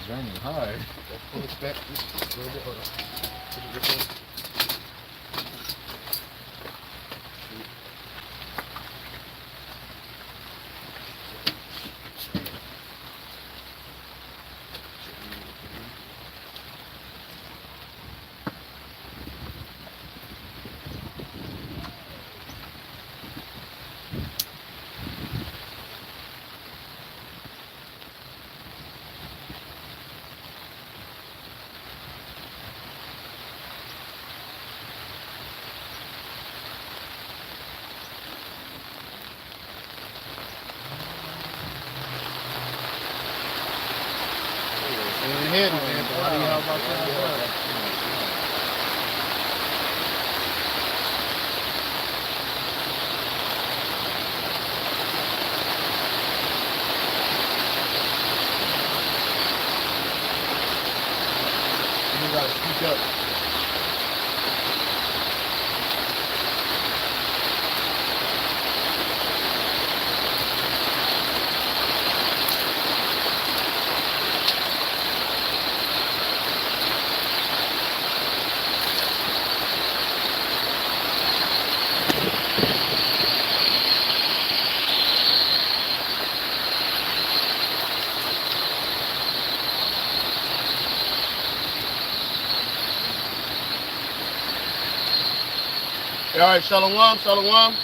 Journey hard. Let's pull it back just a little bit. Hold on. Put it this way. Head, man. How about that? You gotta speak up. All right, shalom, shalom.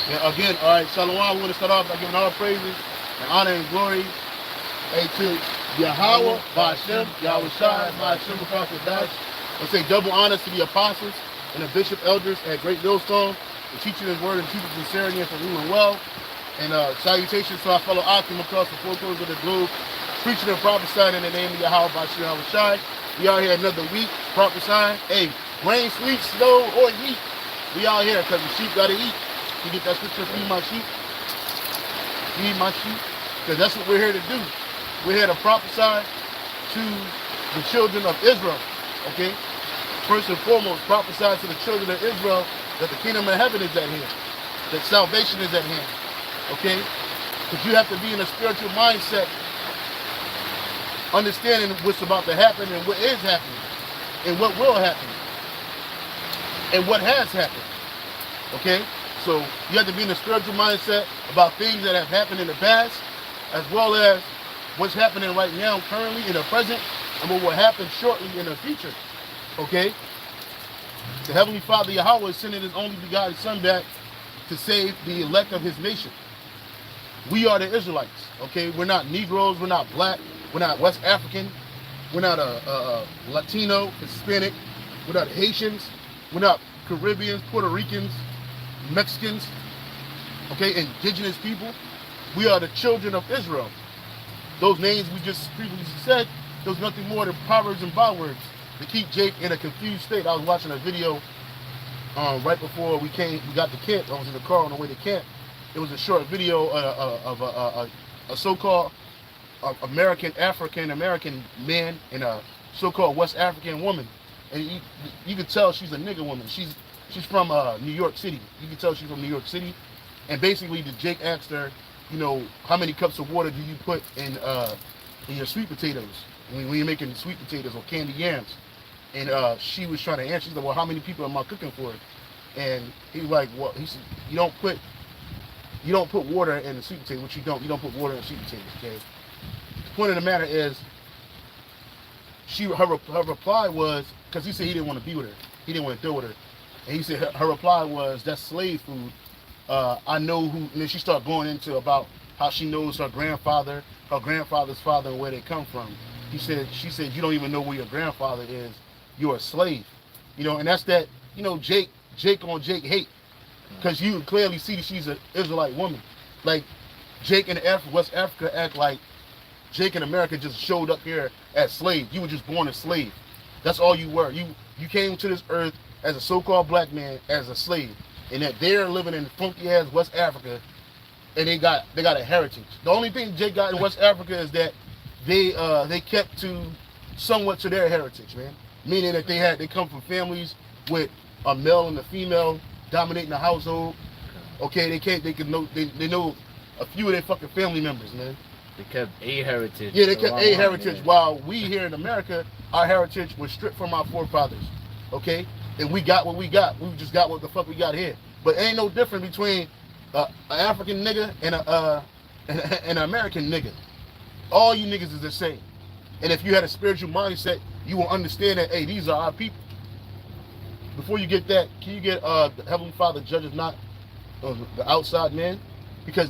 Yeah, again, all right, shalom. We want to start off by giving all praises and honor and glory to Yahweh, Ba'ashem, Yahweh Shai, Ba'ashem, Prophet Dash. Let's say double honors to the apostles and the bishop elders at Great Millstone for teaching his word and teaching sincerity and for ruling well. And salutations to our fellow Akim across the four corners of the globe, preaching and prophesying in the name of Yahweh, Ba'ashem, Yahweh Shai. We out here another week prophesying. Hey, rain, sleet, snow, or heat. We out here because the sheep got to eat. You get that scripture, feed my sheep. Feed my sheep. Because that's what we're here to do. We're here to prophesy to the children of Israel. Okay? First and foremost, prophesy to the children of Israel that the kingdom of heaven is at hand. That salvation is at hand. Okay? Because you have to be in a spiritual mindset, understanding what's about to happen and what is happening and what will happen and what has happened. Okay? So you have to be in a spiritual mindset about things that have happened in the past, as well as what's happening right now, currently, in the present, and what will happen shortly in the future. Okay? The Heavenly Father Yahweh is sending his only begotten Son back to save the elect of his nation. We are the Israelites. Okay? We're not Negroes, we're not black, we're not West African, we're not Latino, Hispanic, we're not Haitians, we're not Caribbeans, Puerto Ricans, Mexicans, okay, indigenous people. We are the children of Israel. Those names we just previously said, there's nothing more than proverbs and bywords to keep Jake in a confused state. I was watching a video right before we got to camp. I was in the car on the way to camp. It was a short video of a so-called African-American man and a so-called West African woman. And you could tell she's a nigger woman. She's from New York City. You can tell she's from New York City. And basically, Jake asked her, you know, how many cups of water do you put in your sweet potatoes when you're making sweet potatoes or candy yams? And she was trying to answer. She's like, well, how many people am I cooking for? And he was like, well, he said, you don't put water in the sweet potato. What you don't put water in sweet potatoes. Okay. The point of the matter is, her reply was, because he said he didn't want to be with her. He didn't want to deal with her. And he said her reply was, that's slave food. I know who, and then she started going into about how she knows her grandfather, her grandfather's father, and where they come from. She said, you don't even know where your grandfather is. You're a slave. You know, and that's that, you know, Jake on Jake hate. Because you clearly see that she's an Israelite woman. Like, Jake in West Africa act like Jake in America just showed up here as slave. You were just born a slave. That's all you were. You came to this earth as a so-called black man, as a slave. And that they're living in funky ass West Africa and they got a heritage. The only thing Jake got in West Africa is that they kept to somewhat to their heritage, man. Meaning that they come from families with a male and a female dominating the household. Okay, they know a few of their fucking family members, man. They kept a heritage. Yeah, they kept a heritage. While we here in America, our heritage was stripped from our forefathers. Okay, and we got what we got. We just got what the fuck we got here. But ain't no difference between an African nigga and an American nigga. All you niggas is the same. And if you had a spiritual mindset, you will understand that, hey, these are our people. Before you get that, can you get the Heavenly Father judges not the outside man? Because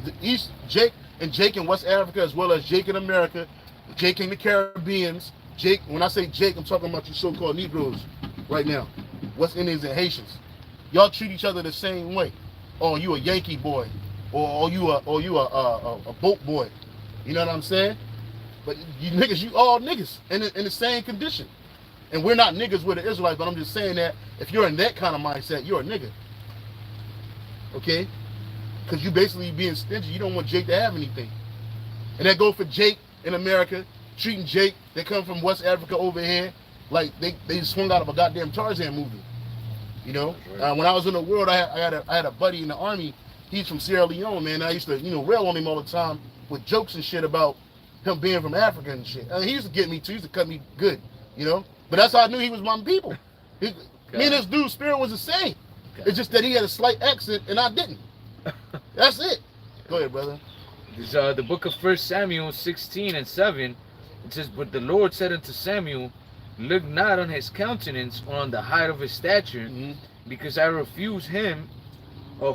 Jake in West Africa, as well as Jake in America, Jake in the Caribbeans, Jake, when I say Jake, I'm talking about you so-called Negroes right now. West Indians and Haitians. Y'all treat each other the same way. Oh, you a Yankee boy, or you a boat boy. You know what I'm saying? But you niggas, you all niggas in the same condition. And we're not niggas with the Israelites, but I'm just saying that if you're in that kind of mindset, you're a nigga. Okay? Because you basically being stingy. You don't want Jake to have anything. And that go for Jake in America, treating Jake, they come from West Africa over here, like they swung out of a goddamn Tarzan movie. You know? Right. When I was in the world, I had a buddy in the army. He's from Sierra Leone, man. I used to, rail on him all the time with jokes and shit about him being from Africa and shit. He used to get me too. He used to cut me good, But that's how I knew he was my people. Me and this dude's spirit was the same. It's just that he had a slight accent and I didn't. That's it. Go ahead, brother. This the book of 1 Samuel 16:7. It says, "But the Lord said unto Samuel, Look not on his countenance or on the height of his stature, because I refuse him.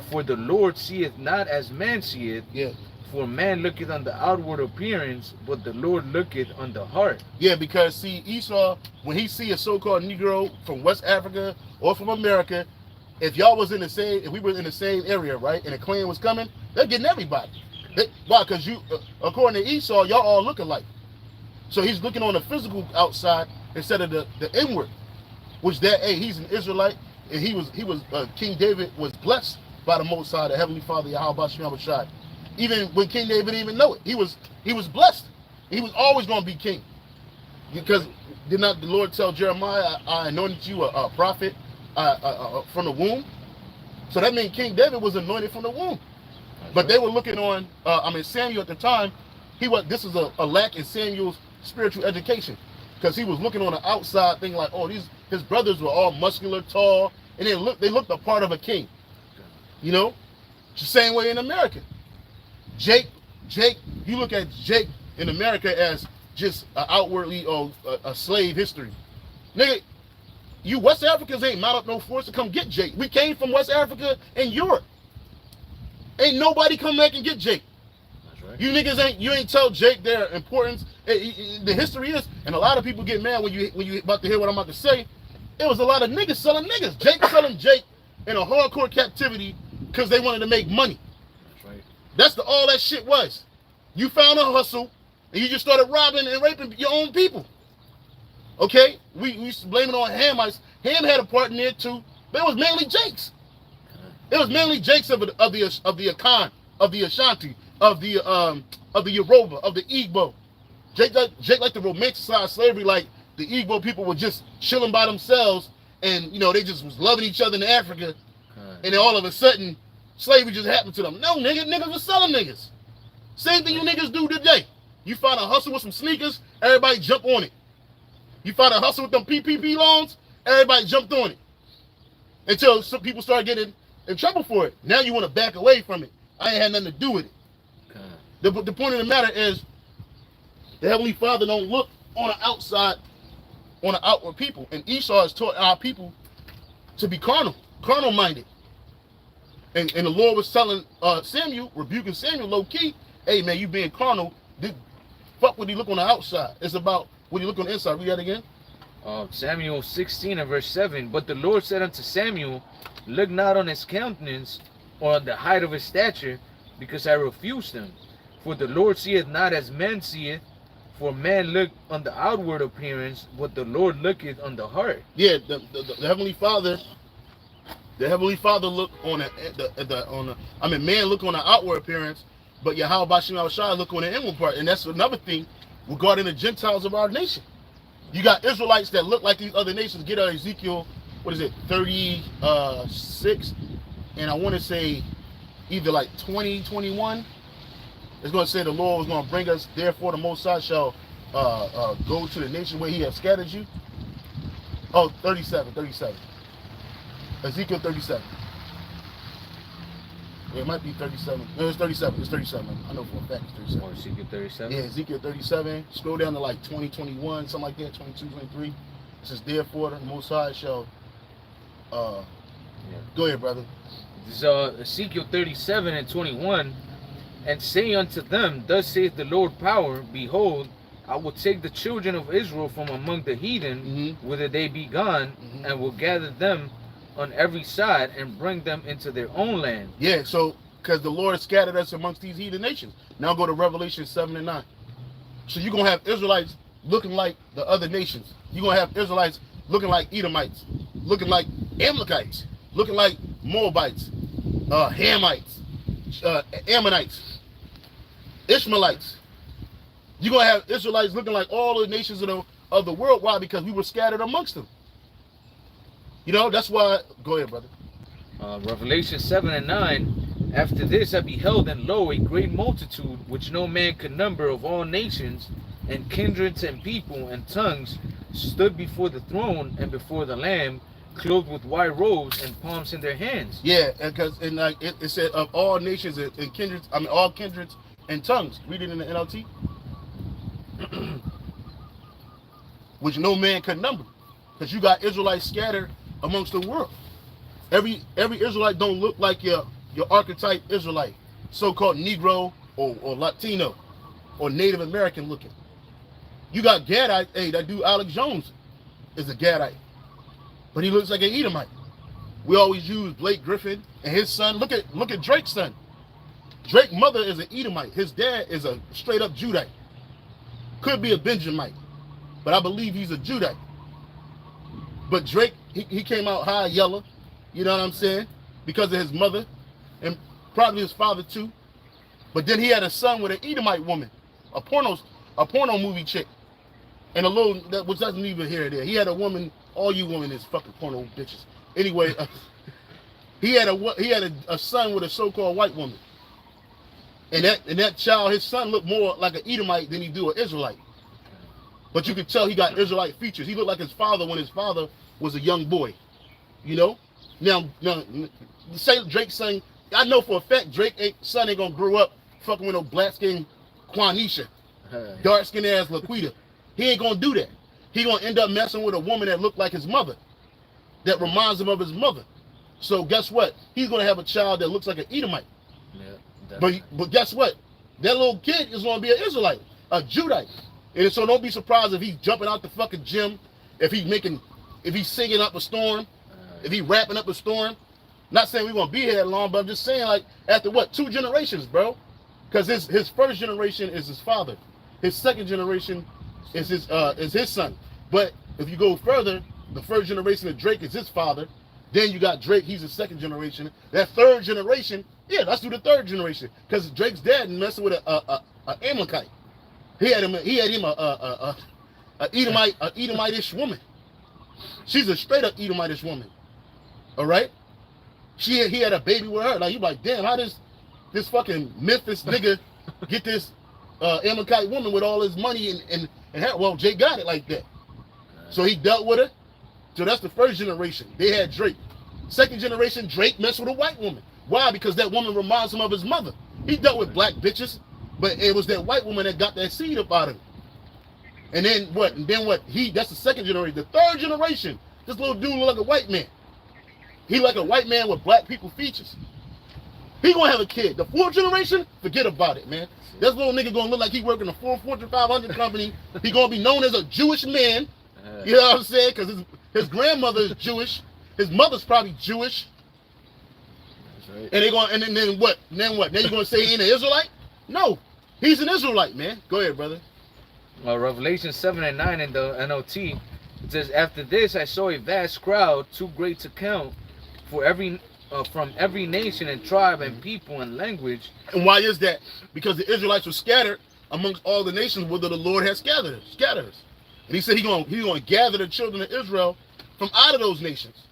For the Lord seeth not as man seeth. Yeah. For man looketh on the outward appearance, but the Lord looketh on the heart." Yeah, because see, Esau, when he see a so-called Negro from West Africa or from America, if y'all was in the same, if we were in the same area, right, and a clan was coming, they're getting everybody. Why? Because according to Esau, y'all all look alike. So he's looking on the physical outside instead of the inward, which hey, he's an Israelite, and he was King David was blessed by the Most High, the Heavenly Father, Yahweh Shem Shai. Even when King David didn't even know it, he was blessed. He was always going to be king, because did not the Lord tell Jeremiah, "I anointed you a prophet from the womb"? So that means King David was anointed from the womb. But they were looking on, Samuel at the time, this is a lack in Samuel's spiritual education, because he was looking on the outside thing like, oh, his brothers were all muscular, tall, and they looked a part of a king. It's the same way in America. Jake, you look at Jake in America as just outwardly a slave history. Nigga, you West Africans ain't mount up no force to come get Jake. We came from West Africa and Europe. Ain't nobody come back and get Jake. That's right. You niggas ain't tell Jake their importance. The history is, and a lot of people get mad when you about to hear what I'm about to say. It was a lot of niggas selling niggas. Jake selling Jake in a hardcore captivity because they wanted to make money. That's right. That's all that shit was. You found a hustle and you just started robbing and raping your own people. Okay? We used to blame it on Hamites. Ham had a part in there too, but it was mainly Jake's. It was mainly Jake's of the Akan, of the Ashanti, of the Yoruba, of the Igbo. Jake liked to romanticize slavery, like the Igbo people were just chilling by themselves, and they just was loving each other in Africa, and then all of a sudden slavery just happened to them. No, niggas was selling niggas. Same thing you niggas do today. You find a hustle with some sneakers, everybody jump on it. You find a hustle with them PPP loans, everybody jumped on it. Until some people start getting in trouble for it. Now you want to back away from it. I ain't had nothing to do with it. The point of the matter is, the Heavenly Father don't look on the outside, on the outward people. And Esau has taught our people to be carnal minded. And the Lord was telling Samuel, rebuking Samuel low key, hey man, you being carnal, fuck what he look on the outside. It's about what he look on the inside. Read that again. Samuel 16:7. "But the Lord said unto Samuel, Look not on his countenance or on the height of his stature, because I refused him. For the Lord seeth not as man seeth, for man look on the outward appearance, but the Lord looketh on the heart." Yeah, the Heavenly Father look on man look on the outward appearance, But Yahweh Shai look on the inward part, and that's another thing regarding the Gentiles of our nation. You got Israelites that look like these other nations. Get Ezekiel, what is it, 36, and I want to say either like 20, 21. It's going to say the Lord was going to bring us, therefore the Most High shall go to the nation where he has scattered you. Oh, 37. Ezekiel 37. Yeah, it might be 37. No, it's 37. It's 37. I know for a fact it's 37. Or Ezekiel 37? Yeah, Ezekiel 37. Scroll down to like 20, 21, something like that, 22, 23. It says, therefore the Most High shall... Go ahead, brother. This is Ezekiel 37 and 21. And say unto them, thus saith the Lord power, behold, I will take the children of Israel from among the heathen, whither they be gone, and will gather them on every side and bring them into their own land. Yeah, so because the Lord scattered us amongst these heathen nations. Now go to Revelation 7 and 9. So you're going to have Israelites looking like the other nations. You're going to have Israelites looking like Edomites, looking like Amalekites, looking like Moabites, Hamites, Ammonites, Ishmaelites. You're going to have Israelites looking like all the nations of the world. Why? Because we were scattered amongst them. You know, that's why... Go ahead, brother. Revelation 7 and 9. After this I beheld, and lo, a great multitude, which no man could number, of all nations, and kindreds, and people, and tongues, stood before the throne and before the Lamb, clothed with white robes and palms in their hands. Yeah, because like it said of all nations and kindreds, I mean all kindreds and tongues. Read it in the NLT. Which no man could number, because you got Israelites scattered amongst the world. Every Israelite don't look like your archetype Israelite, so-called Negro or Latino or Native American looking. You got Gadite. Hey, that dude Alex Jones is a Gadite, but he looks like an Edomite. We always use Blake Griffin and his son. Look at Drake's son. Drake's mother is an Edomite. His dad is a straight up Judite. Could be a Benjamite, but I believe he's a Judite. But Drake, he came out high yellow, you know what I'm saying, because of his mother and probably his father too. But then he had a son with an Edomite woman, a porno movie chick, and a little that which doesn't even here or there. He had a woman. All you women is fucking porno bitches. Anyway, he had a son with a so-called white woman, and that child, his son, looked more like an Edomite than he do an Israelite. But you could tell he got Israelite features. He looked like his father when his father was a young boy. You know? Now say Drake's son, I know for a fact Drake's son ain't gonna grow up fucking with no black skin Quanisha, dark skin ass Laquita. He ain't gonna do that. He gonna end up messing with a woman that looked like his mother, that reminds him of his mother. So guess what? He's gonna have a child that looks like an Edomite. Yeah, but guess what? That little kid is gonna be an Israelite, a Judite. And so don't be surprised if he's jumping out the fucking gym, if he's singing up a storm, if he's rapping up a storm. Not saying we're gonna be here that long, but I'm just saying, like, after what, 2 generations, bro? Because his first generation is his father. His second generation is his son. But if you go further, the first generation of Drake is his father. Then you got Drake, he's the second generation. That third generation, yeah, let's do the third generation. Because Drake's dad messing with a Amalekite. He had him a Edomitish woman. She's a straight up Edomitish woman. All right? He had a baby with her. Like, you like, damn, how does this fucking Memphis nigga get this Amalekite woman with all his money and her? Well, Jay got it like that. So he dealt with her. So that's the first generation. They had Drake. Second generation, Drake messed with a white woman. Why? Because that woman reminds him of his mother. He dealt with black bitches, but it was that white woman that got that seed up out of him. And then what? That's the second generation. The third generation, this little dude look like a white man. He like a white man with black people features. He gonna have a kid. The fourth generation, forget about it, man. This little nigga gonna look like he working a Fortune 500 company. He gonna be known as a Jewish man. You know what I'm saying? Because his grandmother is Jewish. His mother's probably Jewish. That's right. And then what? Then you gonna say he ain't an Israelite? No, he's an Israelite, man. Go ahead, brother. Revelation 7 and 9 in the NLT, it says, after this I saw a vast crowd, too great to count, for every from every nation and tribe and people and language. And why is that? Because the Israelites were scattered amongst all the nations whither the Lord has scattered us. And he said he's going to gather the children of Israel from out of those nations.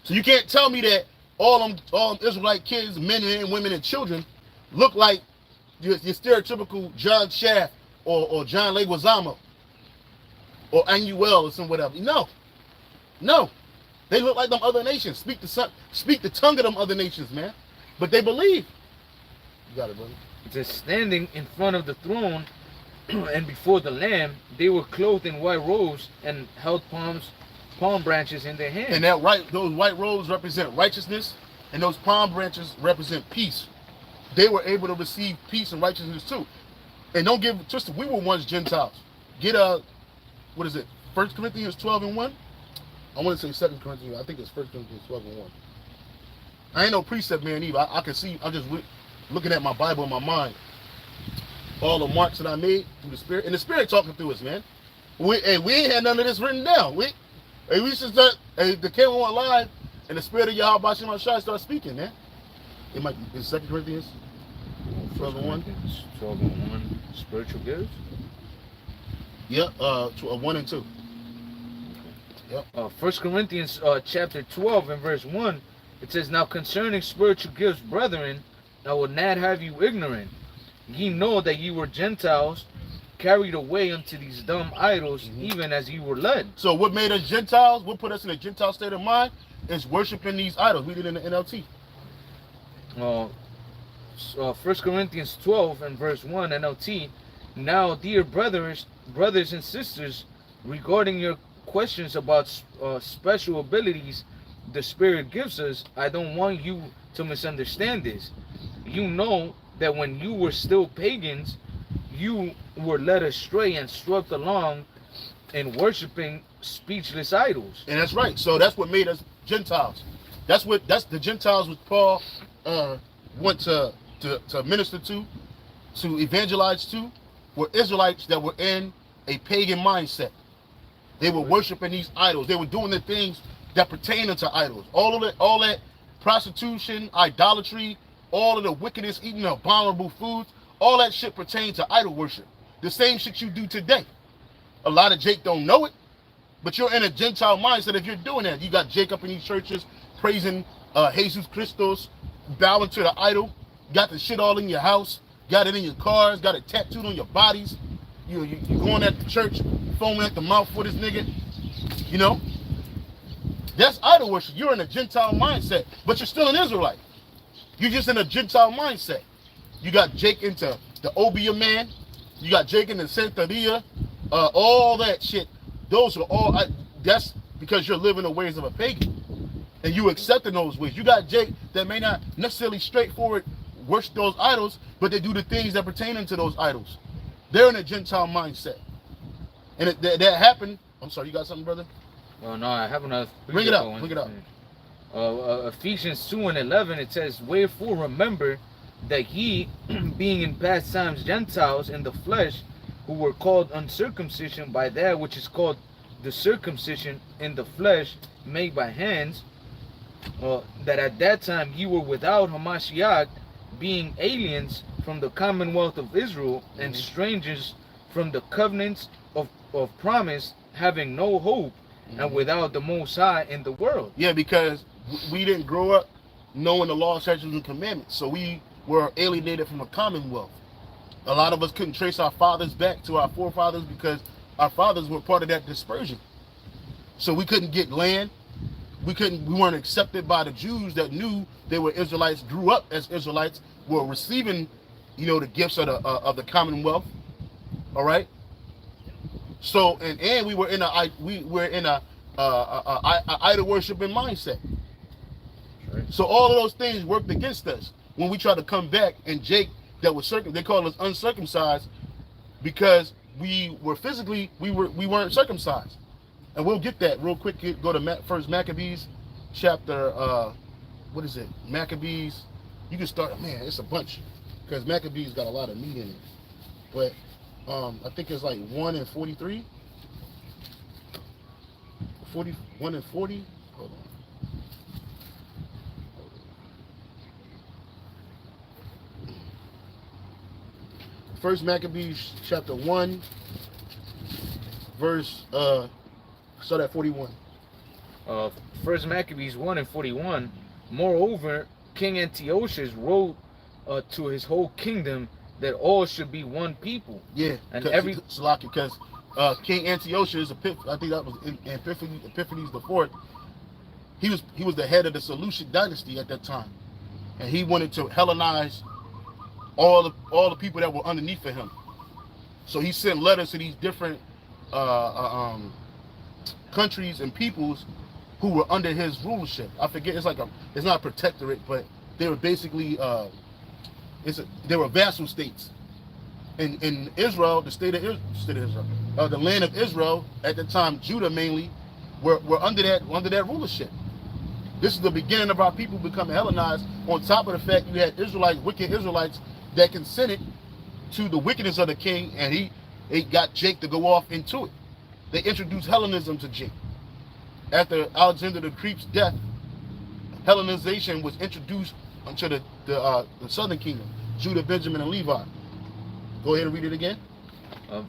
So you can't tell me that all them Israelite kids, men and women and children, look like your stereotypical John Shaft or John Leguizamo or Anuel or some whatever. No. They look like them other nations. Speak the tongue of them other nations, man. But they believe. You got it, brother. Just standing in front of the throne and before the Lamb, they were clothed in white robes and held palm branches in their hands. And those white robes represent righteousness, and those palm branches represent peace. They were able to receive peace and righteousness too. And don't get twisted, we were once Gentiles. Get 1 Corinthians 12:1. I want to say 2 Corinthians, I think it's 1 Corinthians 12:1. I ain't no precept man either. I can see, I'm just looking at my Bible in my mind. All the marks that I made through the Spirit. And the Spirit talking through us, man. We ain't had none of this written down. We should start, the camera went live, and the Spirit of Yahweh Bashim Ashai start speaking, man. It might be 2 Corinthians 12:1. 12:1, spiritual gifts? Yeah, 1 and 2. Yep. 1 Corinthians chapter 12 and verse 1, it says, "Now concerning spiritual gifts, brethren, I will not have you ignorant. Ye know that ye were Gentiles, carried away unto these dumb idols, even as ye were led." So what made us Gentiles, what put us in a Gentile state of mind, is worshiping these idols. We did in the NLT. 1 Corinthians 12 and verse 1 NLT, "Now, dear brothers and sisters, regarding your questions about special abilities the Spirit gives us, I don't want you to misunderstand this. You know that when you were still pagans, you were led astray and swept along in worshiping speechless idols." And that's right. So that's what made us Gentiles. That's the Gentiles which Paul went to minister to evangelize to, were Israelites that were in a pagan mindset. They were worshiping these idols. They were doing the things that pertain unto idols. All that prostitution, idolatry, all of the wickedness, eating abominable foods, all that shit pertains to idol worship. The same shit you do today. A lot of Jake don't know it, but you're in a Gentile mindset if you're doing that. You got Jake up in these churches praising Jesus Christos, bowing to the idol, got the shit all in your house, got it in your cars, got it tattooed on your bodies. You going at the church, foaming at the mouth for this nigga. You know? That's idol worship. You're in a Gentile mindset, but you're still an Israelite. You're just in a Gentile mindset. You got Jake into the Obia man. You got Jake into Santeria. All that shit. Those are all, that's because you're living the ways of a pagan. And you accepting those ways. You got Jake that may not necessarily straightforward worship those idols, but they do the things that pertain to those idols. They're in a Gentile mindset. And that happened. I'm sorry, you got something, brother? Oh no, I have another. Bring it up. Bring it up. Ephesians 2 and 11, it says, "Wherefore remember that ye, being in past times Gentiles in the flesh, who were called uncircumcision by that which is called the circumcision in the flesh made by hands, that at that time ye were without Hamashiach, being aliens from the commonwealth of Israel and strangers from the covenants of promise, having no hope and without the Most High in the world." Yeah, because we didn't grow up knowing the law, statutes, and commandments. So we were alienated from a commonwealth. A lot of us couldn't trace our fathers back to our forefathers because our fathers were part of that dispersion. So we couldn't get land. We weren't accepted by the Jews that knew they were Israelites, grew up as Israelites, were receiving, the gifts of the commonwealth. All right. So and we were in a idol worshiping mindset. Right. So all of those things worked against us when we tried to come back. And Jake, that was they called us uncircumcised because we weren't circumcised. And we'll get that real quick. Go to First Maccabees chapter. What is it? Maccabees. You can start. Man, it's a bunch because Maccabees got a lot of meat in it. But I think it's like 1 and 43. 41 and 40. Hold on. First Maccabees chapter 1, verse start at 41. First Maccabees 1 and 41. Moreover, King Antiochus wrote to his whole kingdom that all should be one people. Yeah, and every because King Antiochus, I think that was in Epiphanes the fourth. He was the head of the Seleucid dynasty at that time, and he wanted to Hellenize all the people that were underneath of him. So he sent letters to these different countries and peoples who were under his rulership. I forget, it's not a protectorate, but they were basically they were vassal states. In Israel, the land of Israel at the time, Judah mainly, were under that rulership. This is the beginning of our people becoming Hellenized. On top of the fact you had wicked Israelites that consented to the wickedness of the king, and he got Jake to go off into it. They introduced Hellenism to Jake. After Alexander the Great's death, Hellenization was introduced unto the southern kingdom, Judah, Benjamin, and Levi. Go ahead and read it again.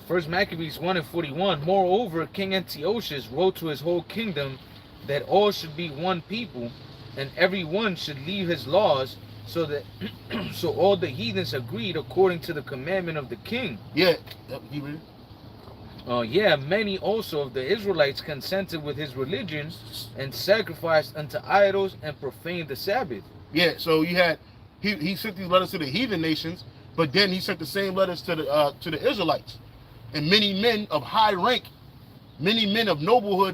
First Maccabees 1 and 41. Moreover, King Antiochus wrote to his whole kingdom that all should be one people, and every one should leave his laws, so that so all the heathens agreed according to the commandment of the king. Yeah, you read it? Yeah, many also of the Israelites consented with his religion and sacrificed unto idols and profaned the Sabbath. Yeah, so you had he sent these letters to the heathen nations, but then he sent the same letters to the Israelites, and many men of high rank, many men of noble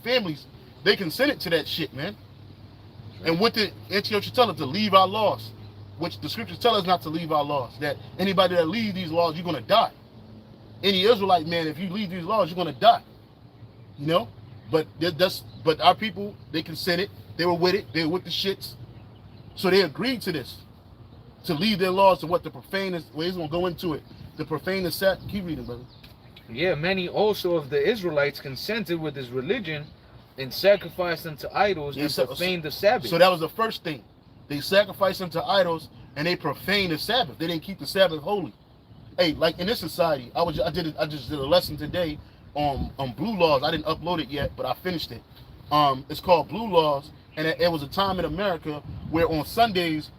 families, they consented to that shit, man. And what did Antiochus tell us? To leave our laws, which the scriptures tell us not to leave our laws. That anybody that leaves these laws, you're gonna die. Any Israelite man, if you leave these laws, you're gonna die. You know, but our people, they consented. They were with it. They were with the shits. So they agreed to this, to leave their laws to what the profane is. Well, he's gonna go into it. The profane is set. Keep reading, brother. Yeah, many also of the Israelites consented with his religion and sacrificed unto idols and profaned the Sabbath. So that was the first thing. They sacrificed unto idols and they profaned the Sabbath. They didn't keep the Sabbath holy. Hey, like in this society, I just did a lesson today on blue laws. I didn't upload it yet, but I finished it. It's called Blue Laws, and it was a time in America where on Sundays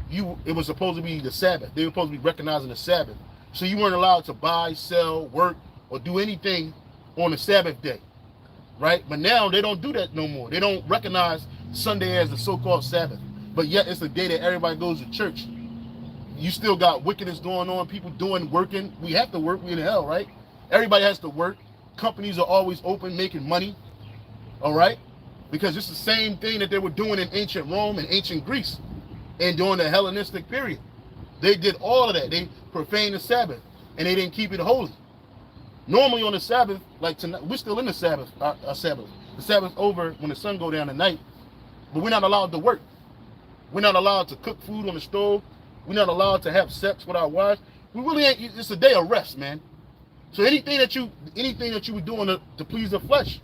it was supposed to be the Sabbath. They were supposed to be recognizing the Sabbath. So you weren't allowed to buy, sell, work, or do anything on the Sabbath day. Right? But now they don't do that no more. They don't recognize Sunday as the so-called Sabbath. But yet it's the day that everybody goes to church. You still got wickedness going on, people working. We have to work, we in hell, right? Everybody has to work. Companies are always open, making money. All right? Because it's the same thing that they were doing in ancient Rome and ancient Greece and during the Hellenistic period. They did all of that. They profaned the Sabbath and they didn't keep it holy. Normally on the Sabbath, like tonight, we're still in the Sabbath, our Sabbath. The Sabbath's over when the sun go down at night, but we're not allowed to work. We're not allowed to cook food on the stove. We're not allowed to have sex with our wives. We really ain't. It's a day of rest, man. So anything that you were doing to please the flesh,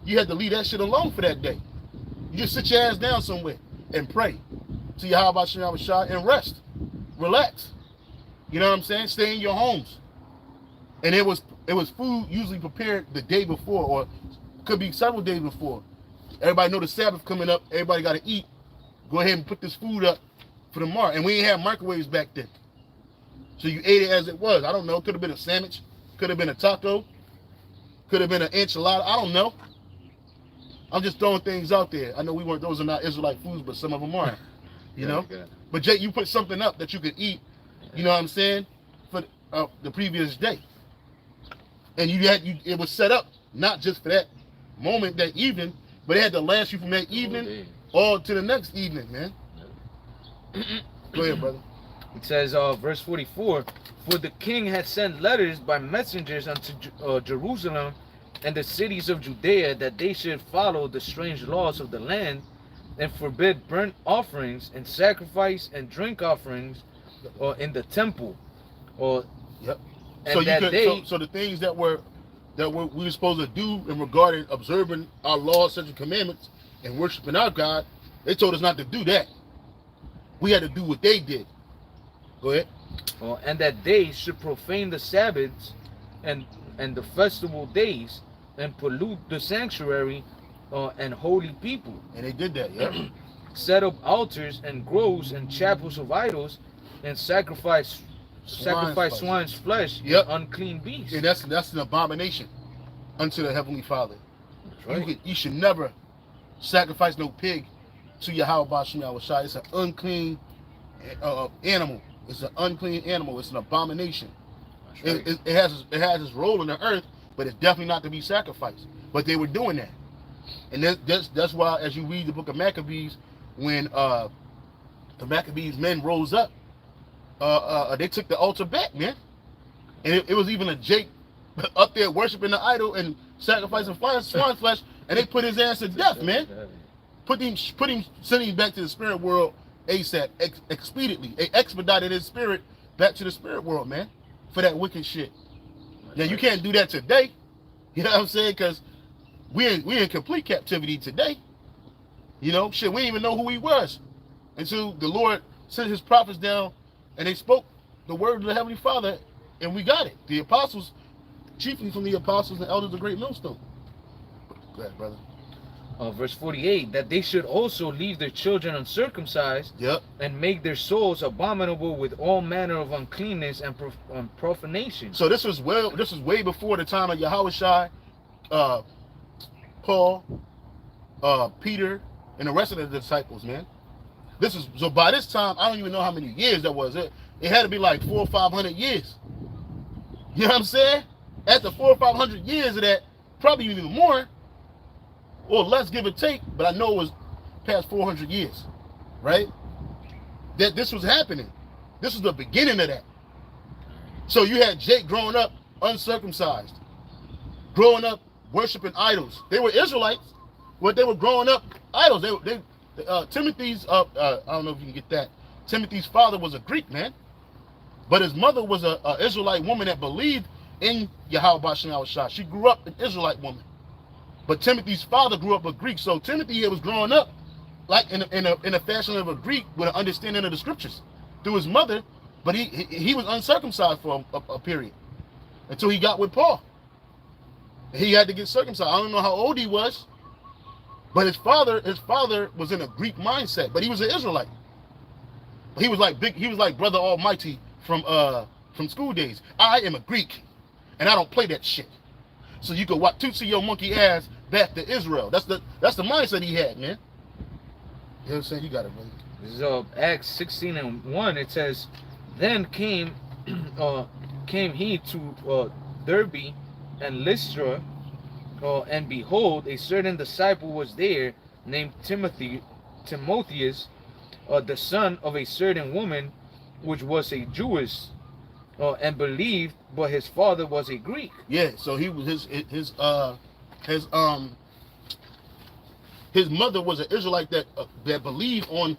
you had to leave that shit alone for that day. You just sit your ass down somewhere and pray to Yahweh Shem Shah and rest, relax. You know what I'm saying? Stay in your homes. And it was food usually prepared the day before, or could be several days before. Everybody know the Sabbath coming up. Everybody got to eat. Go ahead and put this food up for tomorrow. And we ain't have microwaves back then. So you ate it as it was. I don't know. Could have been a sandwich. Could have been a taco. Could have been an enchilada. I don't know. I'm just throwing things out there. I know those are not Israelite foods, but some of them are. You know? But Jay, you put something up that you could eat, you know what I'm saying, for the previous day. And it was set up not just for that moment, that evening, but it had to last you from that evening all to the next evening, man. Go ahead, brother. It says, verse 44, for the king had sent letters by messengers unto Jerusalem and the cities of Judea, that they should follow the strange laws of the land and forbid burnt offerings and sacrifice and drink offerings in the temple. Yep. So so the things that we were supposed to do in regarding observing our laws, such as commandments, and worshiping our God, they told us not to do that. We had to do what they did. Go ahead. And that they should profane the Sabbaths and the festival days and pollute the sanctuary and holy people. And they did that, yeah. Set up altars and groves and chapels of idols and sacrifice swine's flesh Yep. and unclean beasts. And that's an abomination unto the Heavenly Father. That's right. You should never sacrifice no pig to Yahweh Shem Yahushua. It's an unclean animal. It's an unclean animal. It's an abomination. That's right. It has its role in the earth, but it's definitely not to be sacrificed. But they were doing that. And that's why, as you read the book of Maccabees, when the Maccabees men rose up, they took the altar back, man. And it was even a Jake up there worshiping the idol and sacrificing swine flesh, and they put his ass to death, man. Sending him back to the spirit world ASAP, expediently. They expedited his spirit back to the spirit world, man, for that wicked shit. Now, you can't do that today. You know what I'm saying? Because we in complete captivity today. You know, shit, we didn't even know who he was until the Lord sent his prophets down and they spoke the word of the Heavenly Father, and we got it. The apostles, chiefly from the apostles and elders of the great millstone. Go ahead, brother. Verse 48, that they should also leave their children uncircumcised, Yep. and make their souls abominable with all manner of uncleanness and profanation. So this was way before the time of Yahushua, Paul, Peter, and the rest of the disciples, man. So by this time, I don't even know how many years that was. It had to be like 400 or 500 years. You know what I'm saying? After 400 or 500 years of that, probably even more, or less, give or take, but I know it was past 400 years, right? That this was happening. This was the beginning of that. So you had Jake growing up uncircumcised, growing up worshiping idols. They were Israelites, but they were growing up idols. Timothy's, I don't know if you can get that. Timothy's father was a Greek man, but his mother was an Israelite woman that believed in Yahweh Shem Yahushua. She grew up an Israelite woman. But Timothy's father grew up a Greek. So Timothy was growing up like in a fashion of a Greek with an understanding of the scriptures through his mother, but he was uncircumcised for a period until he got with Paul. He had to get circumcised. I don't know how old he was, but his father was in a Greek mindset, but he was an Israelite. He was like Brother Almighty from school days. I am a Greek, and I don't play that shit. So you could Watusi your monkey ass back to Israel. That's the mindset he had, man. You know what I'm saying? You got it, brother. This is Acts 16:1. It says, then came he to Derbe and Lystra, and behold, a certain disciple was there named Timotheus, the son of a certain woman, which was a Jewess, and believed, but his father was a Greek. Yeah, so he was his mother was an Israelite that believed on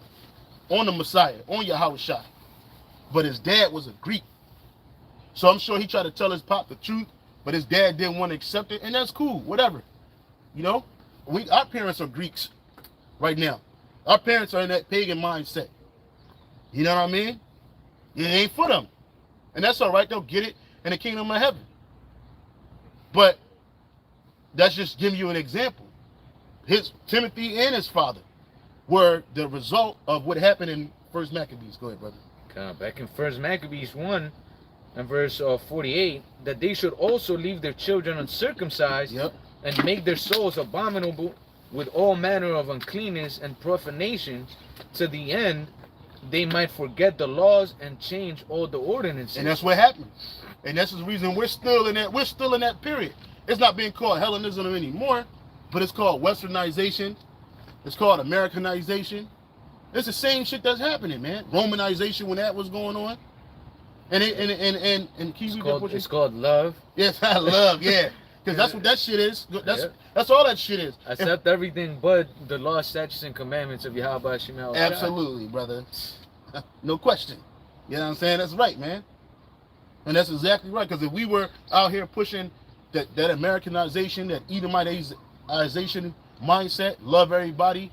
the Messiah, on Yahushua, but his dad was a Greek. So I'm sure he tried to tell his pop the truth, but his dad didn't want to accept it, and that's cool, whatever. You know, our parents are Greeks right now. Our parents are in that pagan mindset. You know what I mean? It ain't for them. And that's all right, they'll get it in the kingdom of heaven. But that's just giving you an example. Timothy and his father were the result of what happened in 1 Maccabees. Go ahead, brother. Back in 1 Maccabees 1 and verse 48, that they should also leave their children uncircumcised, Yep. and make their souls abominable with all manner of uncleanness and profanation, to the end they might forget the laws and change all the ordinances. And that's what happened. And that's the reason we're still in that period. It's not being called Hellenism anymore, but it's called Westernization. It's called Americanization. It's the same shit that's happening, man. Romanization when that was going on. And it's called love. Yes, I love, yeah. Because that's what that shit is. That's all that shit is. Accept everything but the law, statutes, and commandments of Yahweh Shem Yahushua. Absolutely, brother. No question. You know what I'm saying? That's right, man. And that's exactly right. Because if we were out here pushing that Americanization, that Edomiteization mindset, love everybody,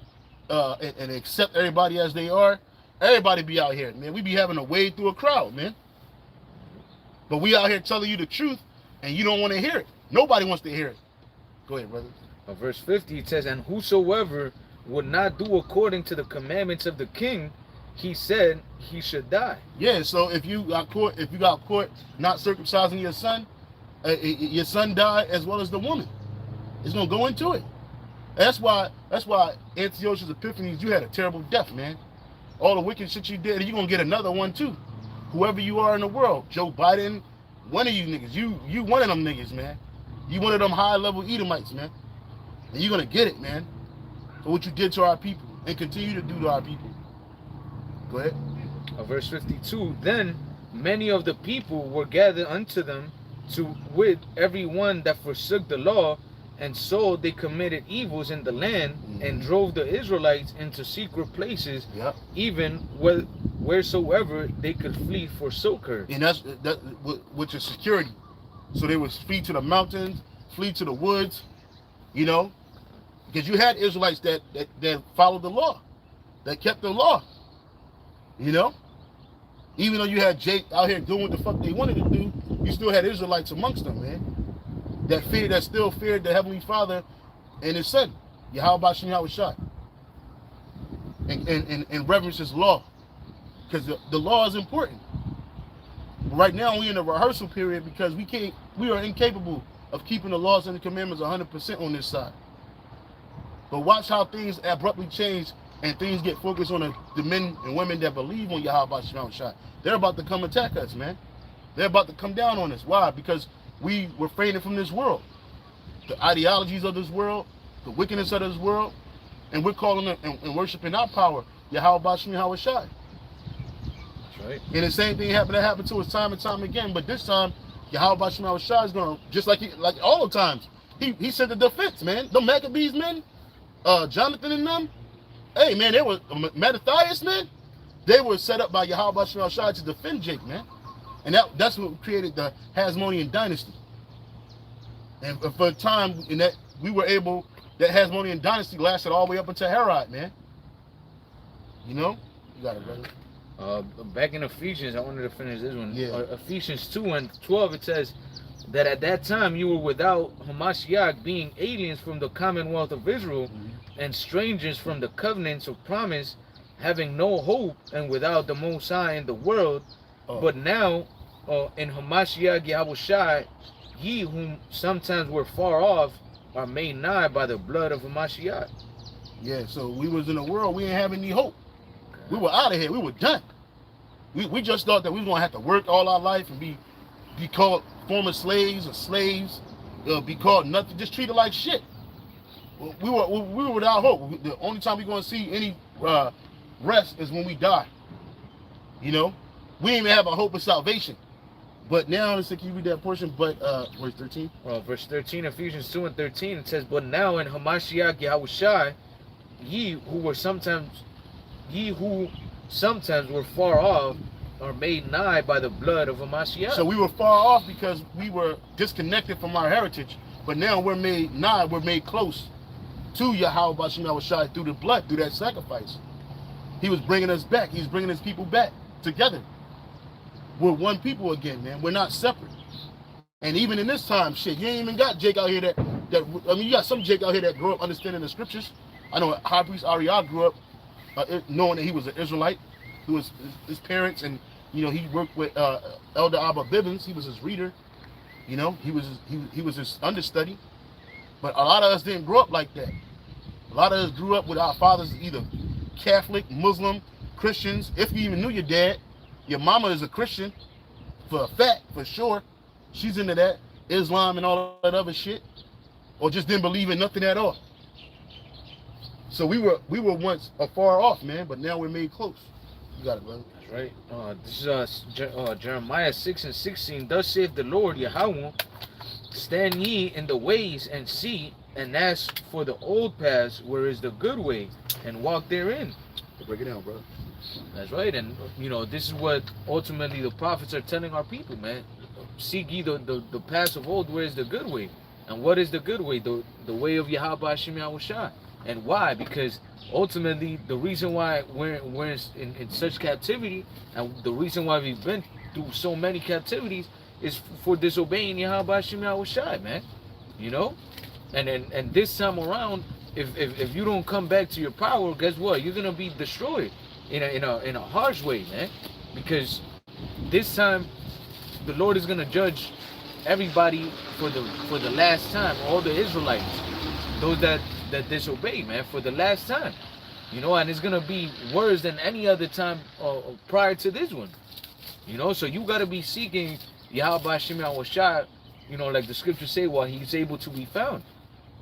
and accept everybody as they are, everybody be out here, man. We be having to wade through a crowd, man. But we out here telling you the truth, and you don't want to hear it. Nobody wants to hear it. Go ahead, brother. Verse 50, it says, and whosoever would not do according to the commandments of the king, he said he should die. Yeah, so if you got caught not circumcising your son died as well as the woman. It's gonna go into it. That's why Antiochus Epiphanes, you had a terrible death, man. All the wicked shit you did, you're gonna get another one too. Whoever you are in the world, Joe Biden, one of you niggas, you one of them niggas, man. You one of them high level Edomites, man. And you're gonna get it, man. For what you did to our people and continue to do to our people. Go ahead. Verse 52, then many of the people were gathered unto them to with every one that forsook the law, and so they committed evils in the land, and drove the Israelites into secret places, even wheresoever they could flee forsook her. And that's which is security. So they would flee to the mountains, flee to the woods, you know, because you had Israelites that followed the law, that kept the law, you know. Even though you had Jake out here doing what the fuck they wanted to do, you still had Israelites amongst them, man. That still feared the Heavenly Father and His Son, Yahweh Shem Yahushua, and reverence His law, because the law is important. Right now we're in a rehearsal period because we are incapable of keeping the laws and the commandments 100% on this side. But watch how things abruptly change and things get focused on the men and women that believe on Yahweh Shem Yahushua. They're about to come attack us, man. They're about to come down on us. Why? Because we were refraining from this world, the ideologies of this world, the wickedness of this world, and we're calling it and worshiping our power, Yahweh Shem Yahushua. That's right. And the same thing happened to us time and time again. But this time, Yahweh Shem Yahushua is gonna, just like all the times, he sent the defense, man. The Maccabees, men, Jonathan and them. Hey, man, they were Mattathias, man. They were set up by Yahweh Shem Yahushua to defend Jake, man. And that's what created the Hasmonean dynasty. And for a time, in that that Hasmonean dynasty lasted all the way up until Herod, man. You know? You got it, brother. Back in Ephesians, I wanted to finish this one. Yeah. Ephesians 2:12, it says that at that time you were without Hamashiach, being aliens from the commonwealth of Israel, and strangers from the covenants of promise, having no hope and without the Most High in the world. But now, in Hamashiach Yahushua, ye whom sometimes were far off are made nigh by the blood of Hamashiach. Yeah, so we was in the world, we didn't have any hope. We were out of here, we were done. We just thought that we were going to have to work all our life and be called former slaves or slaves, be called nothing, just treated like shit. We were without hope. The only time we're going to see any rest is when we die. You know? We didn't even have a hope of salvation. But now, let's see, can you read that portion? But verse 13? Verse 13, Ephesians 2:13, it says, but now in Hamashiach Yahushua, ye who sometimes were far off are made nigh by the blood of Hamashiach. So we were far off because we were disconnected from our heritage. But now we're made nigh, we're made close to Yahweh Shem Yahushua through the blood, through that sacrifice. He was bringing us back. He's bringing his people back together. We're one people again, man. We're not separate. And even in this time, shit, you ain't even got Jake out here you got some Jake out here that grew up understanding the scriptures. I know High Priest Ariel grew up knowing that he was an Israelite, who was his parents, and you know he worked with Elder Abba Bivens. He was his reader. You know, he was his understudy. But a lot of us didn't grow up like that. A lot of us grew up with our fathers either Catholic, Muslim, Christians. If you even knew your dad, your mama is a Christian, for a fact, for sure. She's into that, Islam and all that other shit. Or just didn't believe in nothing at all. So we were once afar off, man, but now we're made close. You got it, brother. That's right. This is Jeremiah 6:16. Thus saith the Lord Yahweh, stand ye in the ways and see, and ask for the old paths, where is the good way, and walk therein. Break it down, brother. That's right. And you know, this is what ultimately the prophets are telling our people, man. Seek ye the paths of old, where is the good way. And what is the good way? The way of Yahweh Shem Yahushua. And why? Because ultimately the reason why we're in such captivity, and the reason why we've been through so many captivities, is for disobeying Yahweh Shem Yahushai, man. You know? And this time around, if you don't come back to your power, guess what? You're gonna be destroyed in a harsh way, man. Because this time the Lord is gonna judge everybody for the last time, all the Israelites, those that disobey, man, for the last time. You know, and it's gonna be worse than any other time prior to this one. You know, so you gotta be seeking Yahweh Shem Yahushai, you know, like the scriptures say, while he's able to be found.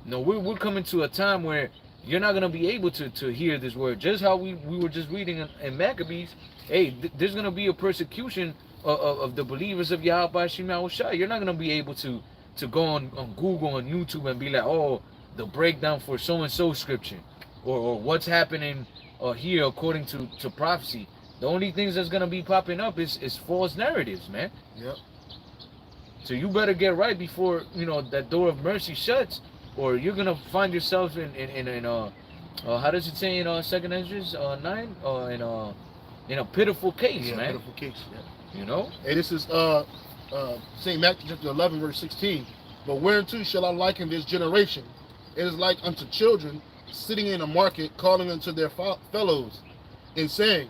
You know, we're coming to a time where you're not gonna be able to hear this word. Just how we were just reading in Maccabees, hey, there's gonna be a persecution of the believers of Yahweh Shem Yahushai. You're not gonna be able to go on Google, on YouTube, and be like, oh, the breakdown for so and so scripture, or what's happening here according to prophecy. The only things that's gonna be popping up is false narratives, man. Yep. So you better get right before, you know, that door of mercy shuts, or you're gonna find yourself in how does it say in 2nd Ezra 9, in a pitiful case, Yeah, man. pitiful case. Yeah. You know. And this is St. Matthew chapter 11, verse 16. But whereunto shall I liken this generation? It is like unto children sitting in a market, calling unto their fellows, and saying,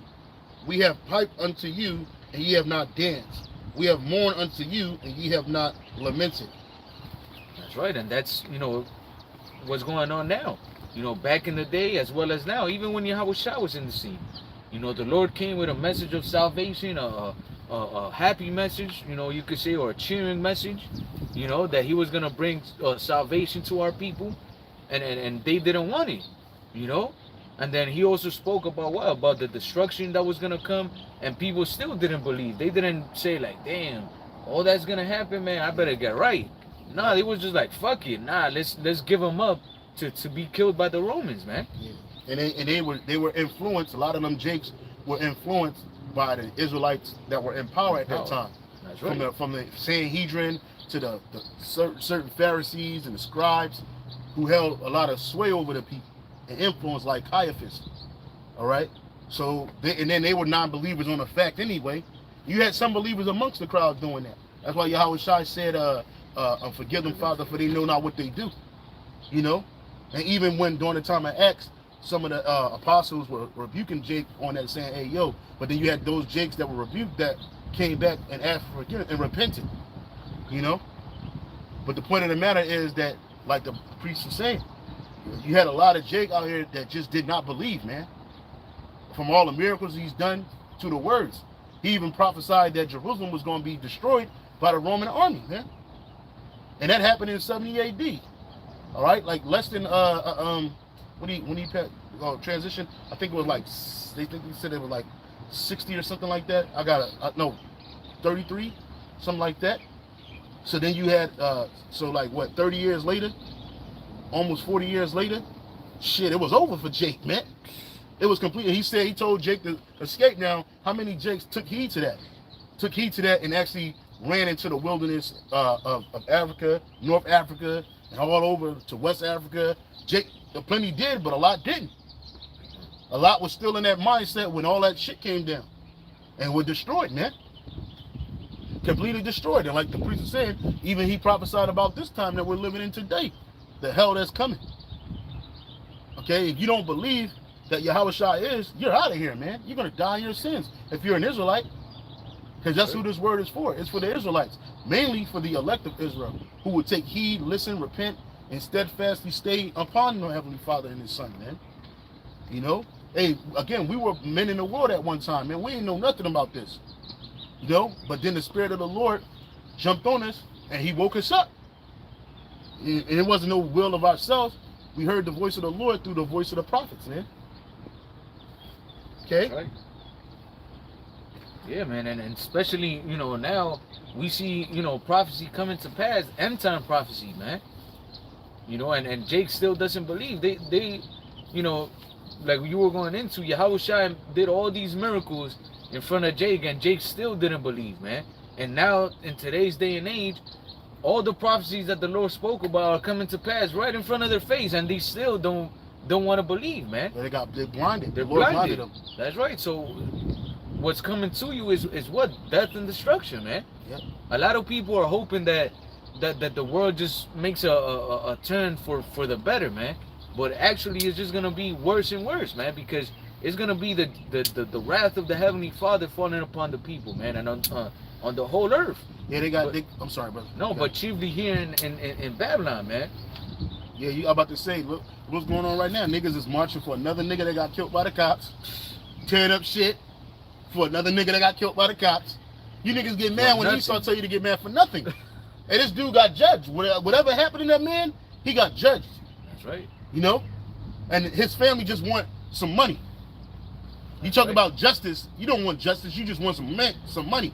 we have piped unto you, and ye have not danced. We have mourned unto you, and ye have not lamented. That's right, and that's, you know, what's going on now. You know, back in the day as well as now, even when Yahushua was in the scene. You know, the Lord came with a message of salvation, a happy message, you know, you could say, or a cheering message, you know, that he was going to bring salvation to our people, and they didn't want it, you know. And then he also spoke about what? About the destruction that was going to come, and people still didn't believe. They didn't say like, damn, all that's going to happen, man, I better get right. Nah, they was just like, fuck it, nah, let's give them up to be killed by the Romans, man. Yeah. And they were influenced, a lot of them jakes were influenced by the Israelites that were in power at that time. That's right. From the Sanhedrin to the certain Pharisees and the scribes who held a lot of sway over the people and influence, like Caiaphas. All right. So then they were non-believers on the fact anyway. You had some believers amongst the crowd doing that. That's why Yahushua said, "Forgive them, Father, for they know not what they do." You know, and even when during the time of Acts, some of the apostles were rebuking Jake on that, saying, "Hey, yo," but then you had those Jakes that were rebuked that came back and asked for forgiveness and repented. You know, but the point of the matter is that, like the priest was saying, you had a lot of Jake out here that just did not believe, man. From all the miracles he's done to the words, he even prophesied that Jerusalem was going to be destroyed by the Roman army, man. And that happened in 70 AD. All right, like less than when he transitioned, I think it was like, they think he said it was like 60 or something like that. I got no, 33, something like that. So then you had so like what, 30 years later, almost 40 years later, shit, it was over for Jake, man. It was complete. He told Jake to escape. Now, how many Jakes took heed to that and actually ran into the wilderness of Africa, North Africa, and all over to West Africa? Jake, plenty did, but a lot didn't. A lot was still in that mindset when all that shit came down and were destroyed, man. Completely destroyed. And like the priest was saying, even he prophesied about this time that we're living in today, the hell that's coming. Okay, if you don't believe that Yahushua is, you're out of here, man. You're going to die in your sins if you're an Israelite. Because that's who this word is for. It's for the Israelites. Mainly for the elect of Israel, who would take heed, listen, repent, and steadfastly stay upon the Heavenly Father and His Son, man. You know? Hey, again, we were men in the world at one time, man. We didn't know nothing about this. You know? But then the Spirit of the Lord jumped on us, and He woke us up. And it wasn't no will of ourselves. We heard the voice of the Lord through the voice of the prophets, man. Okay? Right. Yeah, man, and especially, you know, now we see, you know, prophecy coming to pass, end time prophecy, man. You know, and Jake still doesn't believe. They, you know, like you were going into, Yahushua did all these miracles in front of Jake, and Jake still didn't believe, man. And now, in today's day and age, all the prophecies that the Lord spoke about are coming to pass right in front of their face, and they still don't want to believe, man. They're blinded. They're the Lord blinded. them. That's right. So what's coming to you is what? Death and destruction, man. Yep. A lot of people are hoping that the world just makes a turn for the better, man. But actually, it's just gonna be worse and worse, man, because it's gonna be the wrath of the Heavenly Father falling upon the people, man, and on the whole earth. Yeah, I'm sorry, brother. No, but chiefly here in Babylon, man. Yeah, I'm about to say, look what's going on right now. Niggas is marching for another nigga that got killed by the cops, tearing up shit for another nigga that got killed by the cops. You niggas get mad when Esau tell you to get mad for nothing. And this dude got judged. Whatever happened to that man, he got judged. That's right. You know? And his family just want some money. You talk about justice, you don't want justice, you just want some money.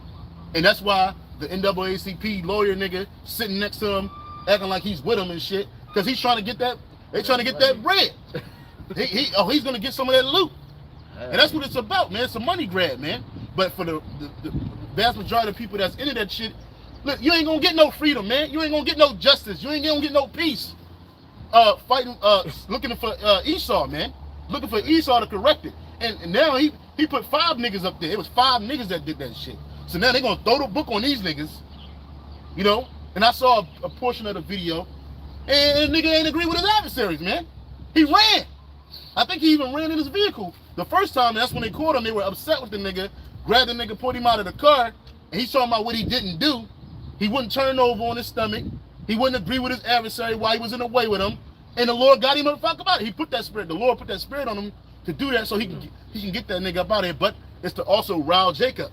And that's why the NAACP lawyer nigga sitting next to him, acting like he's with him and shit, because he's trying to get that, they trying to get that bread. He's gonna get some of that loot. And that's what it's about, man. It's a money grab, man. But for the vast majority of people that's into that shit, look, you ain't gonna get no freedom, man. You ain't gonna get no justice. You ain't gonna get no peace. Fighting, looking for Esau, man. Looking for Esau to correct it. And now he put 5 niggas up there. It was 5 niggas that did that shit. So now they gonna throw the book on these niggas, you know? And I saw a portion of the video, and the nigga ain't agree with his adversaries, man. He ran. I think he even ran in his vehicle. The first time, that's when they caught him, they were upset with the nigga, grabbed the nigga, pulled him out of the car, and he's talking about what he didn't do. He wouldn't turn over on his stomach. He wouldn't agree with his adversary while he was in the way with him. And the Lord got him the fuck about it. He put that spirit, the Lord put that spirit on him to do that so he can get that nigga up out of here. But it's to also rile Jacob.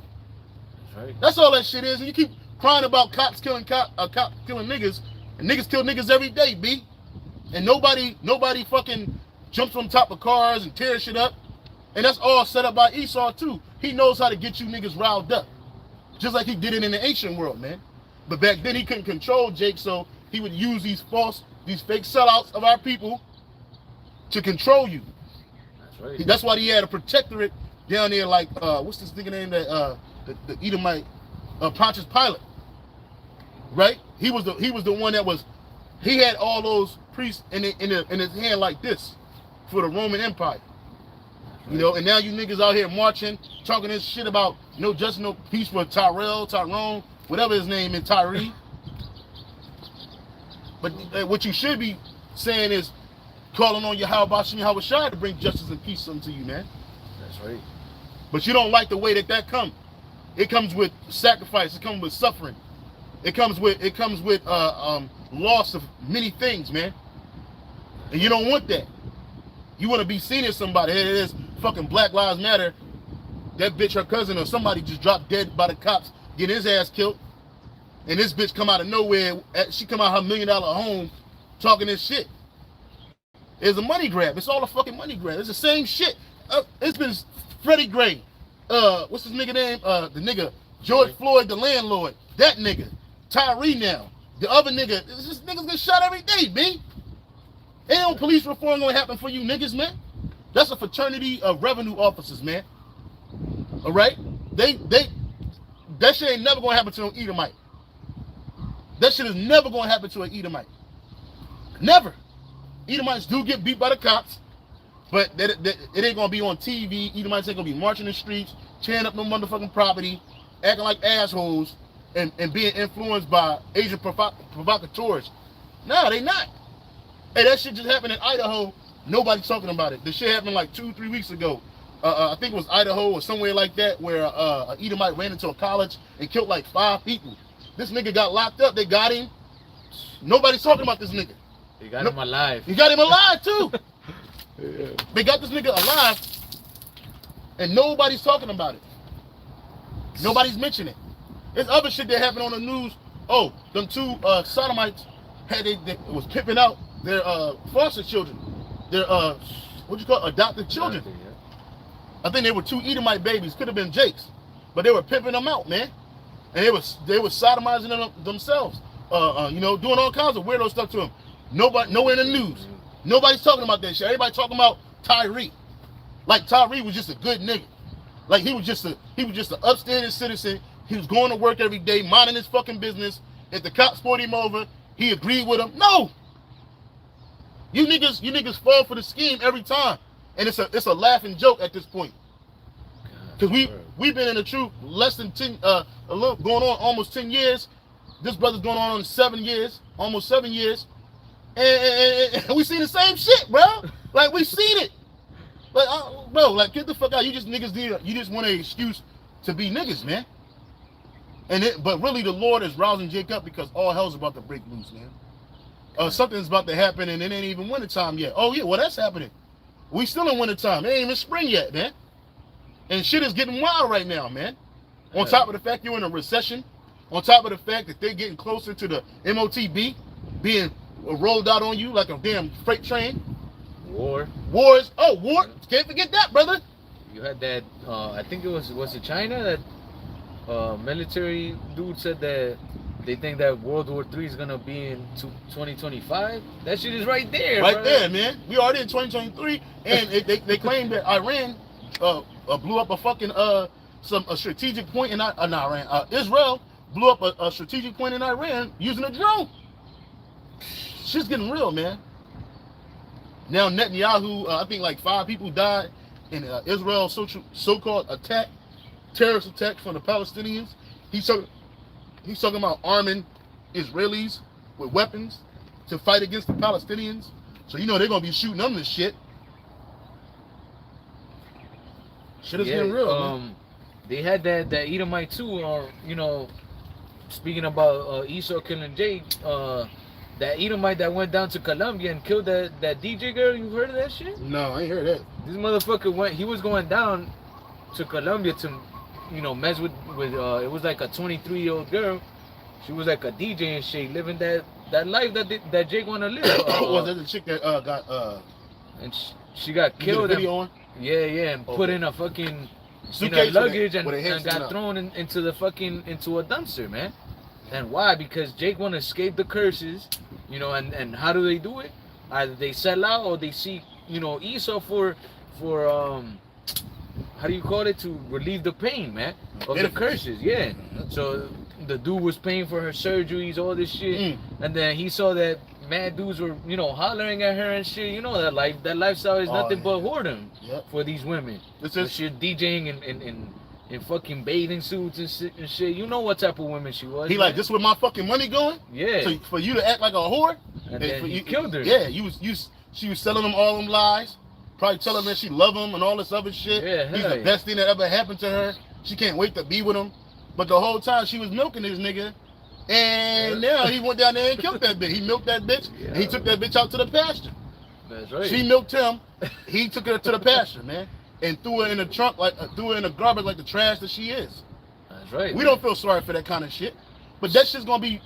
That's right. That's all that shit is. And you keep crying about cops killing niggas, and niggas kill niggas every day, B. And nobody fucking jumps on top of cars and tears shit up. And that's all set up by Esau too. He knows how to get you niggas riled up. Just like he did it in the ancient world, man. But back then he couldn't control Jake, so he would use these fake sellouts of our people to control you. That's right. That's why he had a protectorate down there, like what's this nigga name that the Edomite Pontius Pilate, right? He was the one that was. He had all those priests in his hand like this for the Roman Empire. You know, and now you niggas out here marching, talking this shit about no justice, no peace for Tyrone, whatever his name is, Tyree. But what you should be saying is calling on Yahweh to bring justice and peace unto you, man. That's right. But you don't like the way that comes. It comes with sacrifice. It comes with suffering. It comes with loss of many things, man. And you don't want that. You want to be seen as somebody. Hey, it is fucking Black Lives Matter. That bitch, her cousin, or somebody just dropped dead by the cops, getting his ass killed. And this bitch come out of nowhere. She come out her $1 million home talking this shit. It's a money grab. It's all a fucking money grab. It's the same shit. It's been Freddie Gray. What's his nigga name? The nigga George Floyd, the landlord. That nigga. Tyree now. The other nigga. This niggas get shot every day, B. Ain't no police reform gonna happen for you niggas, man. That's a fraternity of revenue officers, man. All right? That shit ain't never gonna happen to an Edomite. That shit is never gonna happen to an Edomite. Never. Edomites do get beat by the cops, but it ain't gonna be on TV. Edomites ain't gonna be marching the streets, tearing up no motherfucking property, acting like assholes, and being influenced by Asian provocateurs. No, they not. Hey, that shit just happened in Idaho. Nobody's talking about it. The shit happened like 2-3 weeks ago. I think it was Idaho or somewhere like that, where an Edomite ran into a college and killed like 5 people. This nigga got locked up. They got him. Nobody's talking about this nigga. They got him alive. You got him alive too. Yeah. They got this nigga alive, and nobody's talking about it. Nobody's mentioning it. There's other shit that happened on the news. Oh, them 2 sodomites was pimping out their foster children. Their adopted children. I think they were 2 Edomite babies. Could have been Jake's, but they were pimping them out, man. And they were sodomizing them themselves. Doing all kinds of weirdo stuff to them. Nowhere in the news. Nobody's talking about that shit. Everybody talking about Tyree. Like Tyree was just a good nigga. Like he was just an upstanding citizen. He was going to work every day, minding his fucking business. If the cops pulled him over, he agreed with them. No. You niggas fall for the scheme every time. And it's a laughing joke at this point. Because we've been in the truth less than 10, a little going on almost 10 years. This brother's going on 7 years, almost 7 years, and we see the same shit, bro. Like we seen it. Like, bro, like get the fuck out. You just niggas you just want an excuse to be niggas, man. But really, the Lord is rousing Jake up because all hell's about to break loose, man. Something's about to happen, and it ain't even wintertime yet. Oh yeah, well that's happening. We still in wintertime. It ain't even spring yet, man. And shit is getting wild right now, man. On top of the fact you're in a recession, on top of the fact that they're getting closer to the MOTB being rolled out on you like a damn freight train. Wars. Oh, war. Can't forget that, brother. You had that, I think it was it China that military dude said that they think that World War III is going to be in 2025. That shit is right there. Right there, man. We already in 2023. And they claim that Iran blew up a fucking a strategic point in Iran. Israel blew up a strategic point in Iran using a drone. Shit's getting real, man. Now Netanyahu, I think like 5 people died in Israel's so-called attack, terrorist attack from the Palestinians. He's talking about arming Israelis with weapons to fight against the Palestinians. So you know they're gonna be shooting them this shit. Shit is getting real, man. They had that Edomite too, you know, speaking about Esau killing Jake, that Edomite that went down to Colombia and killed that DJ girl. You heard of that shit? No, I ain't heard that. This motherfucker he was going down to Colombia to, you know, mess with it was like a 23-year-old girl. She was like a DJ and shit, living that life that Jake wanna live. Was that the chick that got and she got killed? And put in a fucking luggage and got thrown into the fucking into a dumpster, man. And why? Because Jake wanna escape the curses, you know. And how do they do it? Either they sell out or they seek, you know, Esau for how do you call it, to relieve the pain, man, of the curses. Yeah. So the dude was paying for her surgeries, all this shit, and then he saw that mad dudes were, you know, hollering at her and shit. You know that lifestyle is nothing but whoredom for these women. She's DJing in fucking bathing suits and shit. You know what type of woman she was. He like, this where my fucking money going? Yeah. So for you to act like a whore? And then he killed her. Yeah, she was selling them all them lies. Probably telling them that she love him and all this other shit. Yeah, he's the best thing that ever happened to her. She can't wait to be with him. But the whole time she was milking this nigga. And now he went down there and killed that bitch. He milked that bitch. And he took that bitch out to the pasture. That's right. She milked him. He took her to the pasture, man. And threw her in the trunk, threw her in the garbage like the trash that she is. That's right. We don't feel sorry for that kind of shit. But that's just gonna be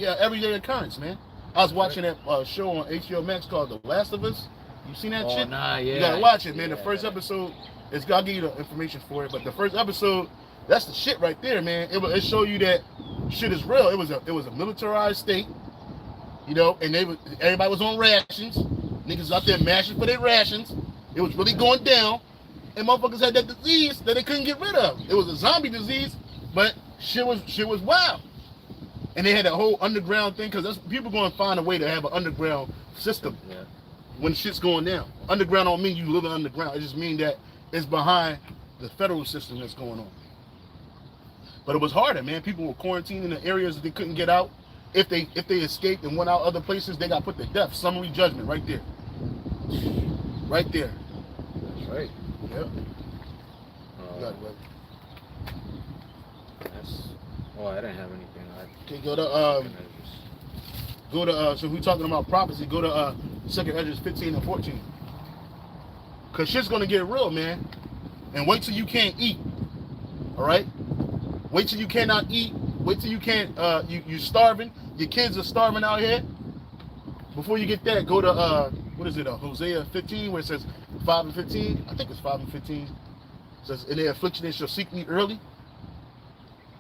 an everyday occurrence, man. I was watching that show on HBO Max called The Last of Us. You seen that shit? Nah, yeah. You gotta watch it, man. The first episode, I'll give you the information for it, but the first episode, that's the shit right there, man. It show you that shit is real. It was a militarized state, you know, and everybody was on rations. Niggas out there mashing for their rations. It was really going down, and motherfuckers had that disease that they couldn't get rid of. It was a zombie disease, but shit was wild. And they had a whole underground thing, because people going to find a way to have an underground system. Yeah. When shit's going down. Underground don't mean you living underground. It just means that it's behind the federal system that's going on. But it was harder, man. People were quarantined in the areas that they couldn't get out. If they escaped and went out other places, they got put to death. Summary judgment right there. Right there. That's right. Yep. I didn't have anything. Okay, go to so we're talking about prophecy, go to 2nd Ezra 15 and 14. Cause shit's gonna get real, man. And wait till you can't eat. Alright? Wait till you cannot eat. Wait till you can't you starving. Your kids are starving out here. Before you get that, go to what is it, Hosea 15, where it says 5 and 15. I think it's 5 and 15. It says, in their affliction they shall seek me early.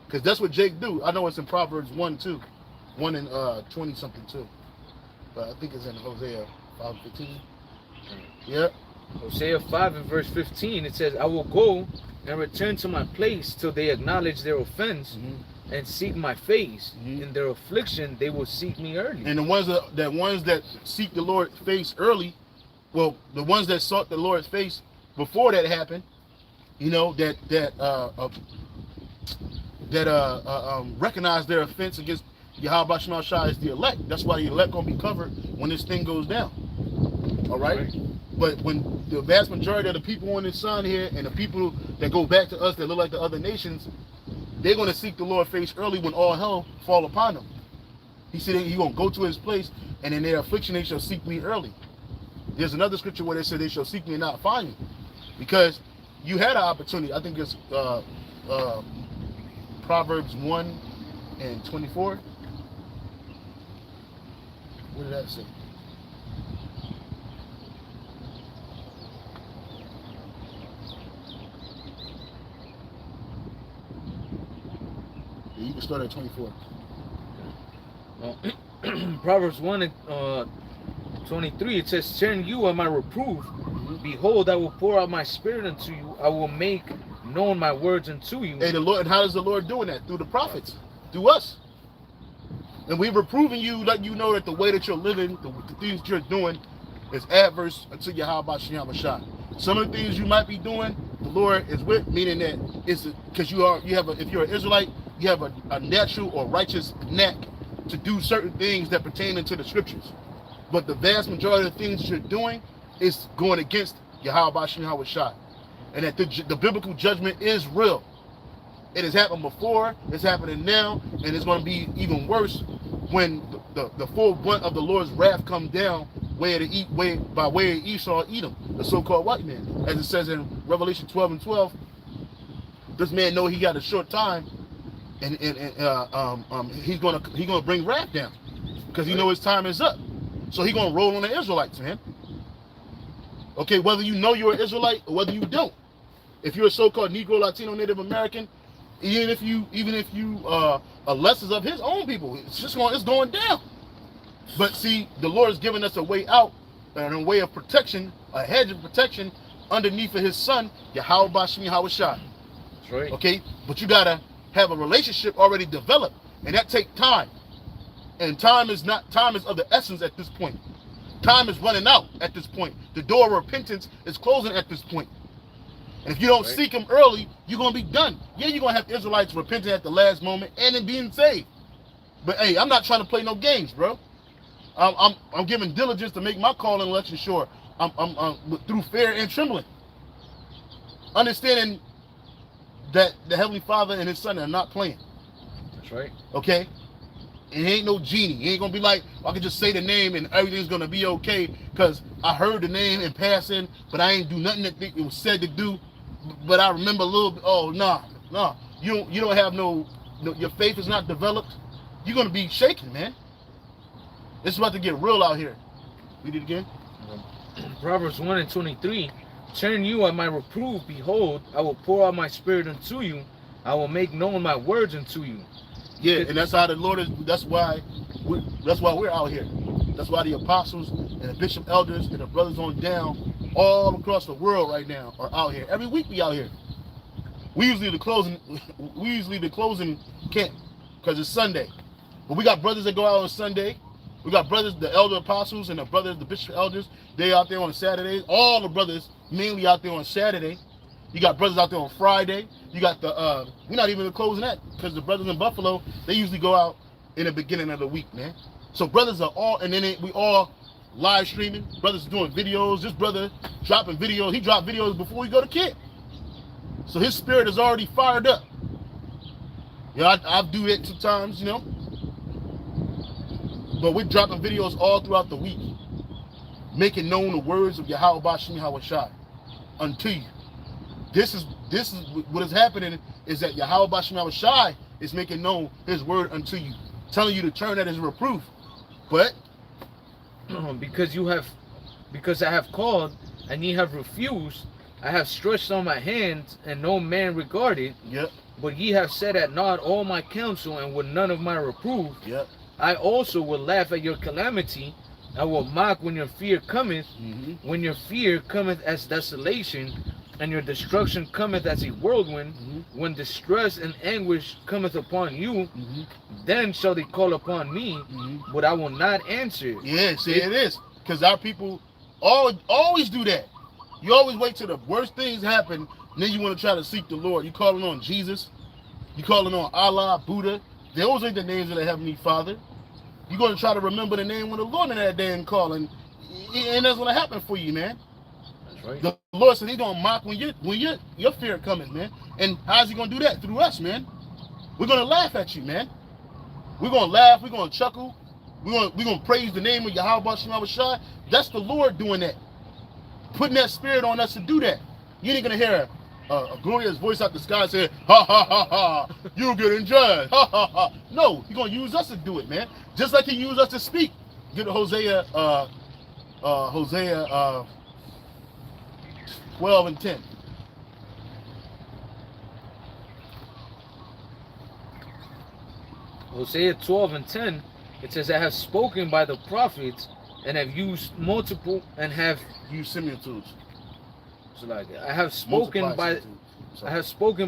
Because that's what Jake do. I know it's in Proverbs 1 too. 1 and 20 something too. But I think it's in Hosea 5 and 15. Yeah. Hosea 5 and verse 15, it says, I will go and return to my place till they acknowledge their offense and seek my face. In their affliction they will seek me early. And the ones that seek the Lord's face early, well, the ones that sought the Lord's face before that happened, you know, that recognize their offense against Yahweh Shema Shai is the elect. That's why the elect gonna be covered when this thing goes down. All right? But when the vast majority of the people on this sun here and the people that go back to us that look like the other nations, they're gonna seek the Lord face early when all hell fall upon them. He said he's gonna go to his place, and in their affliction they shall seek me early. There's another scripture where they say they shall seek me and not find me, because you had an opportunity. I think it's Proverbs 1:24. What did that say? Yeah, you can start at 24. Well, Proverbs 1:23, it says, turn you at my reproof. Behold, I will pour out my spirit unto you. I will make known my words unto you. Hey, the Lord, and how is the Lord doing that? Through the prophets, through us. And we're reproving you, letting you know that the way that you're living, the things you're doing, is adverse unto Yahweh Shem Shai. Some of the things you might be doing, the Lord is with, meaning that it's because if you're an Israelite, you have a natural or righteous knack to do certain things that pertain into the scriptures. But the vast majority of the things you're doing is going against Yahweh Shem Shai. And that the biblical judgment is real. It has happened before, it's happening now, and it's going to be even worse when the full brunt of the Lord's wrath comes down by way of Esau, Edom, the so-called white man. As it says in Revelation 12:12, this man know he got a short time, and he's gonna bring wrath down because he know his time is up. So he's gonna roll on the Israelites, man. Okay, whether you know you're an Israelite or whether you don't. If you're a so-called Negro, Latino, Native American, even if you are less of his own people, it's going down. But see, the Lord has given us a way out and a way of protection, a hedge of protection underneath of his son, Yahweh Shem Shai. That's right. Okay, but you gotta have a relationship already developed, and that takes time. And time is of the essence at this point. Time is running out at this point. The door of repentance is closing at this point. And if you don't seek him early, you're going to be done. Yeah, you're going to have Israelites repenting at the last moment and then being saved. But hey, I'm not trying to play no games, bro. I'm giving diligence to make my call and election sure. I'm through fear and trembling. Understanding that the Heavenly Father and his Son are not playing. That's right. Okay? And he ain't no genie. He ain't going to be like, I can just say the name and everything's going to be okay because I heard the name in passing, but I ain't do nothing that it was said to do. But I remember a little bit. Oh, nah. You don't have no, your faith is not developed. You're going to be shaking, man. It's about to get real out here. Read it again. Proverbs 1:23. Turn you at my reproof. Behold, I will pour out my spirit unto you. I will make known my words unto you. Yeah, and that's how the Lord is. That's why we're out here. That's why the apostles and the bishop elders and the brothers on down all across the world right now are out here. Every week we out here. We usually the closing camp because it's Sunday. But we got brothers that go out on Sunday. We got brothers, the elder apostles and the brothers, the bishop elders. They out there on Saturdays. All the brothers mainly out there on Saturday. You got brothers out there on Friday. You got the we're not even closing that because the brothers in Buffalo, they usually go out in the beginning of the week, man. So brothers are all, and then we all live streaming. Brothers doing videos. This brother dropping videos. He dropped videos before we go to camp. So his spirit is already fired up. You know, I do it sometimes, you know. But we're dropping videos all throughout the week, making known the words of Yahweh Shem Shai unto you. This is what is happening is that Yahweh Shem Shai is making known his word unto you, telling you to turn at his reproof. But because I have called and ye have refused, I have stretched on my hands and no man regarded. Yep. But ye have set at naught all my counsel and would none of my reproof. Yep. I also will laugh at your calamity. I will mock when your fear cometh. Mm-hmm. When your fear cometh as desolation, and your destruction cometh as a whirlwind. Mm-hmm. When distress and anguish cometh upon you, Mm-hmm. then shall they call upon me, Mm-hmm. but I will not answer. Yeah, see, it is. Because our people always do that. You always wait till the worst things happen, And then you want to try to seek the Lord. You calling on Jesus. You calling on Allah, Buddha. Those ain't the names of the Heavenly Father. You're going to try to remember the name of the Lord in that day and call. And that's going to happen for you, man. That's right. The Lord said he's going to mock when your fear coming, man. And how's he going to do that? Through us, man. We're going to laugh at you, man. We're going to laugh. We're going to chuckle. We're going to praise the name of Yahweh Shemawashai. That's the Lord doing that. Putting that spirit on us to do that. You ain't going to hear a glorious voice out the sky saying, ha, ha, ha, ha, you're getting judged. Ha, ha, ha. No, he's going to use us to do it, man. Just like he used us to speak. Get to Hosea 12 and 10. Hosea 12 and 10, it says, I have spoken by the prophets and have used multiple and have used similitudes. So like I have spoken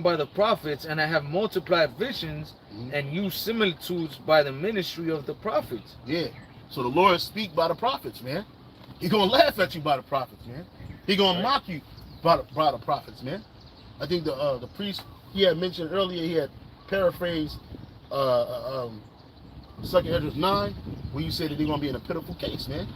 by the prophets and I have multiplied visions and used similitudes by the ministry of the prophets. Yeah. So the Lord speak by the prophets, man. He's gonna laugh at you by the prophets, man. He's gonna mock you by the prophets, man. I think the priest he had mentioned earlier, he had paraphrased 2nd Ezra 9, where you said that they're gonna be in a pitiful case, man.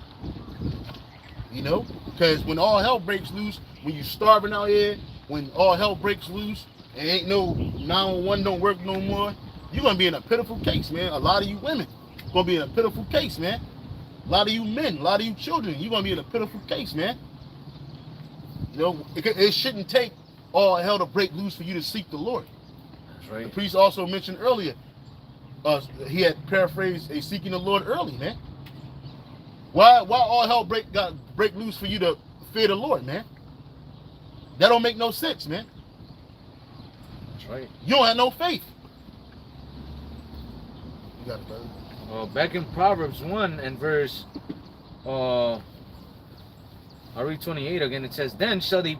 You know, because when all hell breaks loose, when you starving out here, when all hell breaks loose, and ain't no 911 don't work no more, you're gonna be in a pitiful case, man. A lot of you women gonna be in a pitiful case, man. A lot of you men, a lot of you children, you're gonna be in a pitiful case, man. You know, it shouldn't take all hell to break loose for you to seek the Lord. That's right. The priest also mentioned earlier, he had paraphrased a seeking the Lord early, man. Why all hell break loose for you to fear the Lord, man? That don't make no sense, man. That's right. You don't have no faith. You got it, brother. Back in Proverbs 1 and verse, I'll read 28 again. It says, then shall they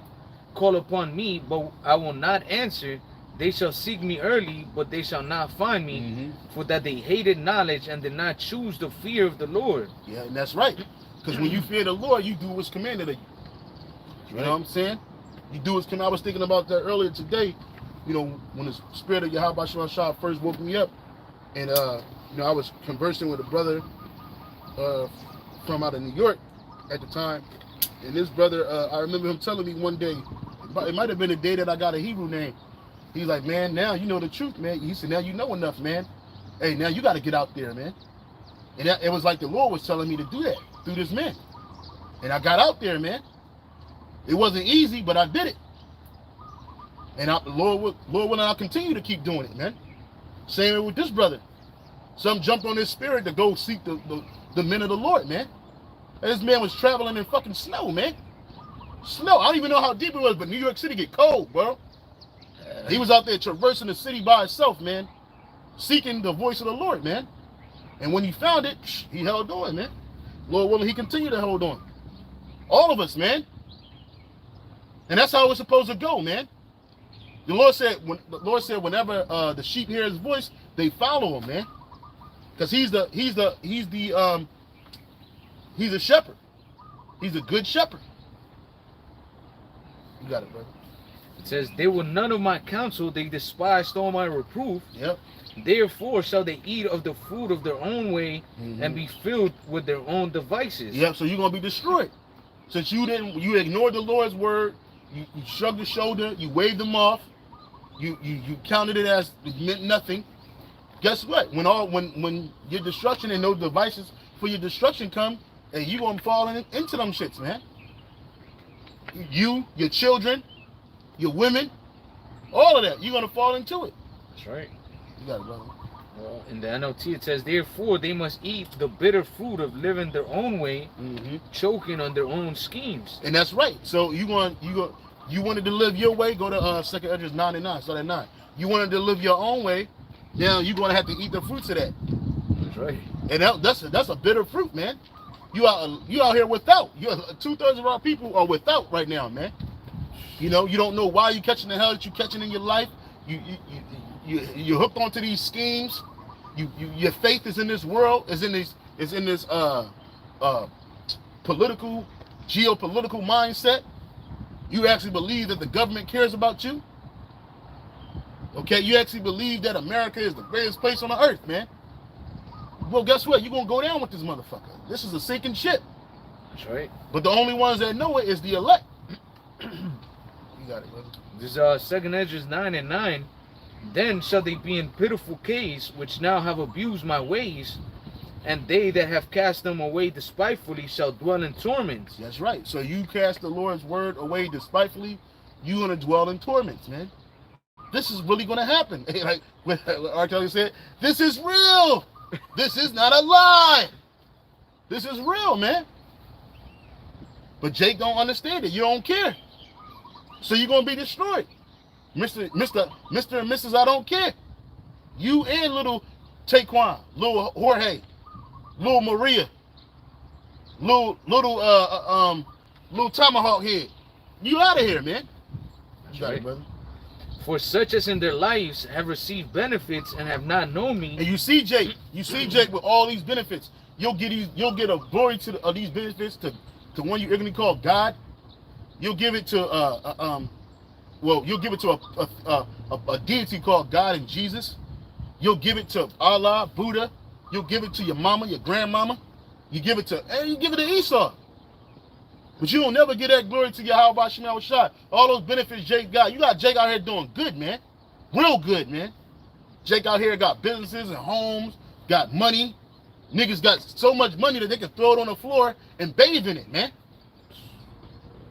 call upon me, but I will not answer. They shall seek me early, but they shall not find me, for that they hated knowledge and did not choose the fear of the Lord. Yeah, and that's right. Because when you fear the Lord, you do what's commanded of you. You know what I'm saying? You do what's commanded. I was thinking about that earlier today. You know, when the spirit of Yahweh Shemawashai first woke me up, and you know, I was conversing with a brother from out of New York at the time, and this brother, I remember him telling me one day, it might have been the day that I got a Hebrew name. He's like, man, now you know the truth, man. He said, now you know enough, man. Hey, now you got to get out there, man. And it was like the Lord was telling me to do that through this man. And I got out there, man. It wasn't easy, but I did it. And the Lord will I'll continue to keep doing it, man. Same with this brother. Some jumped on his spirit to go seek the men of the Lord, man. And this man was traveling in fucking snow, man. Snow. I don't even know how deep it was, but New York City get cold, bro. He was out there traversing the city by himself, man, seeking the voice of the Lord, man. And when he found it, he held on, man. Lord willing, he continued to hold on. All of us, man. And that's how it's supposed to go, man. The Lord said, whenever the sheep hear his voice, they follow him, man. Because he's a shepherd. He's a good shepherd. You got it, brother. It says, they were none of my counsel, they despised all my reproof. Yep. Therefore shall they eat of the fruit of their own way and be filled with their own devices. Yep, so you're going to be destroyed. Since you ignored the Lord's word, you shrugged your shoulder, you waved them off, you counted it as it meant nothing. Guess what? When your destruction and those devices for your destruction come, and you going to fall into them shits, man. You, your children, your women, all of that, you're going to fall into it. That's right. You got it, brother. Well, in the NLT it says, therefore they must eat the bitter fruit of living their own way, choking on their own schemes. And that's right. So you wanted to live your way, go to 2nd Ezra 9 and 9, start at 9. You wanted to live your own way, now you're going to have to eat the fruits of that. That's right. And that's a bitter fruit, man. You out here without. 2/3 of our people are without right now, man. You know, you don't know why you're catching the hell that you're catching in your life. You're hooked onto these schemes. Your faith is in this world, is in this geopolitical mindset. You actually believe that the government cares about you? Okay, you actually believe that America is the greatest place on the earth, man? Well, guess what? You're going to go down with this motherfucker. This is a sinking ship. That's right. But the only ones that know it is the elect. You got it, brother. This is 2 Ezra 9:9. Then shall they be in pitiful case, which now have abused my ways, and they that have cast them away despitefully shall dwell in torments. That's right. So you cast the Lord's word away despitefully, you're going to dwell in torments, man. This is really going to happen. Like R. Kelly said, this is real. This is not a lie. This is real, man. But Jake don't understand it. You don't care. So you're going to be destroyed. Mr. and Mrs. I don't care. You and little Taquan, little Jorge, little Maria, little Tomahawk head. You out of here, man. That's Got right. it, brother. For such as in their lives have received benefits and have not known me. And you see Jake with all these benefits. You'll get a glory of these benefits to one you ignorantly call God. You'll give it to you'll give it to a deity called God and Jesus. You'll give it to Allah, Buddha. You'll give it to your mama, your grandmama. You give it to Esau. But you will never get that glory to Yahweh Shema Shai. All those benefits Jake got. You got Jake out here doing good, man. Real good, man. Jake out here got businesses and homes, got money. Niggas got so much money that they can throw it on the floor and bathe in it, man.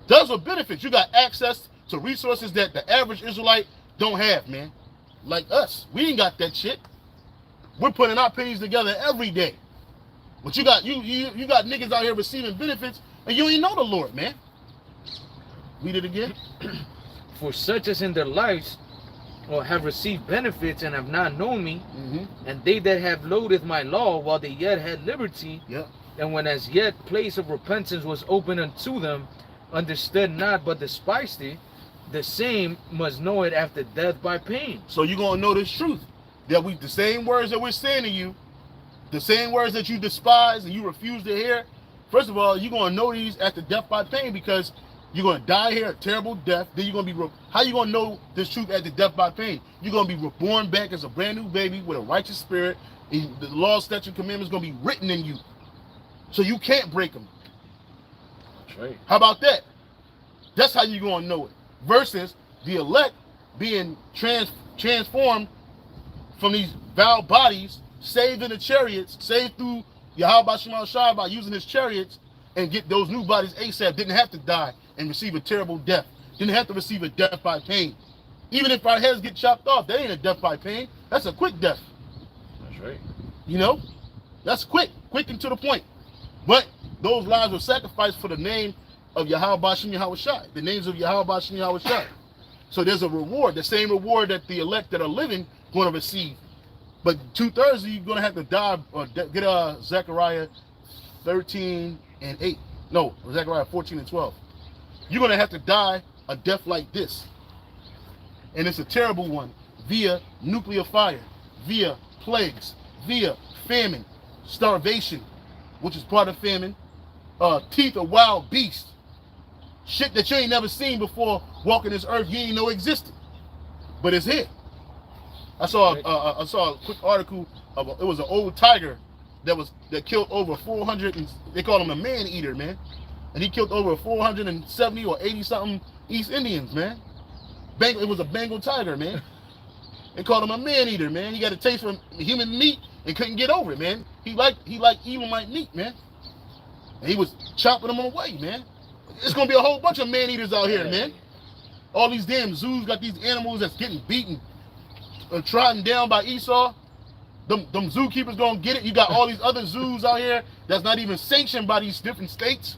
Those are benefits. You got access to resources that the average Israelite don't have, man. Like us. We ain't got that shit. We're putting our pennies together every day. But you got niggas out here receiving benefits and you ain't know the Lord, man. Read it again. For such as in their lives have received benefits and have not known me, and they that have loathed my law while they yet had liberty, and when as yet place of repentance was open unto them, understood not but despised it, the same must know it after death by pain. So you're going to know this truth. That the same words that we're saying to you, the same words that you despise and you refuse to hear, first of all, you're going to know these after death by pain because you're going to die here a terrible death. Then you're going to be, how you going to know this truth after death by pain? You're going to be reborn back as a brand new baby with a righteous spirit. And the law, statute, commandments going to be written in you. So you can't break them. That's right. How about that? That's how you're going to know it. Versus the elect being transformed from these vile bodies, saved in the chariots, saved through Yahweh Shema Shai by using his chariots, and get those new bodies ASAP. Didn't have to die and receive a terrible death. Didn't have to receive a death by pain. Even if our heads get chopped off, that ain't a death by pain. That's a quick death. That's right. You know? That's quick and to the point. But those lives were sacrificed for the name of Yahweh Shem Yahweh Shai, the names of Yahweh Shem Yahweh Shai. So there's a reward, the same reward that the elect that are living going to receive. But 2/3 you're going to have to die or get Zechariah 13:8. No, Zechariah 14:12. You're going to have to die a death like this. And it's a terrible one via nuclear fire, via plagues, via famine, starvation, which is part of famine, teeth of wild beasts. Shit that you ain't never seen before walking this earth, you ain't know existed. But it's here. I saw a quick article of it was an old tiger that killed over 400, and they call him a man eater, man. And he killed over 470 or 80 something East Indians, man. It was a Bengal tiger, man. They called him a man eater, man. He got a taste for human meat and couldn't get over it, man. He liked Edomite meat, man. And he was chopping them away, man. It's gonna be a whole bunch of man eaters out here, man. All these damn zoos got these animals that's getting beaten, trodden down by Esau. Them zookeepers gonna get it. You got all these other zoos out here that's not even sanctioned by these different states.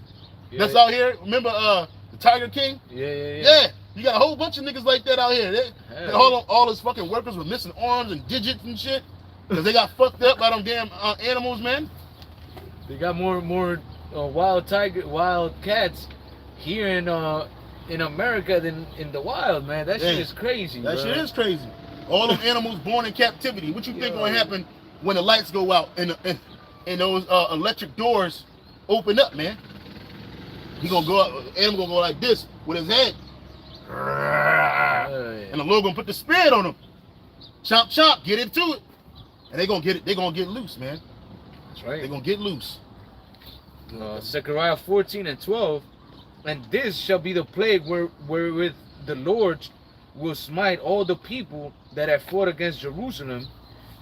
That's out here. Remember the Tiger King? Yeah. You got a whole bunch of niggas like that out here. All his fucking workers with missing arms and digits and shit because they got fucked up by them damn animals, man. They got more wild cats here in America than in the wild, man. That shit is crazy. That shit is crazy. All them animals born in captivity. What you think gonna happen when the lights go out and those electric doors open up, man? He gonna go out, animal gonna go like this with his head And the Lord gonna put the spirit on them. Chomp, chomp, get into it. And they gonna get it. They gonna get loose, man. That's right. They gonna get loose. Zechariah 14:12, and this shall be the plague wherewith the Lord will smite all the people that have fought against Jerusalem.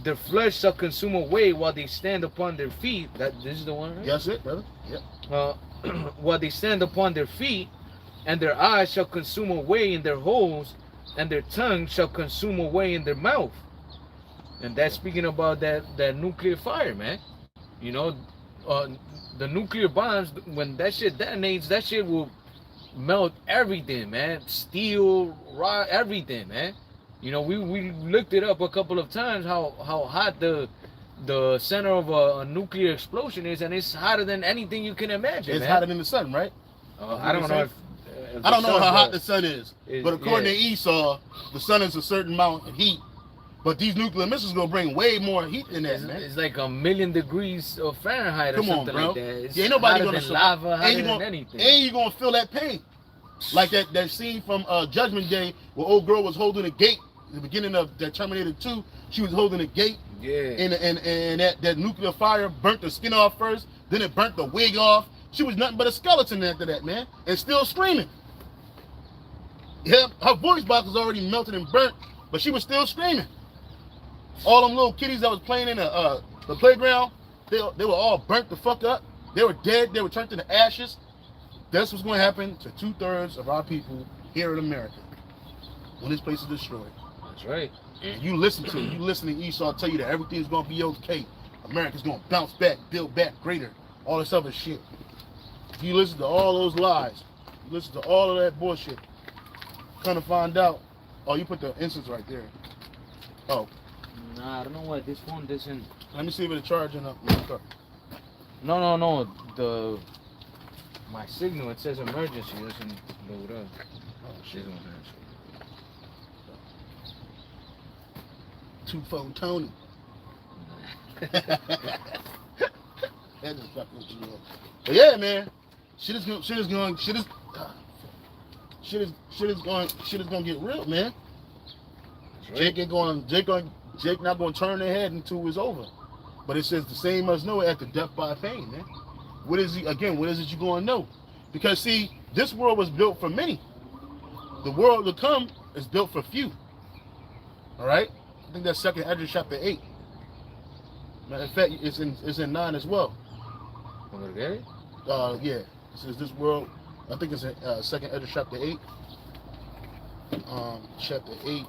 Their flesh shall consume away while they stand upon their feet. This is the one, right? That's it, brother. Yep. While they stand upon their feet, and their eyes shall consume away in their holes, and their tongue shall consume away in their mouth. And that's speaking about that nuclear fire, man. You know, the nuclear bombs, when that shit detonates, that shit will melt everything, man. Steel, rock, everything, man. You know, we looked it up a couple of times how hot the center of a nuclear explosion is, and it's hotter than anything you can imagine. It's man. hotter than the sun, right? I don't know if I don't know how hot the is, sun is, but according to Esau, the sun is a certain amount of heat. But these nuclear missiles gonna bring way more heat than that, man. It's like 1,000,000 degrees of Fahrenheit or something like that. It's ain't nobody hotter than lava, hotter than anything. And you gonna feel that pain, like that scene from Judgment Day where old girl was holding a gate. The beginning of that Terminator 2, she was holding a gate. Yeah. And that nuclear fire burnt the skin off first, then it burnt the wig off. She was nothing but a skeleton after that, man, and still screaming. Yeah, her voice box was already melted and burnt, but she was still screaming. All them little kitties that was playing in the playground, they were all burnt the fuck up. They were dead. They were turned into ashes. That's what's going to happen to 2/3 of our people here in America when this place is destroyed. That's right. And you listen to Esau tell you that everything's going to be okay. America's going to bounce back, build back greater, all this other shit. If you listen to all those lies, you listen to all of that bullshit, kind of find out, oh, you put the instance right there. Oh. Nah, I don't know why this phone doesn't. Let me see if it's charging up. No. My signal, it says emergency, doesn't load up. Oh, shit. Two-phone Tony. That just fucking with you up. But yeah, man, shit is gonna get real, man. Right. Jake not gonna turn their head until it's over. But it says the same must know after death by pain, man. What is it you gonna know? Because see, this world was built for many. The world to come is built for few. All right? I think that's 2nd Ezra chapter 8. Matter of fact, it's in 9 as well. Okay. Yeah. It says this world. I think it's in 2nd Ezra chapter 8. Chapter 8.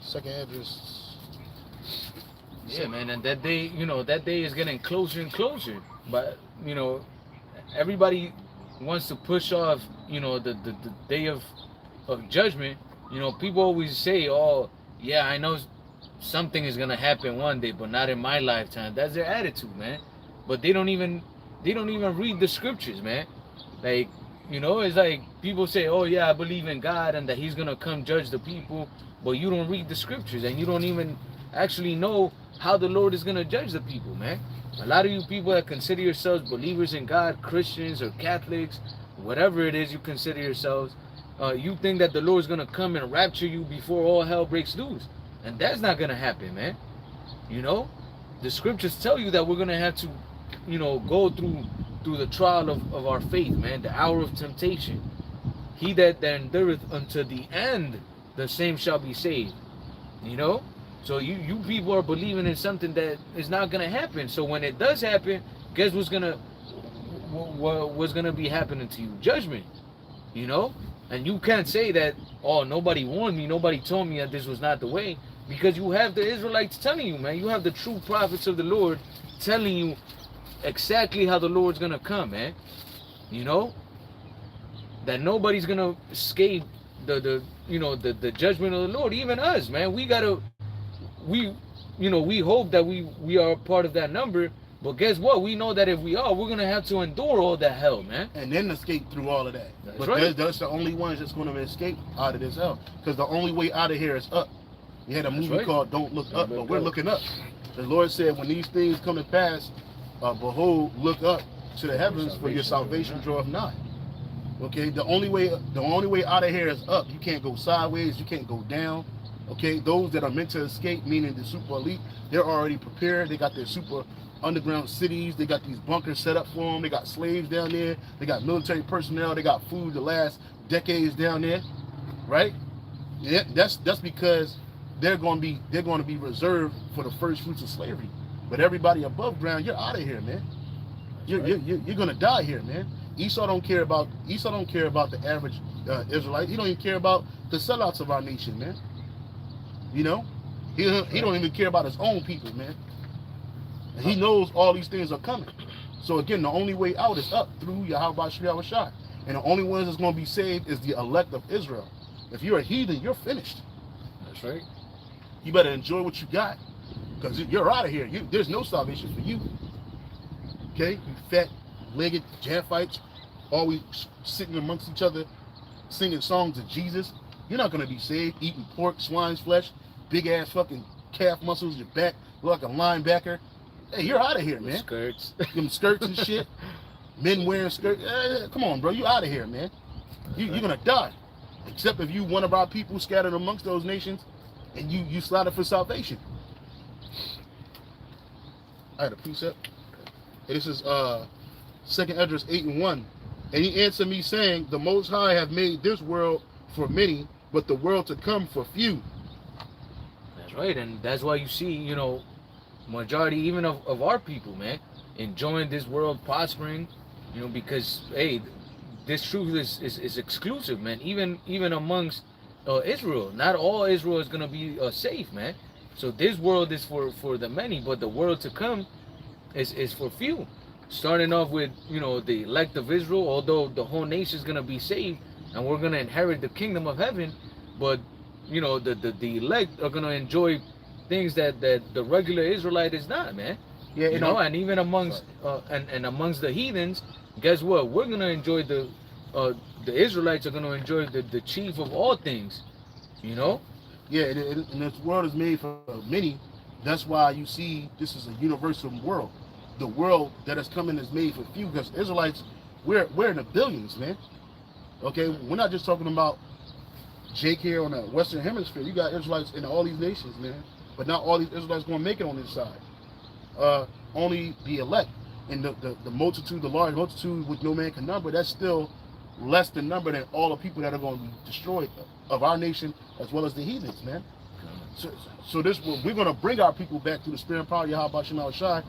Second address. Yeah, man, and that day, that day is getting closer and closer. But everybody wants to push off, the day of judgment. People always say, "Oh, yeah, I know something is gonna happen one day, but not in my lifetime." That's their attitude, man. But they don't even read the scriptures, man. Like, it's like people say, "Oh yeah, I believe in God and that He's gonna come judge the people," but you don't read the scriptures and you don't even actually know how the Lord is gonna judge the people, man. A lot of you people that consider yourselves believers in God, Christians or Catholics, whatever it is you consider yourselves, you think that the Lord is gonna come and rapture you before all hell breaks loose, and that's not gonna happen, man. The scriptures tell you that we're gonna have to, go through the trial of our faith, man, the hour of temptation. He that endureth unto the end, the same shall be saved. So you people are believing in something that is not gonna happen. So when it does happen, guess what's gonna be happening to you? Judgment. And you can't say that, "Oh, nobody warned me, nobody told me that this was not the way," because you have the Israelites telling you, man. You have the true prophets of the Lord telling you exactly how the Lord's gonna come, man. That nobody's gonna escape the judgment of the Lord, even us, man. We hope that we are part of that number, but guess what? We know that if we are, we're gonna have to endure all that hell, man. And then escape through all of that. That's but right. That's the only ones that's gonna escape out of this hell. Because the only way out of here is up. We had a movie called Don't Look Up, but we're looking up. The Lord said, when these things come to pass, behold, look up, to the heavens, for your salvation draweth nigh. Okay, the only way out of here is up. You can't go sideways, you can't go down. Okay, those that are meant to escape, meaning the super elite, they're already prepared. They got their super underground cities. They got these bunkers set up for them. They got slaves down there. They got military personnel. They got food to last decades down there, right? Yeah, that's because they're going to be reserved for the first fruits of slavery. But everybody above ground, you're out of here, man. You're gonna die here, man. Esau don't care about the average Israelite. He don't even care about the sellouts of our nation, man. You know, he don't even care about his own people, man. And he knows all these things are coming. So again, the only way out is up through Yahweh Shai. And the only ones that's going to be saved is the elect of Israel. If you're a heathen, you're finished. That's right. You better enjoy what you got, because you're out of here. There's no salvation for you. Okay, you fat-legged Japhites, always sitting amongst each other, singing songs of Jesus. You're not going to be saved, eating pork, swine's flesh, big-ass fucking calf muscles, your back look like a linebacker. Hey, you're out of here, man. Skirts. Them skirts and shit. Men wearing skirts. Come on, bro. You out of here, man. You're going to die. Except if you one of our people scattered amongst those nations and you slaughter for salvation. I had a precept. This is 2nd Esdras 8:1. And he answered me, saying, the Most High have made this world for many, but the world to come for few. That's right, and that's why you see, you know, majority even of our people, man, enjoying this world, prospering, you know, because hey, this truth is exclusive, man. Even amongst Israel, not all Israel is gonna be safe, man. So this world is for the many, but the world to come is for few. Starting off with, you know, the elect of Israel, although the whole nation is gonna be saved and we're gonna inherit the kingdom of heaven, but you know, the elect are gonna enjoy things that the regular Israelite is not, man. Yeah, you know, and even amongst and amongst the heathens, guess what? We're gonna enjoy the Israelites are gonna enjoy the chief of all things, you know. Yeah, and this world is made for many. That's why you see this is a universal world. The world that is coming is made for few, because Israelites, we're in the billions, man. Okay, we're not just talking about Jake here on the Western Hemisphere. You got Israelites in all these nations, man. But not all these Israelites going to make it on this side. Only the elect. And the multitude, the large multitude which no man can number, that's still less than number than all the people that are going to be destroyed of our nation, as well as the heathens, man. So this we're going to bring our people back through the spirit and power of Yahweh Shai,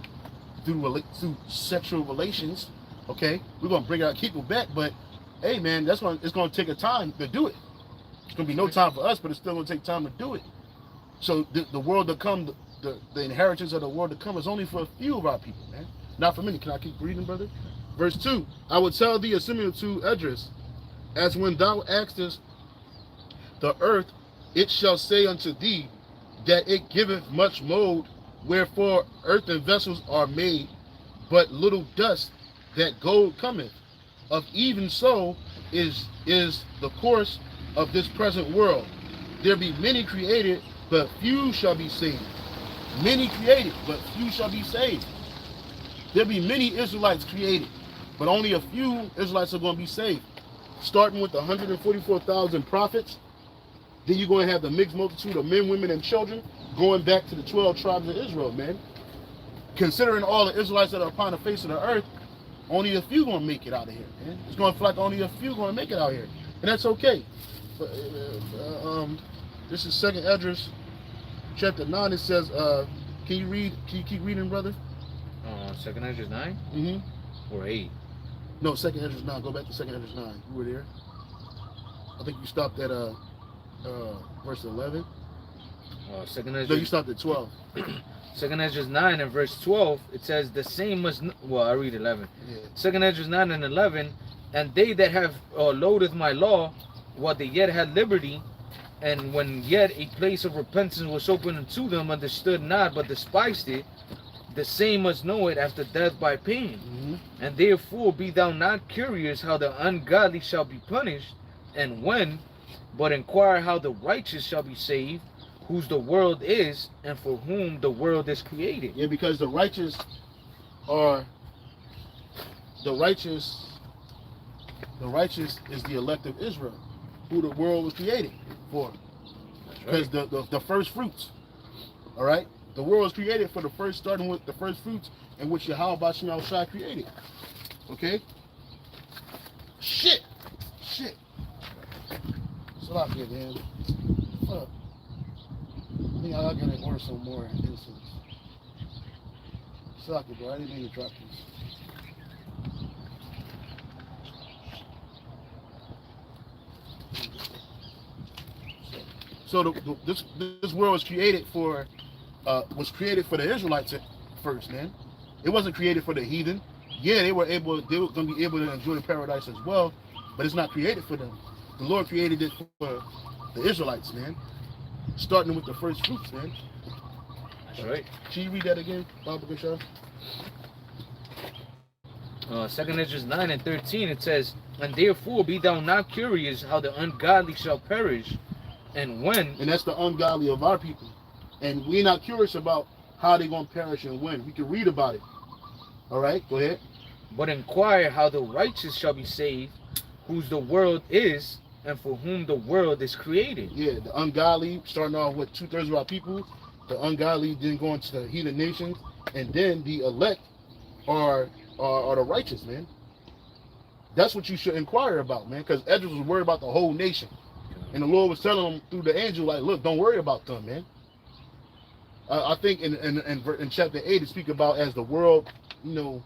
through sexual relations. Okay, we're going to bring our people back, but hey, man, it's going to take a time to do it. It's going to be no time for us, but it's still going to take time to do it. So the world to come, the inheritance of the world to come is only for a few of our people, man. Not for many. Can I keep reading, brother? Verse 2. I will tell thee a similitude to Esdras, as when thou askest the earth, it shall say unto thee that it giveth much mold, wherefore earthen vessels are made, but little dust that gold cometh. Of even so is the course of this present world. There be many created, but few shall be saved. Many created, but few shall be saved. There be many Israelites created, but only a few Israelites are going to be saved. Starting with the 144,000 prophets, then you're going to have the mixed multitude of men, women, and children, going back to the 12 tribes of Israel, man. Considering all the Israelites that are upon the face of the earth, only a few going to make it out of here, man. It's going to feel like only a few going to make it out here, and that's okay. But, this is 2nd Esdras, chapter 9. It says, can you keep reading, brother? 2nd Esdras 9? Mm-hmm. Or 8? No, 2nd Esdras 9. Go back to 2nd Esdras 9. You were there. I think you stopped at verse 11. 2nd Esdras. No, you stopped at 12. 2nd Esdras 9 and verse 12. It says the same must. Well, I read 11. Yeah. 2nd Esdras 9 and 11. And they that have loathed my law, while they yet had liberty, and when yet a place of repentance was open unto them, understood not, but despised it, the same must know it after death by pain. Mm-hmm. And therefore be thou not curious how the ungodly shall be punished, and when, but inquire how the righteous shall be saved, whose the world is, and for whom the world is created. Yeah, because the righteous are the righteous is the elect of Israel, who the world was created for. Because the first fruits, all right? The world was created for the first, starting with the first fruits in which Yahweh Bashim Al-Shai created. Okay? Shit. So out here, man. Fuck. I think I gotta order some more incense. Suck it, bro. I didn't mean to drop this. So this world was created for the Israelites at first, man. It wasn't created for the heathen. Yeah, they were going to be able to enjoy the paradise as well, but it's not created for them. The Lord created it for the Israelites, man. Starting with the first fruits, man. That's right. Can you read that again, Baba Gashar? 2 Ezra 9 and 13, it says, "And therefore be thou not curious how the ungodly shall perish, and when..." And that's the ungodly of our people. And we're not curious about how they're going to perish and when. We can read about it. All right, go ahead. "But inquire how the righteous shall be saved, whose the world is, and for whom the world is created." Yeah, the ungodly, starting off with 2/3 of our people, the ungodly then going to the heathen nations, and then the elect are the righteous, man. That's what you should inquire about, man, because Ezra was worried about the whole nation. And the Lord was telling them through the angel, like, look, don't worry about them, man. I think in chapter 8, it speaks about as the world, you know,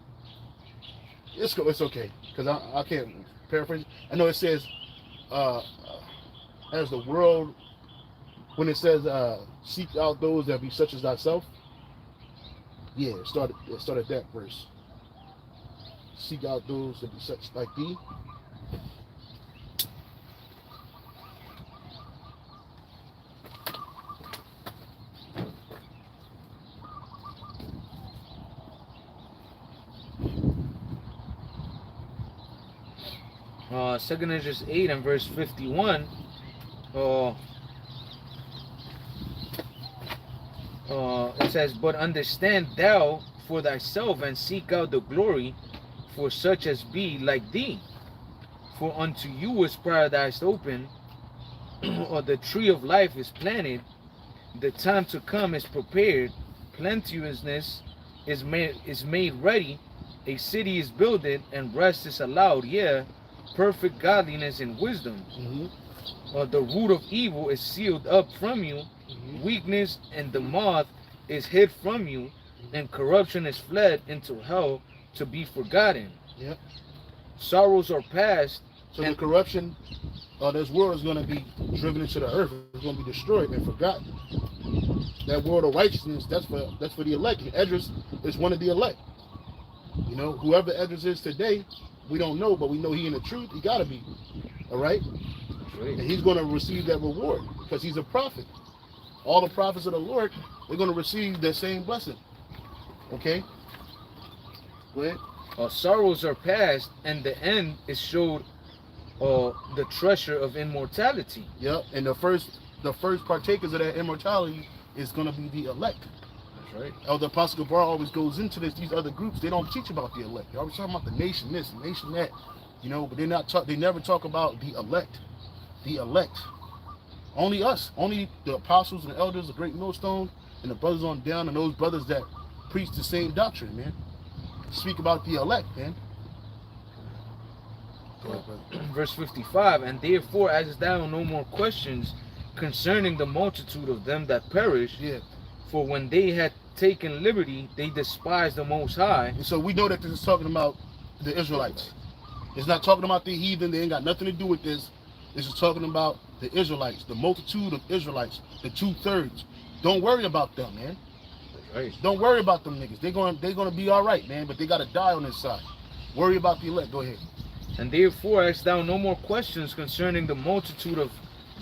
it's okay, because I can't paraphrase. I know it says, as the world, when it says, seek out those that be such as thyself. Yeah, it started that verse. Seek out those that be such like thee. Second Ezra 8 and verse 51. It says, "But understand thou for thyself, and seek out the glory for such as be like thee. For unto you is paradise open, or the tree of life is planted. The time to come is prepared. Plenteousness is made ready. A city is builded, and rest is allowed. Yeah, perfect godliness and wisdom. The root of evil is sealed up from you. Weakness and the moth is hid from you, and corruption is fled into hell to be forgotten. Yep. Sorrows are past." So the corruption of this world is going to be driven into the earth. It's going to be destroyed and forgotten. That world of righteousness, that's for the elect. And Esdras is one of the elect. You know, whoever Esdras is today, we don't know, but we know he in the truth. He got to be. All right? And he's going to receive that reward because he's a prophet. All the prophets of the Lord, they're going to receive the same blessing. Okay? Go ahead. Sorrows are past, and the end is showed the treasure of immortality. Yep. And the first partakers of that immortality is going to be the elect. That's right. Elder Apostle Gabar always goes into this. These other groups, they don't teach about the elect. They're always talking about the nation this, the nation that, you know, but they never talk about the elect. The elect. Only us. Only the apostles and the elders, the great millstone, and the brothers on down, and those brothers that preach the same doctrine, man. Speak about the elect, man. Verse 55, "And therefore ask thou no more questions concerning the multitude of them that perish. Yeah. For when they had taken liberty, they despised the Most High." And so we know that this is talking about the Israelites. It's not talking about the heathen. They ain't got nothing to do with this. This is talking about the Israelites, the multitude of Israelites, the 2/3. Don't worry about them, man. Right. Don't worry about them niggas. They're gonna be all right, man. But they gotta die on this side. Worry about the elect. Go ahead. "And therefore ask thou no more questions concerning the multitude of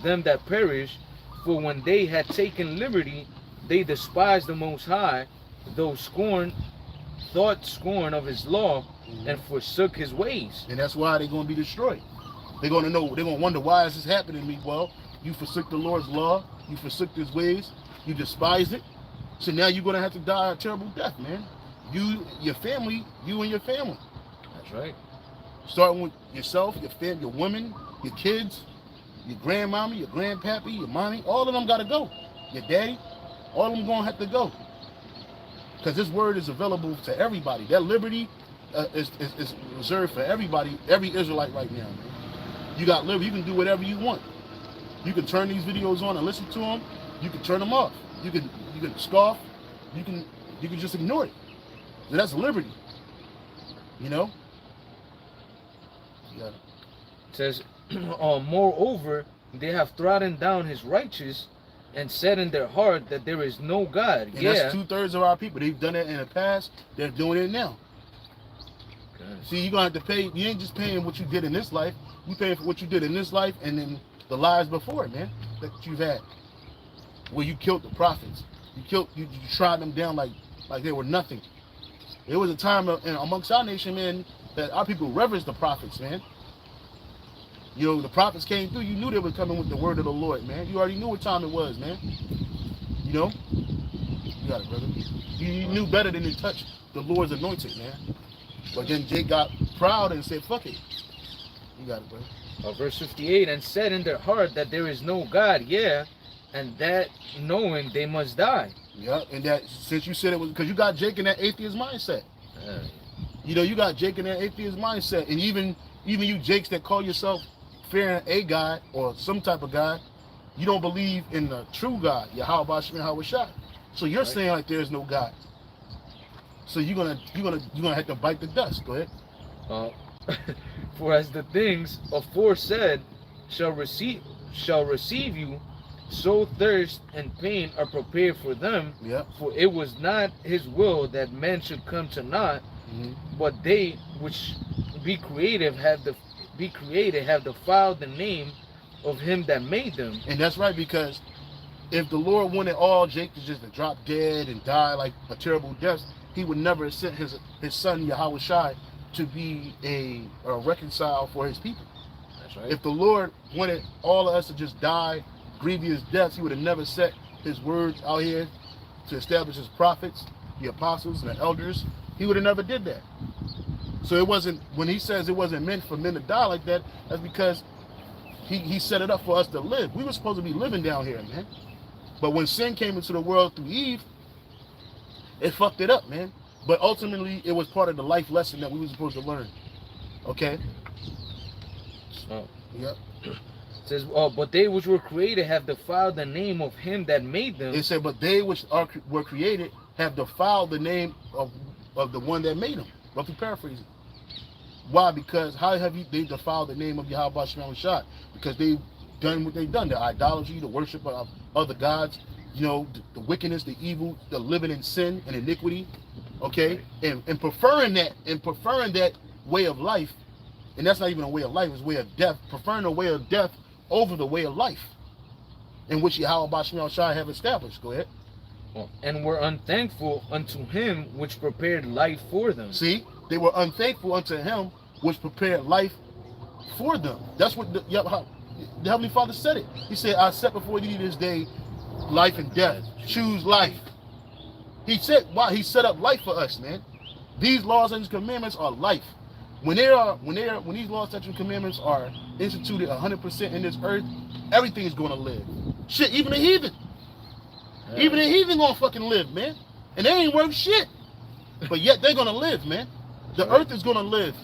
them that perish. For when they had taken liberty, they despised the Most High, thought scorn of his law, and forsook his ways." And that's why they're gonna be destroyed. They're gonna wonder, why is this happening to me? Well, you forsook the Lord's law, you forsook his ways, you despised it. So now you're gonna have to die a terrible death, man. You and your family. That's right. Starting with yourself, your family, your woman, your kids, your grandmama, your grandpappy, your mommy. All of them got to go. Your daddy, all of them going to have to go. Because this word is available to everybody. That liberty is reserved for everybody, every Israelite right now, man. You got liberty. You can do whatever you want. You can turn these videos on and listen to them. You can turn them off. You can scoff. You can just ignore it. So that's liberty. You know? Yeah. It says, moreover, they have trodden down his righteous and said in their heart that there is no God. And that's 2/3 of our people. They've done it in the past. They're doing it now. Okay. See, you're going to have to pay. You ain't just paying what you did in this life. You paying for what you did in this life and then the lives before it, man, that you've had. Where you killed the prophets. You tried them down like they were nothing. There was a time amongst our nation, man, that our people reverenced the prophets, man. You know, the prophets came through. You knew they were coming with the word of the Lord, man. You already knew what time it was, man. You know? You got it, brother. You knew better than to touch the Lord's anointed, man. But then Jake got proud and said, fuck it. You got it, brother. Verse 58, and said in their heart that there is no God, and that knowing they must die. Yeah, and that since you said it was because you got Jake in that atheist mindset. You know, you got Jake in that atheist mindset, and even you Jakes that call yourself fearing a God or some type of God, you don't believe in the true God, Yahweh Shem Hawashai. So you're saying like there's no God. So you're gonna have to bite the dust. Go ahead. For as the things aforesaid shall receive you, so thirst and pain are prepared for them. Yep. For it was not his will that man should come to naught, but they which be created have defiled the name of him that made them. And that's right, because if the Lord wanted all Jake to just drop dead and die like a terrible death, he would never have sent his son Yahweh Shai to be a reconcile for his people. That's right. If the Lord wanted all of us to just die grievous deaths, he would have never set his words out here to establish his prophets, the apostles, and the elders. He would have never did that. So it wasn't, when he says it wasn't meant for men to die like that, that's because he set it up for us to live. We were supposed to be living down here, man. But when sin came into the world through Eve, it fucked it up, man. But ultimately, it was part of the life lesson that we were supposed to learn. Okay? Yep. It says, but they which were created have defiled the name of him that made them. It said, but they which were created have defiled the name of the one that made them. Roughly paraphrasing. Why? Because how have they defiled the name of Yahweh Shem Shai? Because they've done what they've done. The idolatry, the worship of other gods, you know, the wickedness, the evil, the living in sin and iniquity. Okay? And preferring that way of life, and that's not even a way of life, it's a way of death, preferring a way of death over the way of life in which Yahweh Shem Shai have established. Go ahead. And were unthankful unto him which prepared life for them. See, they were unthankful unto him which prepared life for them. That's what the Heavenly Father said it. He said, I set before you this day life and death. Choose life. He said, why? He set up life for us, man. These laws and commandments are life. When these laws, statutes, and commandments are instituted 100% in this earth, everything is going to live. Shit, even the heathen. Even the heathen gonna fucking live, man. And they ain't worth shit. But yet they're gonna live, man. The earth is gonna live.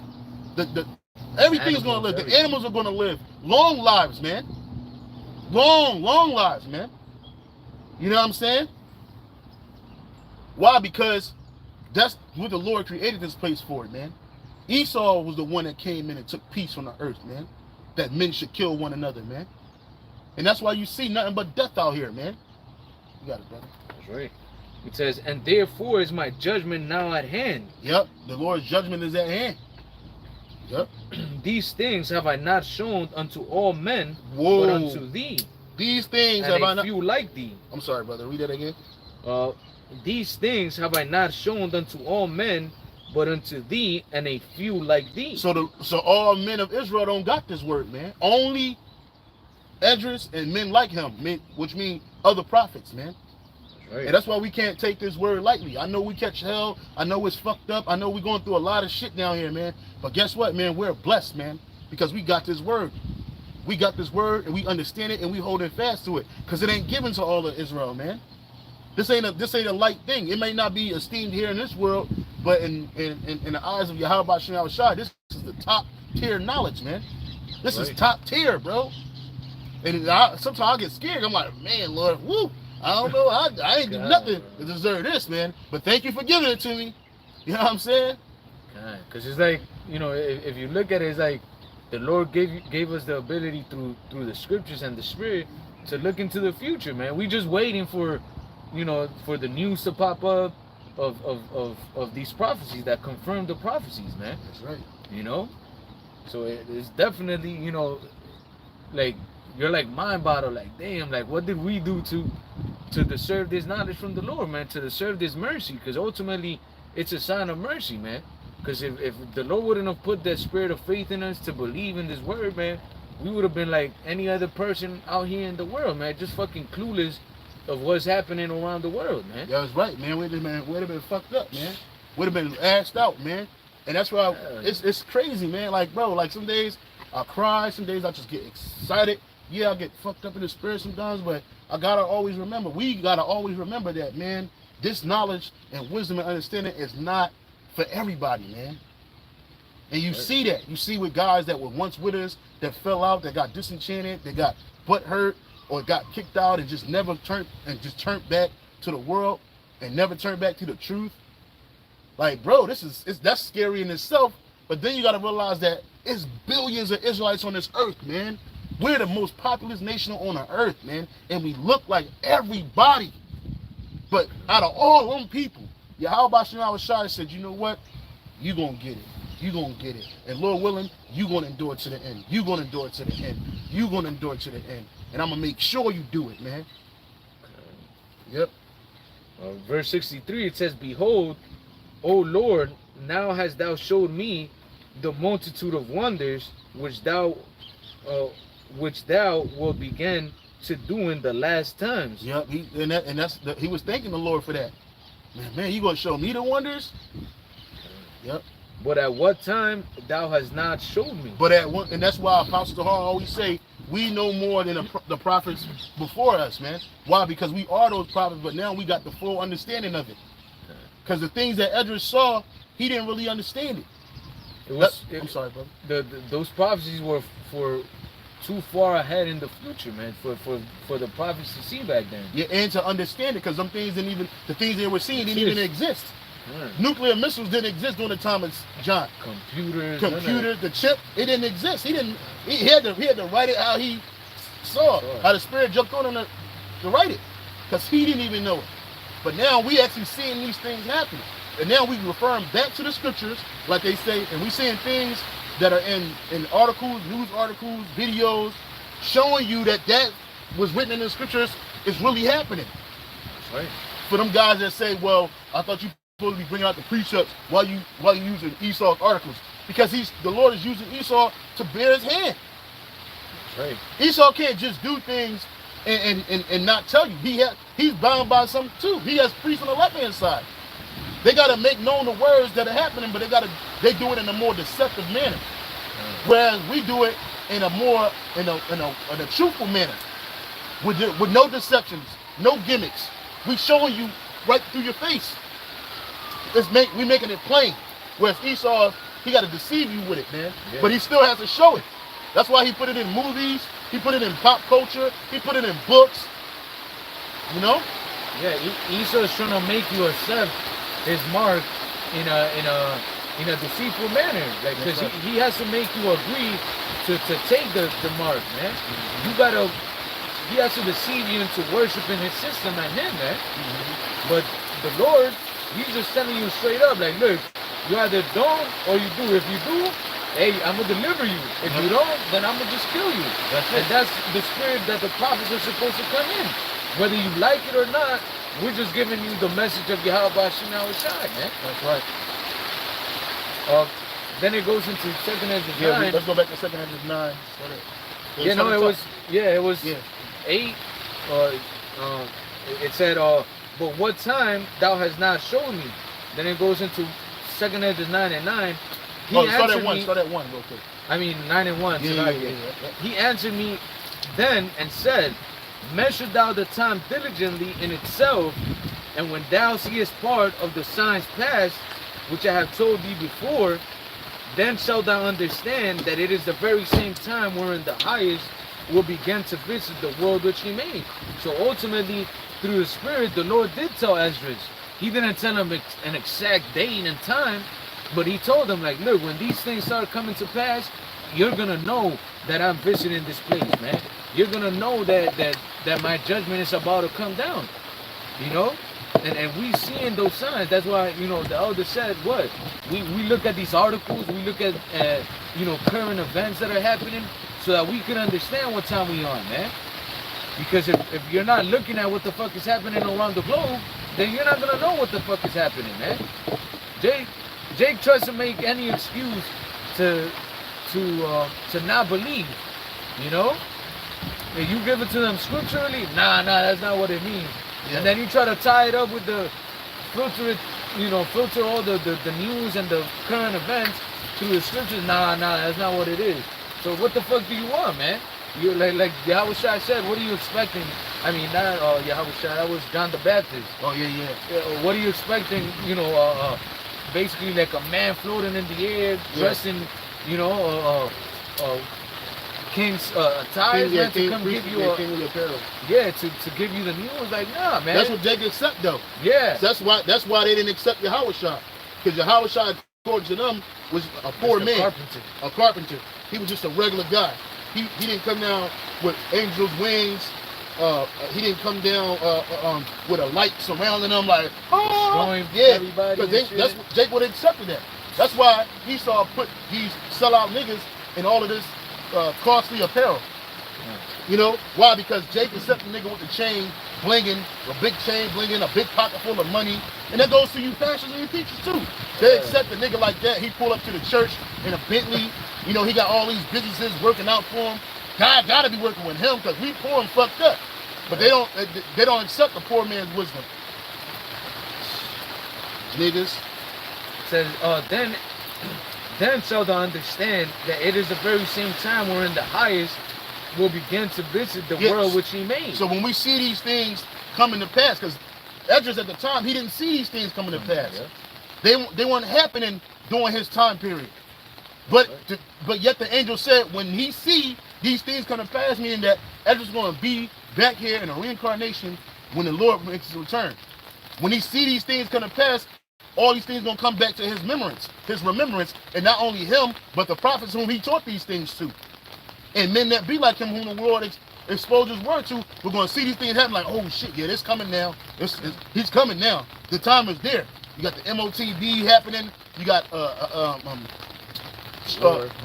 Everything is gonna live. The animals are gonna live. Long lives, man. Long lives, man. You know what I'm saying? Why? Because that's what the Lord created this place for, man. Esau was the one that came in and took peace from the earth, man. That men should kill one another, man. And that's why you see nothing but death out here, man. You got it, brother. That's right. It says, and therefore is my judgment now at hand. Yep, the Lord's judgment is at hand. Yep. These things have I not shown unto all men, Whoa. but unto thee. These things and have I a not. few like thee. I'm sorry, brother. Read that again. These things have I not shown unto all men, but unto thee and a few like thee. So all men of Israel don't got this word, man. Only Esdras and men like him, which mean other prophets, man. And that's why we can't take this word lightly. I know we catch hell. I know it's fucked up. I know we're going through a lot of shit down here, man. But guess what, man? We're blessed, man, because we got this word. We got this word, and we understand it, and we holding fast to it, because it ain't given to all of Israel, man. This ain't a light thing. It may not be esteemed here in this world, but in the eyes of Yahweh Shem Shai, this is the top tier knowledge, man. This is top tier, bro. And sometimes I get scared. I'm like, man, Lord, woo. I don't know. I ain't do nothing to deserve this, man. But thank you for giving it to me. You know what I'm saying? Because it's like, you know, if you look at it, it's like the Lord gave us the ability through the scriptures and the Spirit to look into the future, man. We just waiting for, you know, for the news to pop up of these prophecies that confirm the prophecies, man. That's right. You know? So it's definitely, you know, like, you're like mind boggled, like, damn, like, what did we do to deserve this knowledge from the Lord, man, to deserve this mercy? Because ultimately it's a sign of mercy, man. Because if the Lord wouldn't have put that spirit of faith in us to believe in this word, man, we would have been like any other person out here in the world, man, just fucking clueless of what's happening around the world, man. Yeah, that's right, man. We'd have been fucked up, man. Would have been asked out, man. And that's why it's crazy, man. Like, bro, like some days I cry, some days I just get excited. Yeah, I get fucked up in the spirit sometimes, but we gotta always remember that, man, this knowledge and wisdom and understanding is not for everybody, man. And you see that. You see with guys that were once with us, that fell out, that got disenchanted, that got butt hurt, or got kicked out and just never turned back to the world and never turned back to the truth. Like, bro, that's scary in itself. But then you gotta realize that it's billions of Israelites on this earth, man. We're the most populous nation on the earth, man. And we look like everybody. But out of all them people, Yahweh Shem Shai said, you know what? You gonna get it. You gonna get it. And Lord willing, you gonna endure it to the end. You gonna endure it to the end. You gonna endure it to the end. And I'm gonna make sure you do it, man. Yep. Verse 63, it says, behold, O Lord, now hast thou showed me the multitude of wonders which thou will begin to do in the last times. Yep, he was thanking the Lord for that. Man, you gonna show me the wonders? Yep. But at what time thou hast not showed me? But and that's why Apostle Hall always say we know more than the prophets before us, man. Why? Because we are those prophets, but now we got the full understanding of it. Because the things that Edris saw, he didn't really understand it. I'm sorry, brother. Those prophecies were for too far ahead in the future, man, for the prophets to see back then. Yeah, and to understand it, because the things they were seeing didn't even exist. Nuclear missiles didn't exist during the time of John. Computers, the chip, it didn't exist. He had to write it how he saw, how the Spirit jumped on him to write it, because he didn't even know it. But now we actually seeing these things happen, and now we referring back to the scriptures, like they say, and we seeing things that are in articles, news articles, videos, showing you that was written in the scriptures is really happening. That's right. For them guys that say, well, I thought you supposed to be bringing out the precepts while you using Esau's articles, because the Lord is using Esau to bear his hand. That's right. Esau can't just do things and not tell you. He's bound by something too. He has priests on the left hand side. They got to make known the words that are happening, but they do it in a more deceptive manner. Whereas we do it in a truthful manner, with no deceptions, no gimmicks. We showing you right through your face. We making it plain. Whereas Esau, he got to deceive you with it, man. Yeah. But he still has to show it. That's why he put it in movies. He put it in pop culture. He put it in books. You know? Yeah, Esau is trying to make you accept his mark in a deceitful manner, like, because he has to make you agree to take the mark, man. He has to deceive you into worshiping his system and him, man. But the Lord, he's just telling you straight up, like, look, you either don't or you do. If you do, hey, I'm gonna deliver you. If you don't, then I'm gonna just kill you. And that's the spirit that the prophets are supposed to come in. Whether you like it or not, we're just giving you the message of Yahweh Shem Shai, man. That's right. Then it goes into 2nd Ezra 9. Yeah, let's go back to 2nd Ezra 9. It was 8. It said, but what time thou hast not shown me. Then it goes into 2 Ezra 9:9. Start at 1 real quick. I mean 9:1. Yeah. He answered me then and said, measure thou the time diligently in itself, and when thou seest part of the signs past, which I have told thee before, then shalt thou understand that it is the very same time wherein the highest will begin to visit the world which he made. So ultimately, through the Spirit, the Lord did tell Ezra. He didn't tell him an exact date and time, but he told him, like, look, when these things start coming to pass, you're gonna know that I'm visiting this place, man. You're gonna know that my judgment is about to come down, you know. And we seeing those signs. That's why, you know, the elder said what we look at these articles, we look at you know, current events that are happening, so that we can understand what time we on, man. Because if you're not looking at what the fuck is happening around the globe, then you're not gonna know what the fuck is happening, man. Jake tries to make any excuse to not believe, you know. If you give it to them scripturally, nah, that's not what it means. Yeah. And then you try to tie it up with the filter all the news and the current events through the scriptures. Nah, that's not what it is. So what the fuck do you want, man? You like Yahushua said, what are you expecting? I mean, not Yahushua, that was John the Baptist. Oh yeah. What are you expecting? You know, basically like a man floating in the air, dressed in, you know, king's attires, man, to come give you kingly apparel. Yeah, to give you the news. Like, nah, man. That's what they didn't accept, though. Yeah. That's why they didn't accept Yahushua, because Yahushua, according to them, was a poor man, a carpenter. He was just a regular guy. He didn't come down with angels' wings. He didn't come down with a light surrounding him, like, destroying everybody. Because Jake would have accepted that. That's why Esau put these sellout niggas in all of this costly apparel. Yeah. You know why? Because Jake accepted the nigga with the chain blinging, a big chain blinging, a big pocket full of money, and that goes to you pastors and you teachers too. They accept the nigga like that. He pull up to the church in a Bentley. You know, he got all these businesses working out for him. God gotta be working with him, because we poor and fucked up. But they don't accept the poor man's wisdom. Niggas. Says, then shall thou understand that it is the very same time wherein the highest will begin to visit the world which he made. So when we see these things coming to pass, because Esdras at the time, he didn't see these things coming to pass. Yeah. They weren't happening during his time period. But yet the angel said, when he see these things come to pass, meaning that Esdras is going to be back here in a reincarnation when the Lord makes his return. When he see these things come to pass, all these things going to come back to his remembrance, and not only him, but the prophets whom he taught these things to. And men that be like him, whom the Lord exposed his word to, we're going to see these things happen like, oh shit, yeah, it's coming now. He's coming now. The time is there. You got the MOTV happening. You got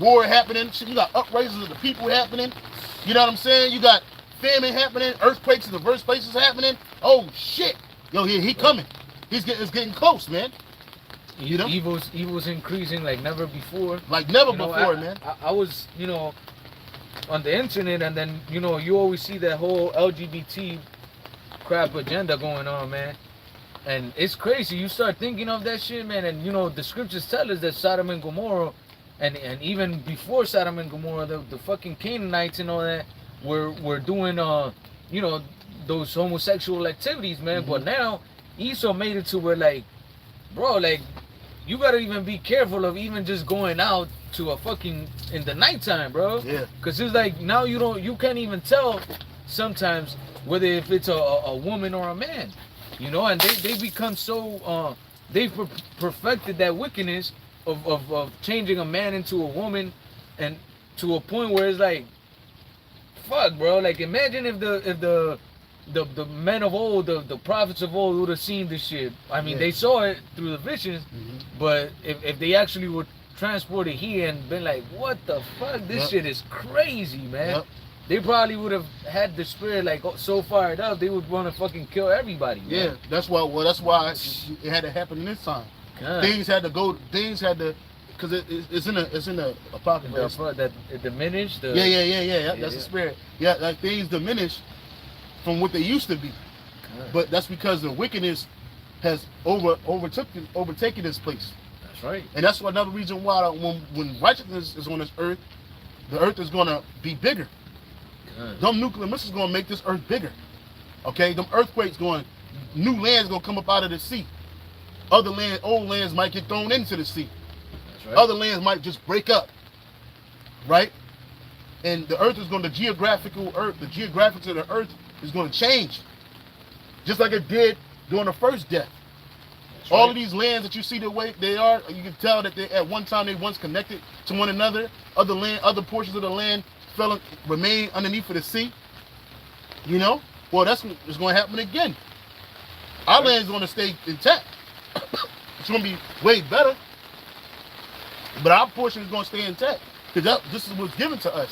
war happening. You got uprisings of the people happening. You know what I'm saying? You got famine happening, earthquakes in diverse places happening. Oh shit. Yo, he coming. It's getting close, man. You know? Evil's increasing like never before. Like never before, man. I was, you know, on the internet, and then, you know, you always see that whole LGBT crap agenda going on, man. And it's crazy. You start thinking of that shit, man, and, you know, the scriptures tell us that Sodom and Gomorrah, and even before Sodom and Gomorrah, the fucking Canaanites and all that were doing, you know, those homosexual activities, man. Mm-hmm. But now Esau made it to where, like, bro, like, you gotta even be careful of even just going out to a fucking in the nighttime, bro. Yeah. Cause it's like now you can't even tell sometimes whether if it's a woman or a man, you know. And they become so they've perfected that wickedness of changing a man into a woman, and to a point where it's like, fuck, bro. Like, imagine if the men of old, the prophets of old would have seen this shit. I mean, they saw it through the visions, but if they actually were transported here and been like, what the fuck, this shit is crazy, man. They probably would have had the spirit like so fired up, they would want to fucking kill everybody. Man. Yeah, that's why it had to happen this time. God. Things had to, because it's in the apocalypse. That it diminished. Yeah. That's the spirit. Yeah, like things diminished from what they used to be. But that's because the wickedness has overtaken this place. That's right. And that's another reason why when righteousness is on this earth, the earth is going to be bigger. Them nuclear missiles going to make this earth bigger. Okay? Them earthquakes new lands going to come up out of the sea. Old lands might get thrown into the sea. That's right. Other lands might just break up. Right? And the earth is going to, the geographics of the earth is going to change. Just like it did during the first death. That's all right. Of these lands that you see the way they are, you can tell that they, at one time they once connected to one another. Other portions of the land remain underneath of the sea. You know? Well, that's what's going to happen again. Our land is going to stay intact. It's going to be way better. But our portion is going to stay intact. Because this is what's given to us.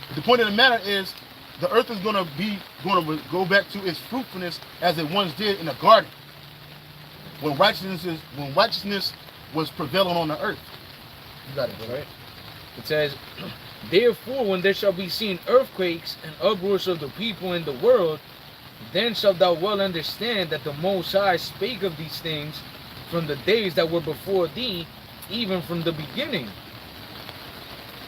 But the point of the matter is, the earth is going to go back to its fruitfulness as it once did in the garden. When righteousness was prevailing on the earth. You got it, right? It says, therefore, when there shall be seen earthquakes and uproars of the people in the world, then shalt thou well understand that the Most High spake of these things from the days that were before thee, even from the beginning.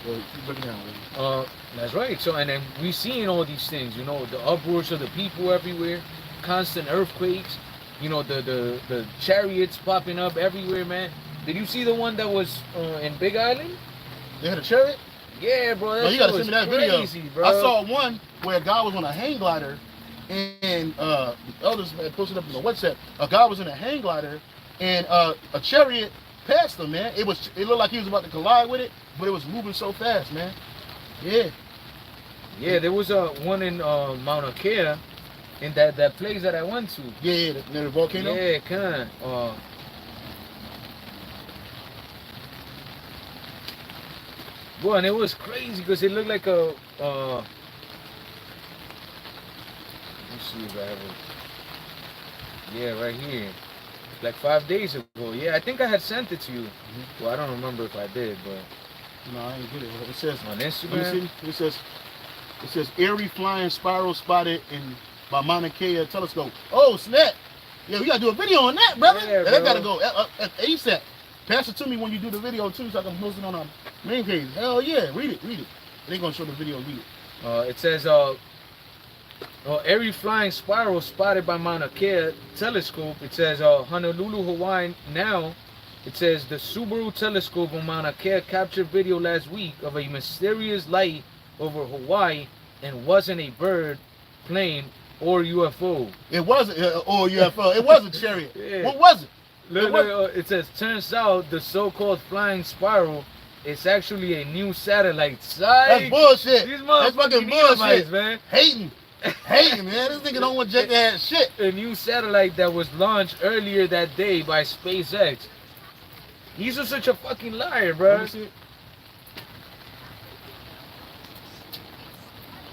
Well, keep looking down, that's right. So, and then we seeing all these things, you know, the uproars of the people everywhere, constant earthquakes, you know, the chariots popping up everywhere, man. Did you see the one that was in Big Island? They had a chariot? Yeah, bro. That you gotta send me that crazy, video. Bro. I saw one where a guy was on a hang glider, and the elders had posted up in the WhatsApp. A guy was in a hang glider, and a chariot passed him, man. It looked like he was about to collide with it, but it was moving so fast, man. Yeah. Yeah, there was one in Mauna Kea, in that place that I went to. Yeah, near the volcano. Yeah, kind. Boy, and it was crazy because it looked like a. Let me see if I have it. Yeah, right here. Like 5 days ago. Yeah, I think I had sent it to you. Well, I don't remember if I did, but. No, I ain't get it. It says on Instagram. Let me see. It says airy flying spiral spotted by Mauna Kea telescope. Oh snap! Yeah, we gotta do a video on that, brother. Yeah, that gotta go ASAP. Pass it to me when you do the video too, so I can post it on our main page. Hell yeah, read it. They gonna show the video. Read it. It says airy flying spiral spotted by Mauna Kea telescope. It says Honolulu, Hawaii now. It says the Subaru telescope on Mauna Kea captured video last week of a mysterious light over Hawaii and wasn't a bird, plane, or UFO. It wasn't or UFO. It was a chariot. Yeah. What was it? It says turns out the so-called flying spiral is actually a new satellite site. That's bullshit. That's fucking bullshit, man. Hating, man. This nigga don't want to check that shit. A new satellite that was launched earlier that day by SpaceX. He's just such a fucking liar, bro.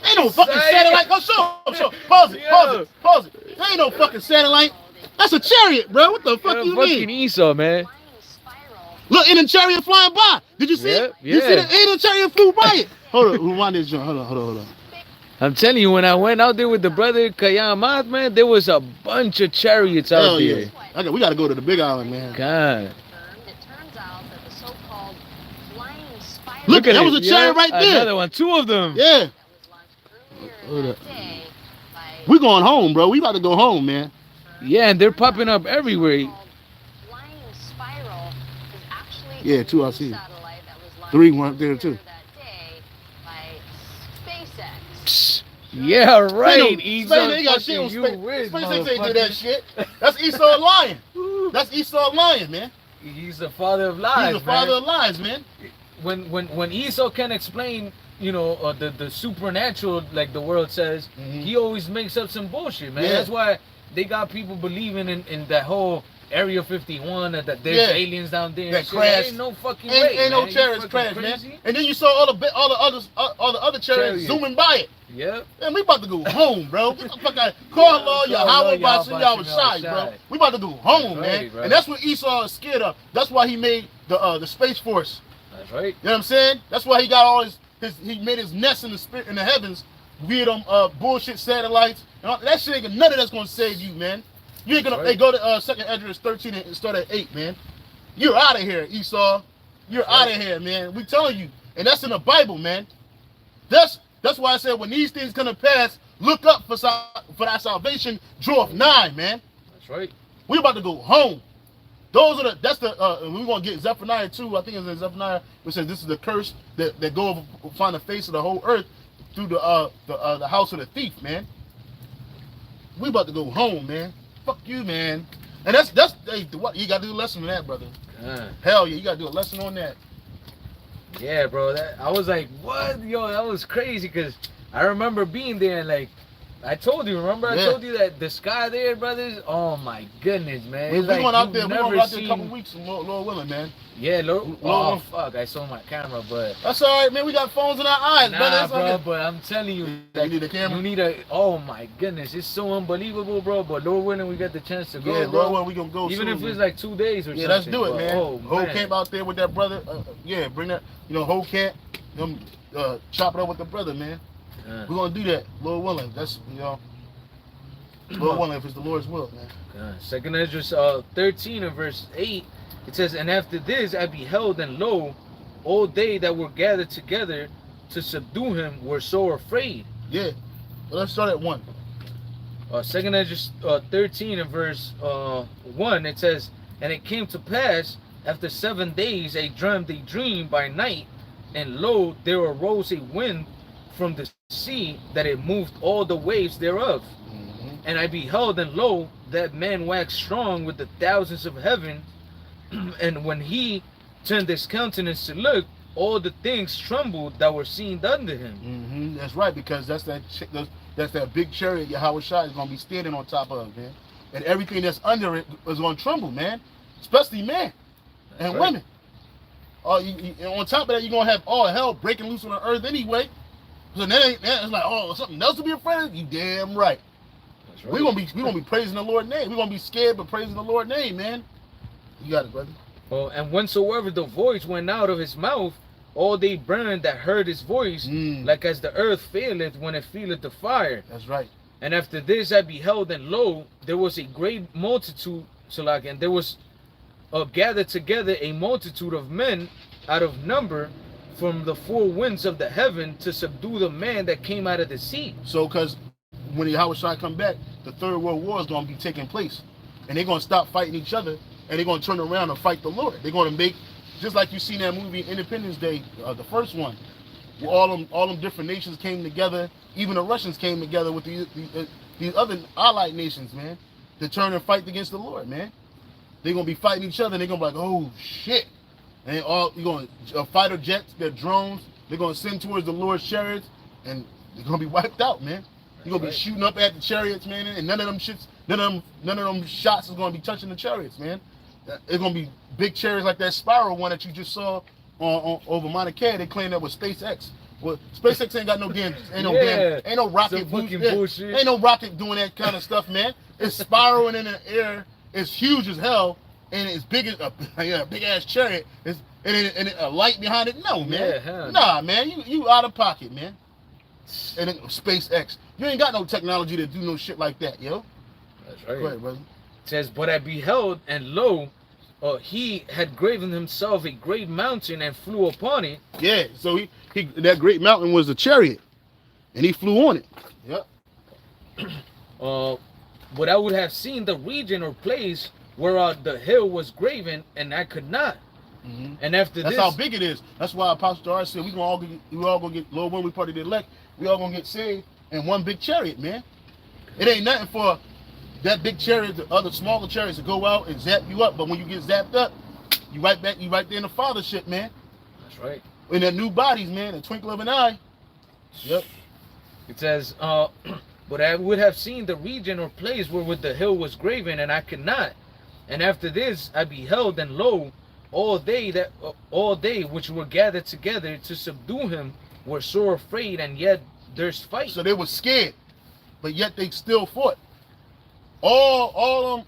Ain't no fucking satellite. Go show. Pause it. There ain't no fucking satellite. That's a chariot, bro. What the fuck you mean? Fucking Esau, man. Look, in a chariot flying by. Did you see it? Yeah. You see it? Ain't a chariot flew by it. Hold on. Rewind this joint. Hold on. I'm telling you, when I went out there with the brother Kayamat, man, there was a bunch of chariots out there. Yeah. We gotta go to the Big Island, man. God. Look at that was a chariot right there. Another one, 2 of them. Yeah. We going home, bro. We about to go home, man. Yeah, and they're popping up everywhere. Yeah, 2 I see. 3 went there too. Yeah, right. They got shit on SpaceX ain't do that shit. That's Esau lying. That's Esau lying, man. He's the father of lies. He's the father of lies, man. When Esau can explain, you know, the supernatural, like the world says, he always makes up some bullshit, man. Yeah. That's why they got people believing in that whole Area 51 that there's aliens down there. That crashed. Ain't no fucking way, ain't no chariots crash, man. And then you saw all the other chariots zooming by it. Yep. Man, we about to go home, bro. What the fuck? Call Lord Yahweh Y'all Shai, bro. We about to go home, man. Right. And that's what Esau is scared of. That's why he made the Space Force. That's right. You know what I'm saying? That's why he got all he made his nest in the heavens via them bullshit satellites. That shit ain't none of that's gonna save you, man. You ain't gonna. Right. Hey, go to 2nd Esdras 13 and start at 8, man. You're out of here, Esau. You're out of here, man. We telling you, and that's in the Bible, man. That's why I said when these things come to pass, look up for that salvation draweth nigh, man. That's right. We about to go home. Those are we're gonna get Zephaniah 2. I think it's in Zephaniah, which says this is the curse that go over, find the face of the whole earth through the house of the thief, man. We about to go home, man. Fuck you, man. And that's hey, what you gotta do a lesson on that, brother. Hell yeah, you gotta do a lesson on that. Yeah, bro. I was like, what? Yo, that was crazy because I remember being there and like, I told you, remember? I told you that the sky there, brothers. Oh my goodness, man. We're like going out there. We're going out there a couple weeks, Lord willing, man. Yeah, Lord. Fuck, I saw my camera, but that's all right, man. We got phones in our eyes, nah, brother. Bro, but I'm telling you, like, you need a camera. You need a. Oh my goodness, it's so unbelievable, bro. But Lord willing, we got the chance to go. Yeah, bro. Lord willing, we gonna go. Even soon, if man. it's like 2 days or something. Yeah, let's do it, man. Oh, whole camp out there with that brother. Yeah, bring that. Whole camp. Chop it up with the brother, man. We're gonna do that, Lord willing. That's Lord willing, if it's the Lord's will, man. 2nd Esdras 13 and verse 8, it says, and after this I beheld, and lo, all they that were gathered together to subdue him were so afraid. Yeah. Well, let's start at 1. 2nd Esdras 13 and verse 1, it says, and it came to pass after 7 days I dreamed a dream by night, and lo, there arose a wind from the sea that it moved all the waves thereof. And I beheld, and lo, that man waxed strong with the thousands of heaven. And when he turned his countenance to look, all the things trembled that were seen under him. That's right, because that's that big chariot Yahweh is gonna be standing on top of, man. And everything that's under it is gonna tremble, man. Especially men and women. On top of that, you're gonna have all hell breaking loose on the earth anyway. So it's like, something else to be afraid of. You damn right. Right. We're gonna be praising the Lord's name. We're gonna be scared but praising the Lord's name, man. You got it, brother. Oh, and whensoever the voice went out of his mouth, all they burned that heard his voice, like as the earth faileth when it feeleth the fire. That's right. And after this I beheld, and lo, there was a great multitude, and there was gathered together a multitude of men out of number from the four winds of the heaven to subdue the man that came out of the sea. So, because when the Yahweh come back, the Third World War is going to be taking place. And they're going to stop fighting each other, and they're going to turn around and fight the Lord. They're going to make, just like you seen that movie Independence Day, the first one, where all them different nations came together. Even the Russians came together with these other allied nations, man, to turn and fight against the Lord, man. They're going to be fighting each other, and they're going to be like, oh, shit. And you're going to fighter jets, their drones, they're going to send towards the Lord's chariots, and they're going to be wiped out, man. You're gonna be shooting up at the chariots, man, and none of them shots is gonna be touching the chariots, man. It's gonna be big chariots like that spiral one that you just saw on over Mauna Kea. They claim that was SpaceX. Well, SpaceX ain't got no damn, ain't no rocket bullshit. Ain't no rocket doing that kind of stuff, man. It's spiraling in the air. It's huge as hell, and it's big as a big ass chariot. And a light behind it. No, man. Yeah, nah, man. You out of pocket, man. And then SpaceX. You ain't got no technology to do no shit like that, yo. That's right. Go ahead, brother. It says, but I beheld, and lo, he had graven himself a great mountain and flew upon it. Yeah, so he that great mountain was a chariot, and he flew on it. Yep. But I would have seen the region or place where the hill was graven, and I could not. And after that's this, how big it is. That's why Apostle Dar said we all gonna get Lord when we part of the elect. We all gonna get saved in one big chariot, man. It ain't nothing for that big chariot, the other smaller chariots to go out and zap you up. But when you get zapped up, you right there in the fathership, man. That's right. In that new bodies, man, a twinkle of an eye. Yep. It says, but I would have seen the region or place wherewith the hill was graven, and I could not. And after this I beheld, and lo, all they which were gathered together to subdue him were sore afraid, and yet durst fight. So they were scared, but yet they still fought. All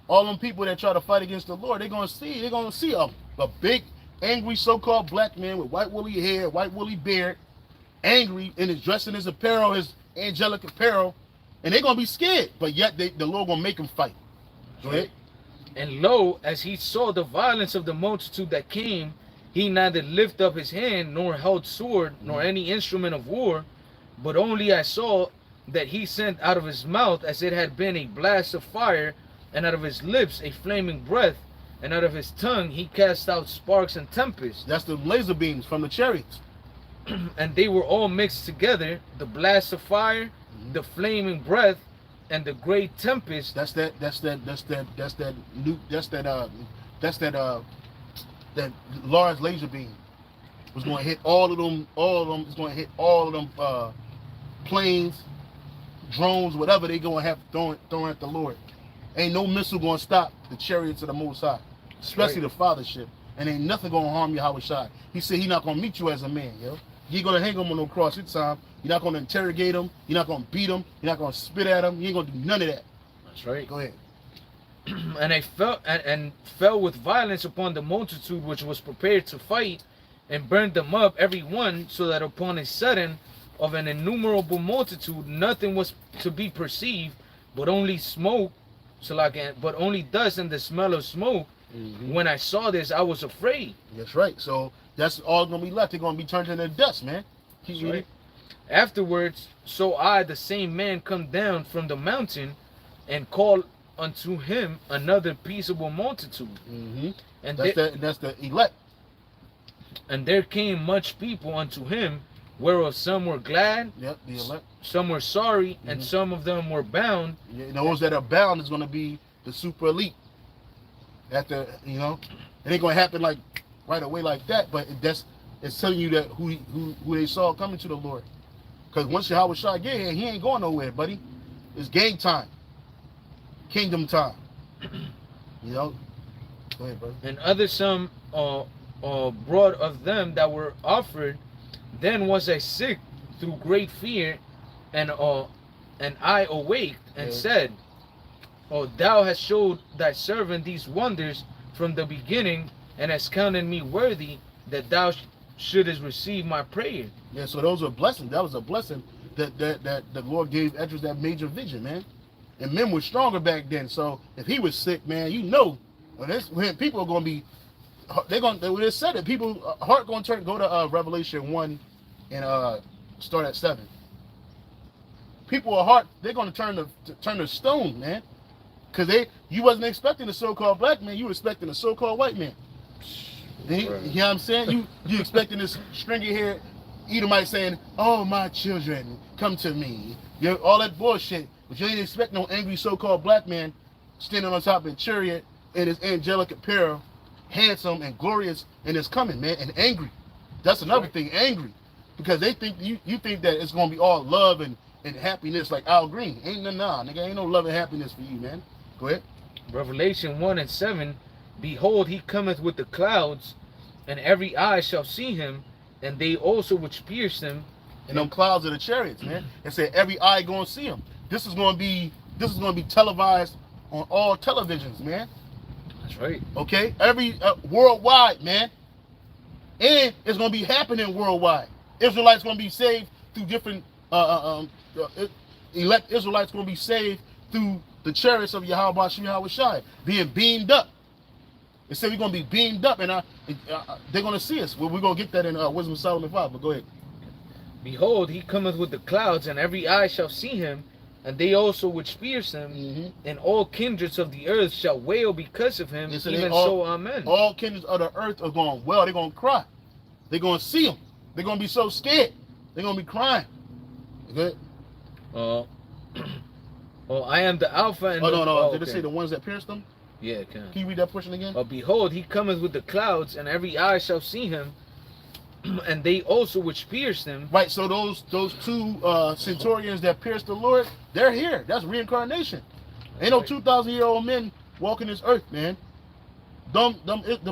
them people that try to fight against the Lord, they're gonna see a big angry so-called black man with white woolly hair, white woolly beard, angry and is dressed in his apparel, his angelic apparel, and they're gonna be scared. But yet the Lord gonna make them fight. Go ahead. And lo, as he saw the violence of the multitude that came, he neither lifted up his hand, nor held sword, nor any instrument of war, but only I saw that he sent out of his mouth as it had been a blast of fire, and out of his lips a flaming breath, and out of his tongue he cast out sparks and tempests. That's the laser beams from the chariots. And they were all mixed together, the blast of fire, the flaming breath, and the great tempest. That large laser beam was going to hit all of them. It's going to hit all of them planes, drones, whatever they going to have throwing at the Lord. Ain't no missile going to stop the chariots of the Most High, especially the Fathership. And ain't nothing going to harm Yahweh Shai. He said he not going to meet you as a man, yo. You ain't going to hang him on no cross this time. You're not going to interrogate him. You're not going to beat him. You're not going to spit at him. You ain't going to do none of that. That's right. Go ahead. And they fell with violence upon the multitude which was prepared to fight, and burned them up every one, so that upon a sudden of an innumerable multitude nothing was to be perceived, but only smoke, but only dust and the smell of smoke. When I saw this, I was afraid. That's right. So that's all gonna be left. They're gonna be turned into dust, man. Keep reading. Right. Afterwards, so I, the same man, come down from the mountain, and call unto him another peaceable multitude. And that's the elect. And there came much people unto him, whereof some were glad, Yep, the elect. some were sorry, and some of them were bound. Yeah, those that are bound is gonna be the super elite. After, you know, it ain't gonna happen like right away like that, but it's telling you that who they saw coming to the Lord. Because once Yahweh Shai get here, he ain't going nowhere, buddy. It's game time, kingdom time. You know. Go ahead, brother. And other some brought of them that were offered. Then was I sick through great fear, and I awaked and said, "Oh, thou hast showed thy servant these wonders from the beginning, and hast counted me worthy that thou shouldest receive my prayer." Yeah, so those were blessings. That was a blessing that the Lord gave Esdras that major vision, man. And men were stronger back then. So if he was sick, man, you know, when people are gonna be, they said it. People heart gonna go to Revelation 1 and start at 7. People are heart, they're gonna turn to stone, man. Cause you wasn't expecting a so-called black man, you were expecting a so-called white man. You know what I'm saying? You expecting this stringy haired Edomite saying, "Oh, my children, come to me." All that bullshit, but you ain't expect no angry so-called black man standing on top of a chariot in his angelic apparel, handsome and glorious, and is coming, man, and angry. That's another thing, angry, because they think you think that it's gonna be all love and happiness like Al Green. Ain't nigga, ain't no love and happiness for you, man. Go ahead. Revelation 1 and 7. Behold, he cometh with the clouds, and every eye shall see him, and they also which pierced him. And them clouds of the chariots, man. It said every eye gonna see him. This is gonna be televised on all televisions, man. That's right. Okay, every worldwide, man, and it's gonna be happening worldwide. Israelites gonna be saved through different elect Israelites gonna be saved through the chariots of Yahweh Shai being beamed up. They say we're gonna be beamed up, and they're gonna see us. We're gonna get that in Wisdom of Solomon 5. But go ahead. Behold, he cometh with the clouds, and every eye shall see him, and they also which pierced him, and all kindreds of the earth shall wail because of him. Even so, amen. All kindreds of the earth are going wail. They're gonna cry. They're gonna see him. They're gonna be so scared. They're gonna be crying. Good. I am the Alpha and no. Did it say the ones that pierced them? Yeah, it can. Can you read that portion again? Behold, he cometh with the clouds, and every eye shall see him, and they also which pierced him. Right, so those two centurions that pierced the Lord, they're here. That's reincarnation. Ain't no 2,000-year-old men walking this earth, man. Them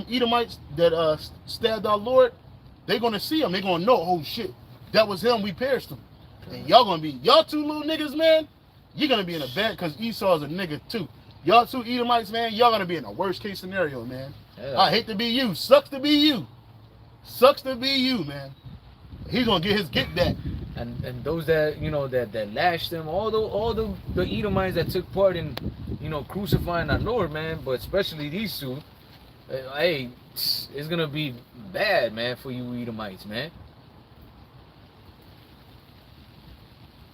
Edomites that stabbed our Lord, they're gonna see him. They're gonna know, oh shit, that was him. We pierced him. And y'all two little niggas, man. You're gonna be in a bad, cause Esau's a nigga too. Y'all two Edomites, man. Y'all gonna be in a worst case scenario, man. I hate to be you. Sucks to be you. Sucks to be you, man. He's gonna get his get back. And those that that lashed him, all the Edomites that took part in crucifying our Lord, man, but especially these two, hey, it's gonna be bad, man, for you Edomites, man.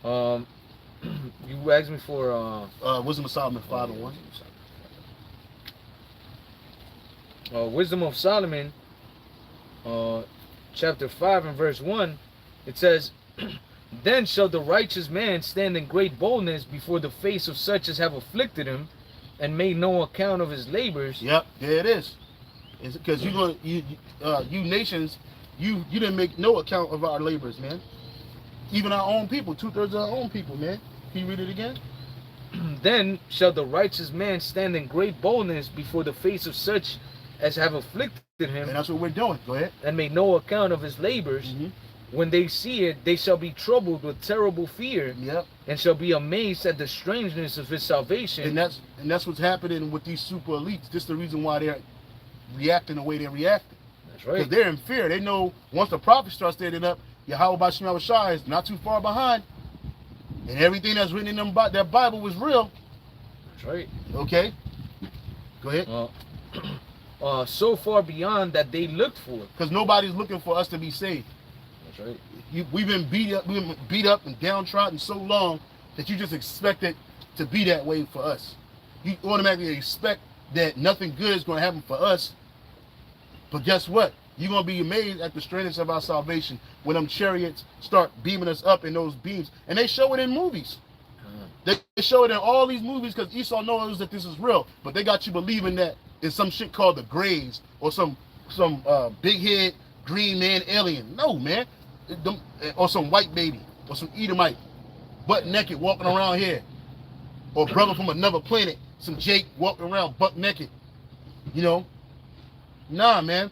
You asked me for Wisdom of Solomon 5:1. Wisdom of Solomon, chapter 5 and verse 1. It says, "Then shall the righteous man stand in great boldness before the face of such as have afflicted him, and made no account of his labors." Yep, there it is. It's because you nations, you didn't make no account of our labors, man. Even our own people, 2/3 of our own people, man. Can you read it again? "Then shall the righteous man stand in great boldness before the face of such as have afflicted him, And that's what we're doing. Go ahead. and made no account of his labors. Mm-hmm. When they see it, they shall be troubled with terrible fear, Yep. and shall be amazed at the strangeness of his salvation." And that's what's happening with these super elites. This is the reason why they're reacting the way they're reacting. That's Because right. they're in fear. They know once the prophet starts standing up, Gmshawaii is not too far behind. And everything that's written in them that Bible was real. That's right. Okay? Go ahead. So far beyond that they looked for. Because nobody's looking for us to be saved. That's right. We've been beat up and downtrodden so long that you just expect it to be that way for us. You automatically expect that nothing good is going to happen for us. But guess what? You're going to be amazed at the strangeness of our salvation when them chariots start beaming us up in those beams. And they show it in movies. They show it in all these movies because Esau knows that this is real. But they got you believing that it's some shit called the Greys or some big head green man alien. No, man. Or some white baby or some Edomite butt naked walking around here. Or brother from another planet, some Jake walking around butt naked. Nah, man.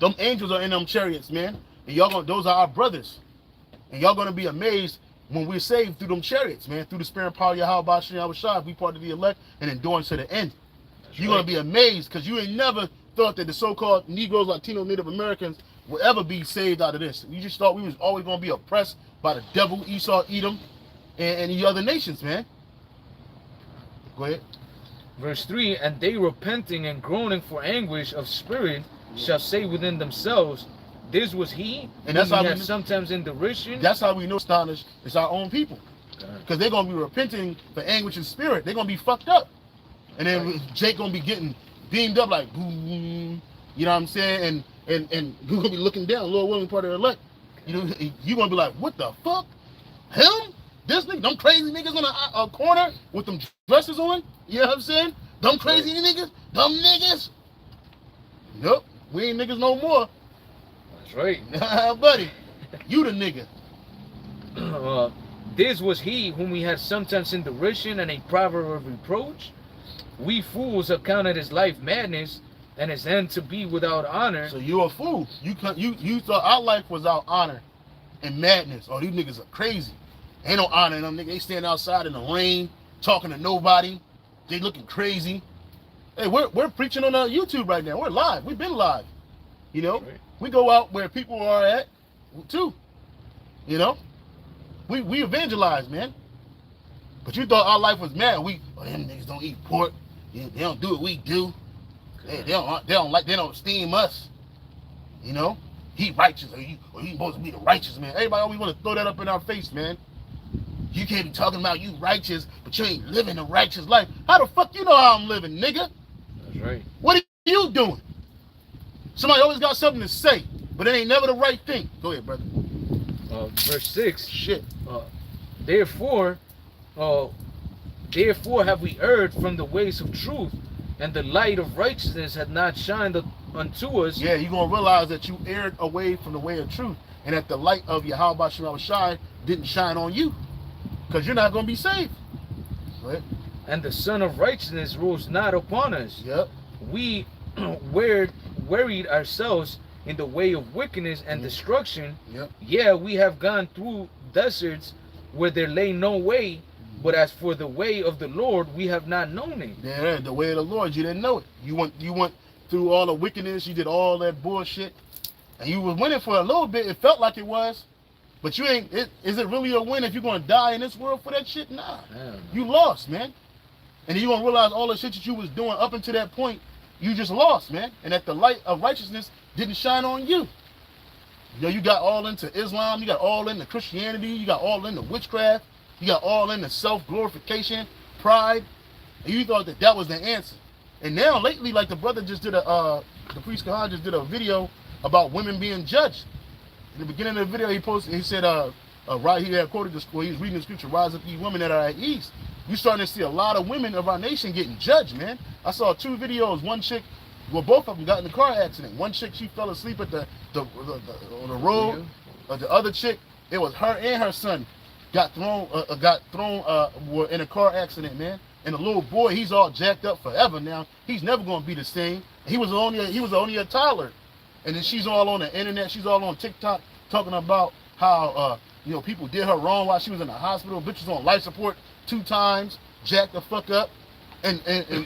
Them angels are in them chariots, man. And those are our brothers. And y'all gonna be amazed when we're saved through them chariots, man. Through the spirit and power of Yahweh, we part of the elect and endurance to the end. You're gonna be amazed because you ain't never thought that the so-called Negroes, Latino, Native Americans will ever be saved out of this. You just thought we was always gonna be oppressed by the devil, Esau, Edom, and the other nations, man. Go ahead. Verse 3, "And they repenting and groaning for anguish of spirit shall say within themselves, this was he, and that's whom how we we have know, sometimes in derision." that's how we know astonished it's our own people. Okay. Because they're gonna be repenting for anguish in spirit. They're gonna be fucked up. And then Jake gonna be getting beamed up like boom, you know what I'm saying? And you're gonna be looking down, Lord willing, part of the elect. You're gonna be like, what the fuck? Him? This nigga, them crazy niggas on a corner with them dresses on? You know what I'm saying? Them crazy niggas? Them niggas? Nope, we ain't niggas no more. That's right. Buddy, you the nigga. "This was he whom we had sometimes in derision and a proverb of reproach. We fools accounted his life madness, and his end to be without honor." So you a fool. You thought our life was our honor and madness. Oh, these niggas are crazy. Ain't no honor in them niggas. They stand outside in the rain, talking to nobody. They looking crazy. Hey, we're preaching on YouTube right now. We're live. We've been live. Right. We go out where people are at too. We evangelize, man. But you thought our life was mad. Them niggas don't eat pork. They don't do what we do. They don't esteem us. He righteous, or you supposed to be the righteous man. Everybody always want to throw that up in our face, man. You can't be talking about you righteous, but you ain't living a righteous life. How the fuck you know how I'm living, nigga? That's right. What are you doing? Somebody always got something to say, but it ain't never the right thing. Go ahead, brother. Verse 6. Shit. Therefore have we erred from the ways of truth, and the light of righteousness had not shined unto us. Yeah, you're going to realize that you erred away from the way of truth, and that the light of Yahweh Shai didn't shine on you, because you're not going to be saved. Go ahead. And the Son of Righteousness rose not upon us. Yep. We worried ourselves in the way of wickedness and destruction. Yep. Yeah, we have gone through deserts where there lay no way, but as for the way of the Lord, we have not known it. Yeah, the way of the Lord, you didn't know it. You went through all the wickedness, you did all that bullshit, and you was winning for a little bit. It felt like it was, but you ain't. Is it really a win if you're gonna die in this world for that shit? Nah, you lost, man. And you gonna realize all the shit that you was doing up until that point, you just lost, man. And that the light of righteousness didn't shine on you. You know, you got all into Islam, you got all into Christianity, you got all into witchcraft, you got all into self-glorification, pride, and you thought that that was the answer. And now lately, like the brother just did the priest Kahan just did a video about women being judged. In the beginning of the video, he posted, he said, right, he had quoted this, he was reading the scripture, rise up ye women that are at ease. You starting to see a lot of women of our nation getting judged, man. I saw 2 videos. One chick, well, both of them got in a car accident. One chick, she fell asleep at on the road. The other chick, it was her and her son got thrown were in a car accident, man. And the little boy, he's all jacked up forever now. He's never gonna be the same. He was only a toddler, and then she's all on the internet. She's all on TikTok talking about how you know, people did her wrong while she was in the hospital. Bitch was on life support 2 times, jacked the fuck up, and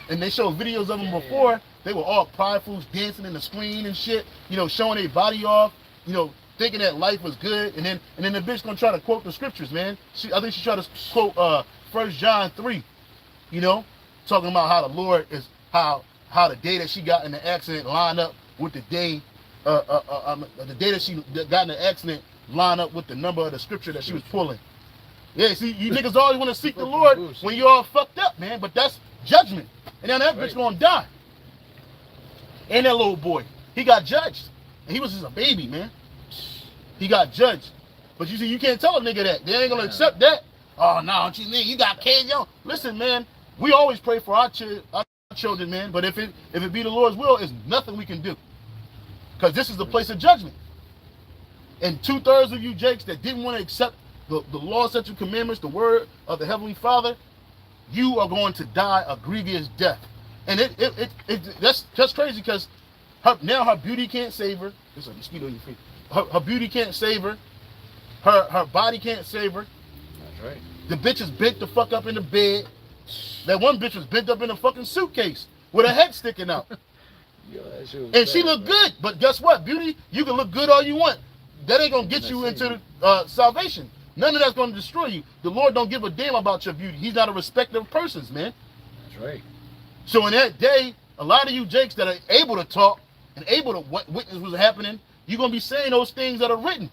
they showed videos of them before. They were all prideful, dancing in the screen and shit, you know, showing their body off, you know, thinking that life was good, and then the bitch gonna try to quote the scriptures, man. I think she tried to quote 1 John 3, you know, talking about how the Lord is how the day that she got in the accident line up with the day that she got in the accident line up with the number of the scripture that she was pulling. Yeah, see, you niggas always want to seek the Lord when you're all fucked up, man. But that's judgment. And now that bitch gonna die. And that little boy, he got judged. And he was just a baby, man. He got judged. But you see, you can't tell a nigga that. They ain't gonna accept that. Oh, no, what you mean? You got kids, yo. Listen, man, we always pray for our children, man. But if it be the Lord's will, it's nothing we can do. Because this is the place of judgment. And 2/3 of you jakes that didn't want to accept the law, statute, commandments, the word of the Heavenly Father, you are going to die a grievous death. And that's just crazy because now her beauty can't save her. There's a mosquito in your feet. Her beauty can't save her. Her body can't save her. That's right. The bitch is bent the fuck up in the bed. That one bitch was bent up in a fucking suitcase with her head sticking out. Yo, that shit was and bad, she looked bro. good. But guess what? Beauty, you can look good all you want. That ain't going to get you into salvation. None of that's going to destroy you. The Lord don't give a damn about your beauty. He's not a respecter of persons, man. That's right. So in that day, a lot of you jakes that are able to talk and able to witness what's happening, you're going to be saying those things that are written.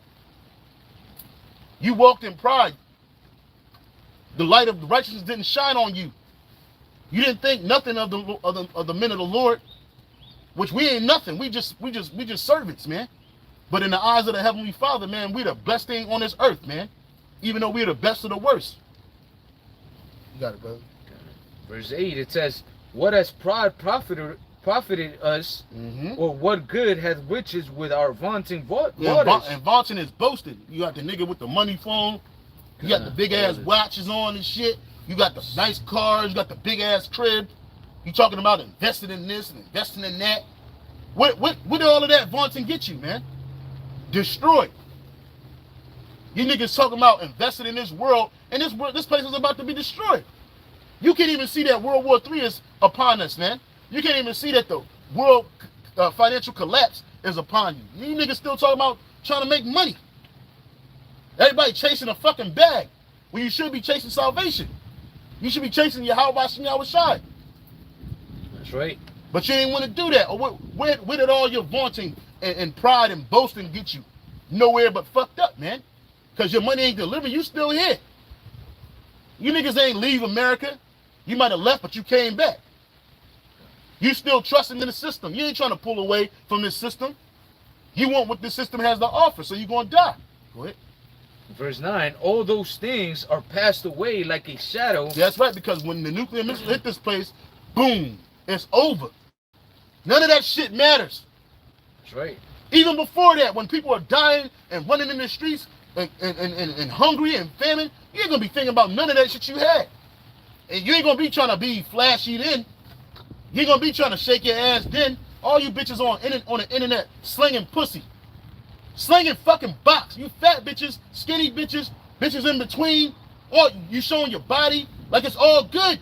You walked in pride. The light of righteousness didn't shine on you. You didn't think nothing of the men of the Lord, which we ain't nothing. We just servants, man. But in the eyes of the Heavenly Father, man, we're the best thing on this earth, man. Even though we're the best of the worst. You got it, brother. Verse 8, it says, what has pride profited us, or what good hath riches with our vaunting waters? And vaunting is boasting. You got the nigga with the money phone. You got the big ass watches on and shit. You got the nice cars. You got the big ass crib. You talking about investing in this and investing in that. What did all of that vaunting get you, man? Destroyed. You niggas talking about investing in this world, and this place is about to be destroyed. You can't even see that World War III is upon us, man. You can't even see that the world financial collapse is upon you. You niggas still talking about trying to make money. Everybody chasing a fucking bag when you should be chasing salvation. You should be chasing your Yahweh. That's right. But you didn't want to do that. Or where did all your vaunting and pride and boasting get you? Nowhere but fucked up, man. Because your money ain't delivering. You still here. You niggas ain't leave America. You might have left, but you came back. You still trusting in the system. You ain't trying to pull away from this system. You want what this system has to offer, so you're going to die. Go ahead. Verse 9, all those things are passed away like a shadow. That's right, because when the nuclear missile hit this place, boom, it's over. None of that shit matters. That's right. Even before that, when people are dying and running in the streets and hungry and famine, you ain't going to be thinking about none of that shit you had. And you ain't going to be trying to be flashy then. You ain't going to be trying to shake your ass then. All you bitches on the internet slinging pussy. Slinging fucking box. You fat bitches, skinny bitches, bitches in between. Or you showing your body like it's all good.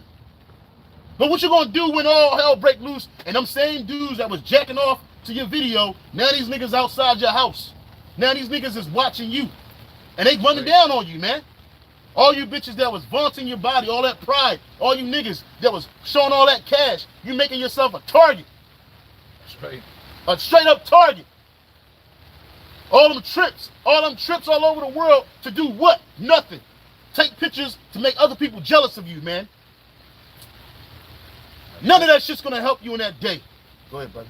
But what you gonna do when all hell break loose and them same dudes that was jacking off to your video. Now these niggas outside your house. Now these niggas is watching you. And they running down on you, man. All you bitches that was vaunting your body, all that pride, all you niggas that was showing all that cash, you making yourself a target. That's right. A straight up target. All them trips all over the world to do what? Nothing. Take pictures to make other people jealous of you, man. None of that shit's gonna help you in that day. Go ahead, buddy.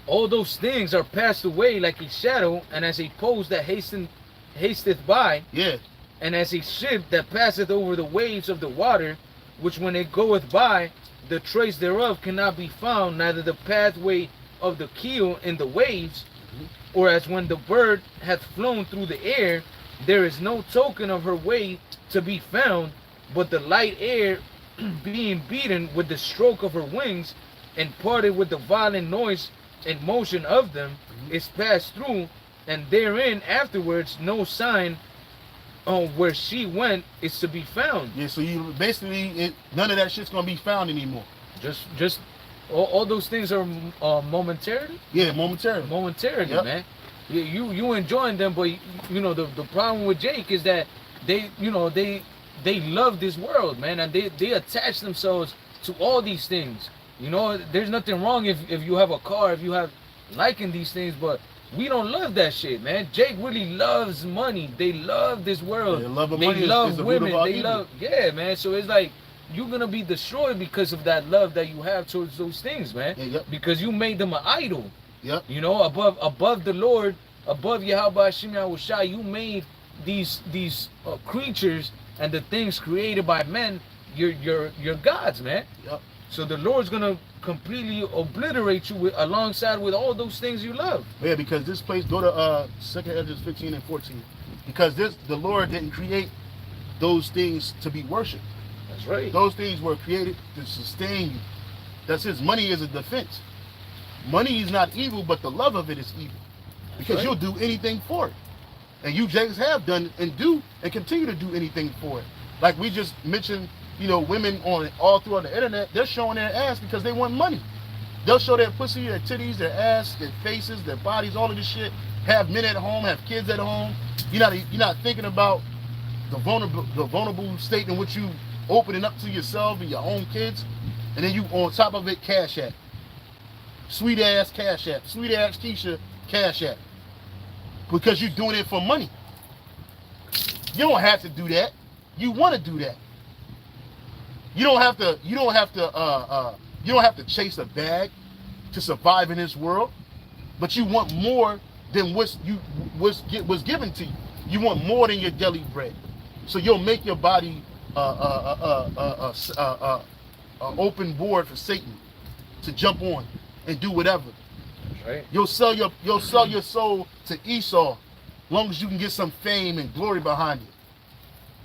All those things are passed away like a shadow, and as a post that hasteth by, Yeah. and as a ship that passeth over the waves of the water, which when it goeth by, the trace thereof cannot be found, neither the pathway of the keel in the waves, or as when the bird hath flown through the air, there is no token of her way to be found, but the light air being beaten with the stroke of her wings, and parted with the violent noise and motion of them, is passed through, and therein afterwards no sign on where she went is to be found. Yeah, so you basically, none of that shit's gonna be found anymore. Just all those things are momentarily. Yeah, momentarily. Momentarily, Yep. man. You enjoying them, but you know the problem with Jake is that they love this world, man, and they attach themselves to all these things. You know, there's nothing wrong if you have a car, if you have liking these things, but we don't love that shit, man. Jake really loves money. They love this world. Yeah, love of they money love is the root of women. all They evil. love, yeah, man. So it's like you're gonna be destroyed because of that love that you have towards those things, man. Yeah, yep. Because you made them an idol. Yep. You know, above the Lord, above Yahweh Hashem Yahushua, you made these creatures and the things created by men your gods, man. Yep. So the Lord's gonna completely obliterate you alongside with all those things you love. Yeah, because this place, go to 2 Ezra 15 and 14. Because the Lord didn't create those things to be worshipped. That's right. Those things were created to sustain you. That's his money is a defense. Money is not evil, but the love of it is evil. Because right. you'll do anything for it. And you Jakes have done and do and continue to do anything for it. Like we just mentioned, you know, women on all throughout the internet, they're showing their ass because they want money. They'll show their pussy, their titties, their ass, their faces, their bodies, all of this shit. Have men at home, have kids at home. You're not thinking about the vulnerable state in which you opening up to yourself and your own kids, and then you on top of it Cash App. Sweet ass Cash App. Sweet ass Keisha Cash App. Because you're doing it for money. You don't have to do that. You want to do that. You don't have to chase a bag to survive in this world, but you want more than was given to you. You want more than your daily bread. So you'll make your body open board for Satan to jump on and do whatever. That's right. You'll sell your soul to Esau, long as you can get some fame and glory behind it.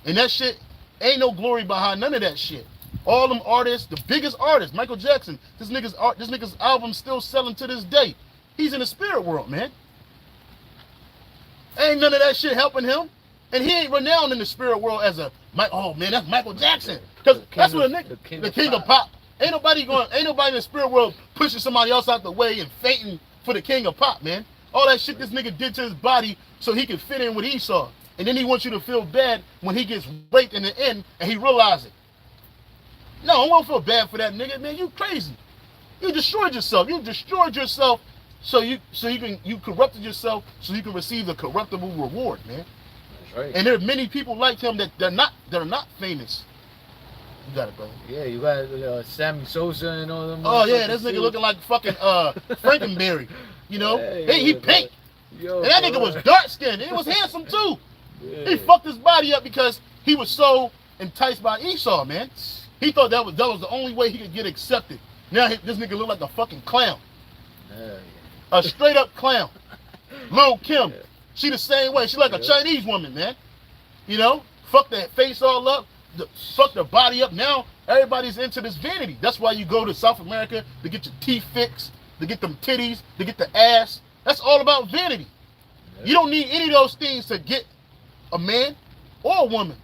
And that shit ain't no glory behind none of that shit. All them artists, the biggest artists, Michael Jackson, this nigga's album still selling to this day. He's in the spirit world, man. Ain't none of that shit helping him. And he ain't renowned in the spirit world as oh man, that's Michael Jackson. Because that's what the king of pop. Ain't nobody in the spirit world pushing somebody else out the way and fainting for the king of pop, man. All that shit this nigga did to his body so he could fit in with Esau. And then he wants you to feel bad when he gets raped in the end and he realizes it. No, I won't feel bad for that nigga, man. You crazy. You destroyed yourself. You destroyed yourself so you corrupted yourself so you can receive the corruptible reward, man. That's right. And there are many people like him that are not famous. You got it, brother. Yeah, you got Sammy Sosa and all them. Oh yeah, this nigga looking like fucking Frankenberry. You know, Yeah, he pink. Yo, And that nigga was dark skinned. He was handsome too. Yeah. He fucked his body up because he was so enticed by Esau, man. He thought that was the only way he could get accepted. Now this nigga look like a fucking clown. Yeah. A straight up clown. Lil Kim. Yeah. She the same way. She like a Chinese woman, man. You know? Fuck that face all up. Fuck the body up. Now everybody's into this vanity. That's why you go to South America to get your teeth fixed, to get them titties, to get the ass. That's all about vanity. Yeah. You don't need any of those things to get a man or a woman.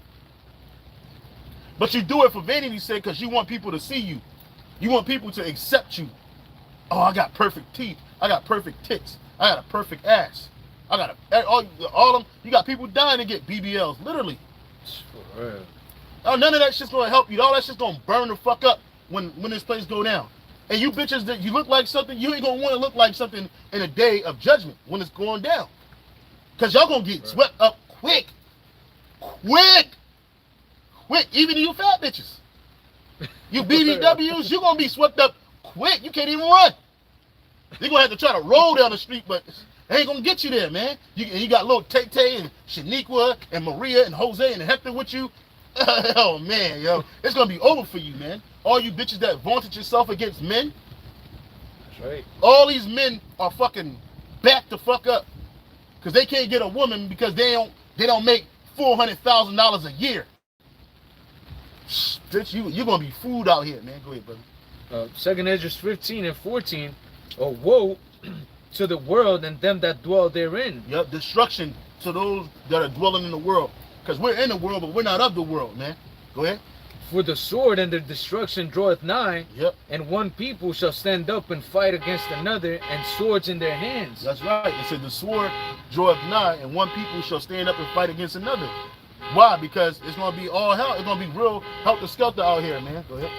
But you do it for vanity's sake because you want people to see you. You want people to accept you. Oh, I got perfect teeth. I got perfect tits. I got a perfect ass. I got all them. You got people dying to get BBLs, literally. For real. Oh, none of that shit's gonna help you. All that shit's gonna burn the fuck up when this place go down. And you bitches that you look like something, you ain't gonna want to look like something in a day of judgment when it's going down. Cause y'all gonna get swept up quick. Even you fat bitches. You BBWs, you gonna be swept up quick. You can't even run. You're gonna have to try to roll down the street, but they ain't gonna get you there, man. You got little Tay and Shaniqua and Maria and Jose and Hector with you. Oh man, yo, it's gonna be over for you, man. All you bitches that vaunted yourself against men. That's right. All these men are fucking back the fuck up because they can't get a woman because they don't make $400,000 a year. Bitch, you're gonna be fooled out here, man. Go ahead, brother. 2 Ezra 15 and 14. Oh, woe to the world and them that dwell therein. Yep, destruction to those that are dwelling in the world. Because we're in the world, but we're not of the world, man. Go ahead. For the sword and the destruction draweth nigh, yep. And one people shall stand up and fight against another, and swords in their hands. That's right. It said the sword draweth nigh, and one people shall stand up and fight against another. Why? Because it's going to be all hell. It's going to be real helter-skelter out here, man. Go ahead.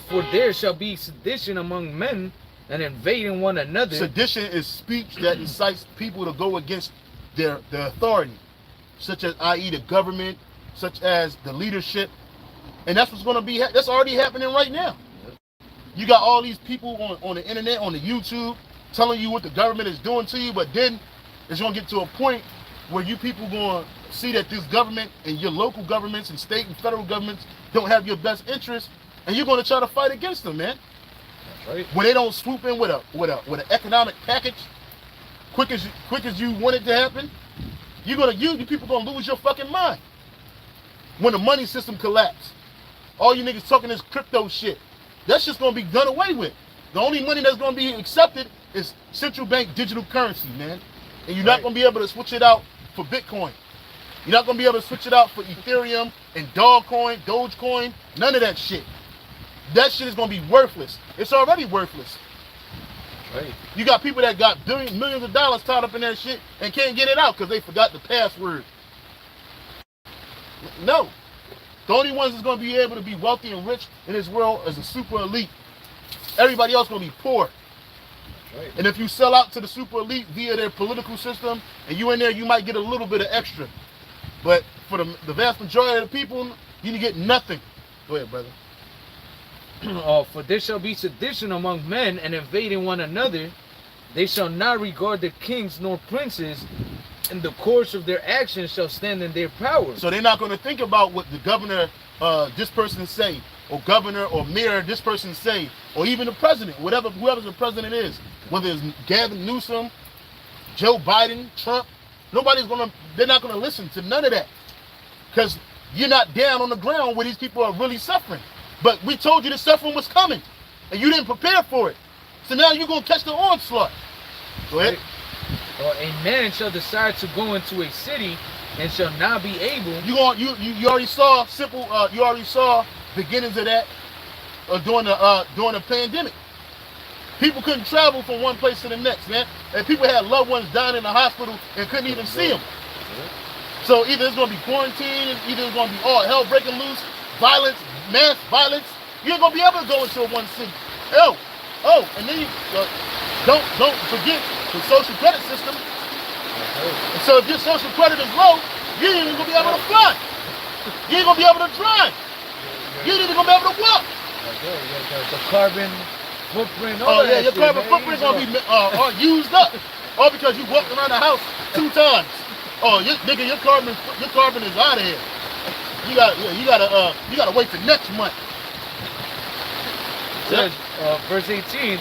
For there shall be sedition among men, and invading one another. Sedition is speech that incites people to go against their authority, such as, i.e., the government, such as the leadership. And that's what's going to be, that's already happening right now. You got all these people on the internet, on the YouTube, telling you what the government is doing to you, but then it's going to get to a point where you people going to see that this government and your local governments and state and federal governments don't have your best interests, and you're going to try to fight against them, man. That's right. When they don't swoop in with an economic package, quick as you want it to happen, you people gonna lose your fucking mind. When the money system collapses, all you niggas talking this crypto shit. That's just gonna be done away with. The only money that's gonna be accepted is central bank digital currency, man. And you're not gonna be able to switch it out for Bitcoin. You're not gonna be able to switch it out for Ethereum and Dogecoin, none of that shit. That shit is gonna be worthless. It's already worthless. Right. You got people that got millions of dollars tied up in that shit and can't get it out because they forgot the password. No. The only ones that's going to be able to be wealthy and rich in this world is the super elite. Everybody else going to be poor. Right. And if you sell out to the super elite via their political system and you in there, you might get a little bit of extra. But for the vast majority of the people, you get nothing. Go ahead, brother. For there shall be sedition among men, and invading one another. They shall not regard the kings nor princes, and the course of their actions shall stand in their power. So they're not going to think about what the governor, this person say, or governor or mayor, this person say, or even the president, whoever the president is, whether it's Gavin Newsom, Joe Biden, Trump. They're not going to listen to none of that, because you're not down on the ground where these people are really suffering. But we told you the suffering was coming, and you didn't prepare for it. So now you're going to catch the onslaught. Go ahead. A man shall decide to go into a city and shall not be able. You already saw you already saw beginnings of that during the pandemic. People couldn't travel from one place to the next, man. And people had loved ones dying in the hospital and couldn't even see them. So either it's going to be quarantine, either it's going to be all hell breaking loose, violence, mass violence. You ain't gonna be able to go into one city. And then you don't forget the social credit system. And so if your social credit is low, you ain't even gonna be able to fly. You ain't gonna be able to drive. You ain't even gonna be able to walk. The carbon footprint. Your carbon footprint gonna be used up, all because you walked around the house 2 times. Your carbon is out of here. You gotta wait till next month. Says, verse 18,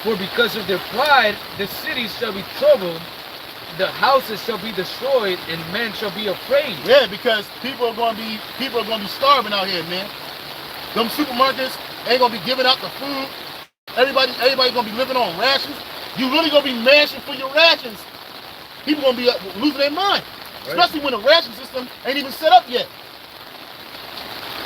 for because of their pride, the cities shall be troubled, the houses shall be destroyed, and men shall be afraid. Yeah, because people are gonna be starving out here, man. Them supermarkets ain't gonna be giving out the food. Everybody gonna be living on rations. You really gonna be mashing for your rations. People gonna be losing their mind, especially when the ration system ain't even set up yet.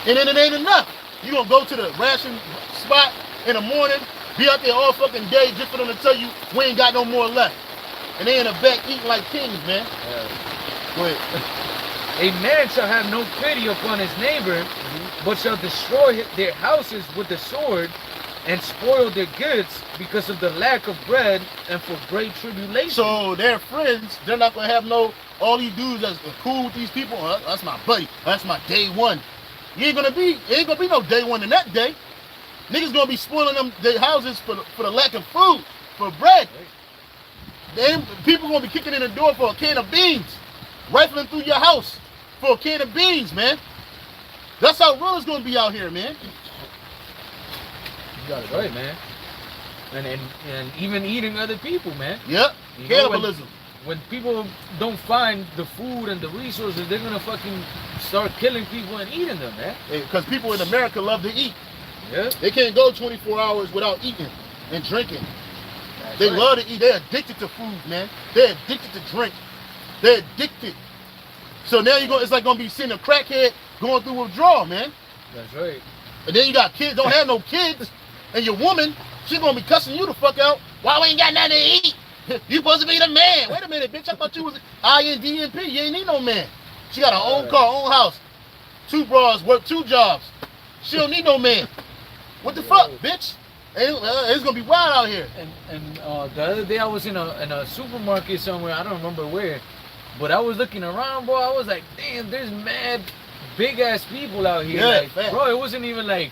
And then it ain't enough. You're going to go to the ration spot in the morning, Be out there all fucking day just for them to tell you we ain't got no more left. And they in the back eating like kings, man. Go ahead. A man shall have no pity upon his neighbor, but shall destroy their houses with the sword and spoil their goods because of the lack of bread and for great tribulation. So their friends, they're not gonna have all these dudes that's cool with these people. That's my buddy. That's my day one. Ain't gonna be no day one in that day. Niggas gonna be spoiling them their houses for the lack of food, for bread. Then people gonna be kicking in the door for a can of beans, rifling through your house for a can of beans, man. That's how real it's gonna be out here, man. You got it right, man. And even eating other people, man. Yep. Cannibalism. When people don't find the food and the resources, they're gonna fucking start killing people and eating them, man. Because people in America love to eat. Yeah. They can't go 24 hours without eating and drinking. That's They right. love to eat. They're addicted to food, man. They're addicted to drink. They're addicted. So now it's like gonna be seeing a crackhead going through withdrawal, man. That's right. And then you got kids, don't have no kids, and your woman, she gonna be cussing you the fuck out. Why we ain't got nothing to eat? You supposed to be the man. Wait a minute, bitch. I thought you was INDMP. You ain't need no man. She got her own car, own house. 2 bras, work 2 jobs. She don't need no man. What the fuck, bitch? It's gonna be wild out here. And the other day I was in a supermarket somewhere, I don't remember where, but I was looking around, bro. I was like, damn, there's mad big ass people out here. Yeah, like, fact. bro, it wasn't even like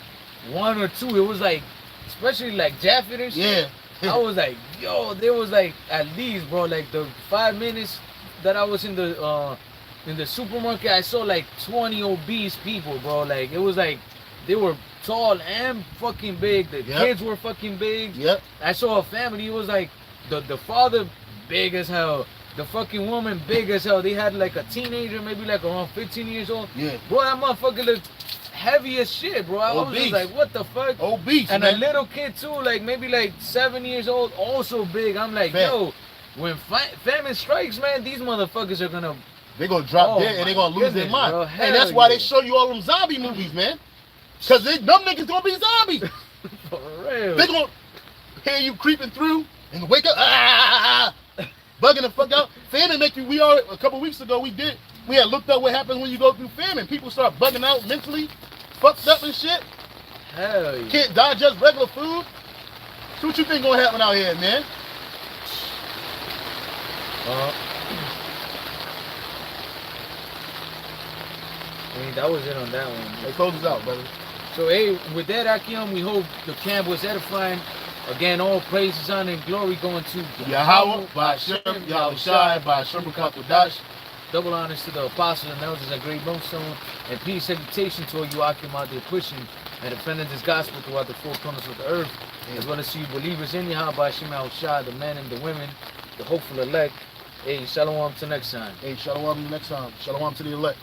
1 or 2. It was like, especially like Jaffet and shit. Yeah. I was like, yo, there was like at least, bro, like the 5 minutes that I was in the supermarket, I saw like 20 obese people, bro. Like it was like they were tall and fucking big. The kids were fucking big. Yep. I saw a family. It was like the father big as hell. The fucking woman big as hell. They had like a teenager, maybe like around 15 years old. Yeah. Bro, that motherfucker looked heavy as shit, bro. I was just like, what the fuck? Obese, And man. a little kid too, like maybe like 7 years old, also big. I'm like, yo, when famine strikes, man, these motherfuckers are gonna... They're gonna drop dead and they're gonna lose their mind. Bro, and that's why they show you all them zombie movies, man. Cause them niggas gonna be zombies. For real. They gonna hear you creeping through and wake up, bugging the fuck out. Famine make you. A couple weeks ago we had looked up what happens when you go through famine. People start bugging out mentally, fucked up and shit. Hell yeah. Can't digest regular food. So what you think gonna happen out here, man? I mean, that was it on that one. Hey, close us out, brother. So, hey, with that, Akim, we hope the camp was edifying. Again, all praises, honor, and glory going to Yahweh, Ba'ashem, Yahushai, Ba'ashem B'Kakodash. Double honors to the apostles and elders at Great Millstone, and peace, salutation to all you Akim out there pushing and defending this gospel throughout the 4 corners of the earth, as well as to you believers in Yahweh, Ba'ashem, Yahushai, the men and the women, the hopeful elect. Hey, shalom till next time. Hey, shalom to the next time. Shalom to the elect.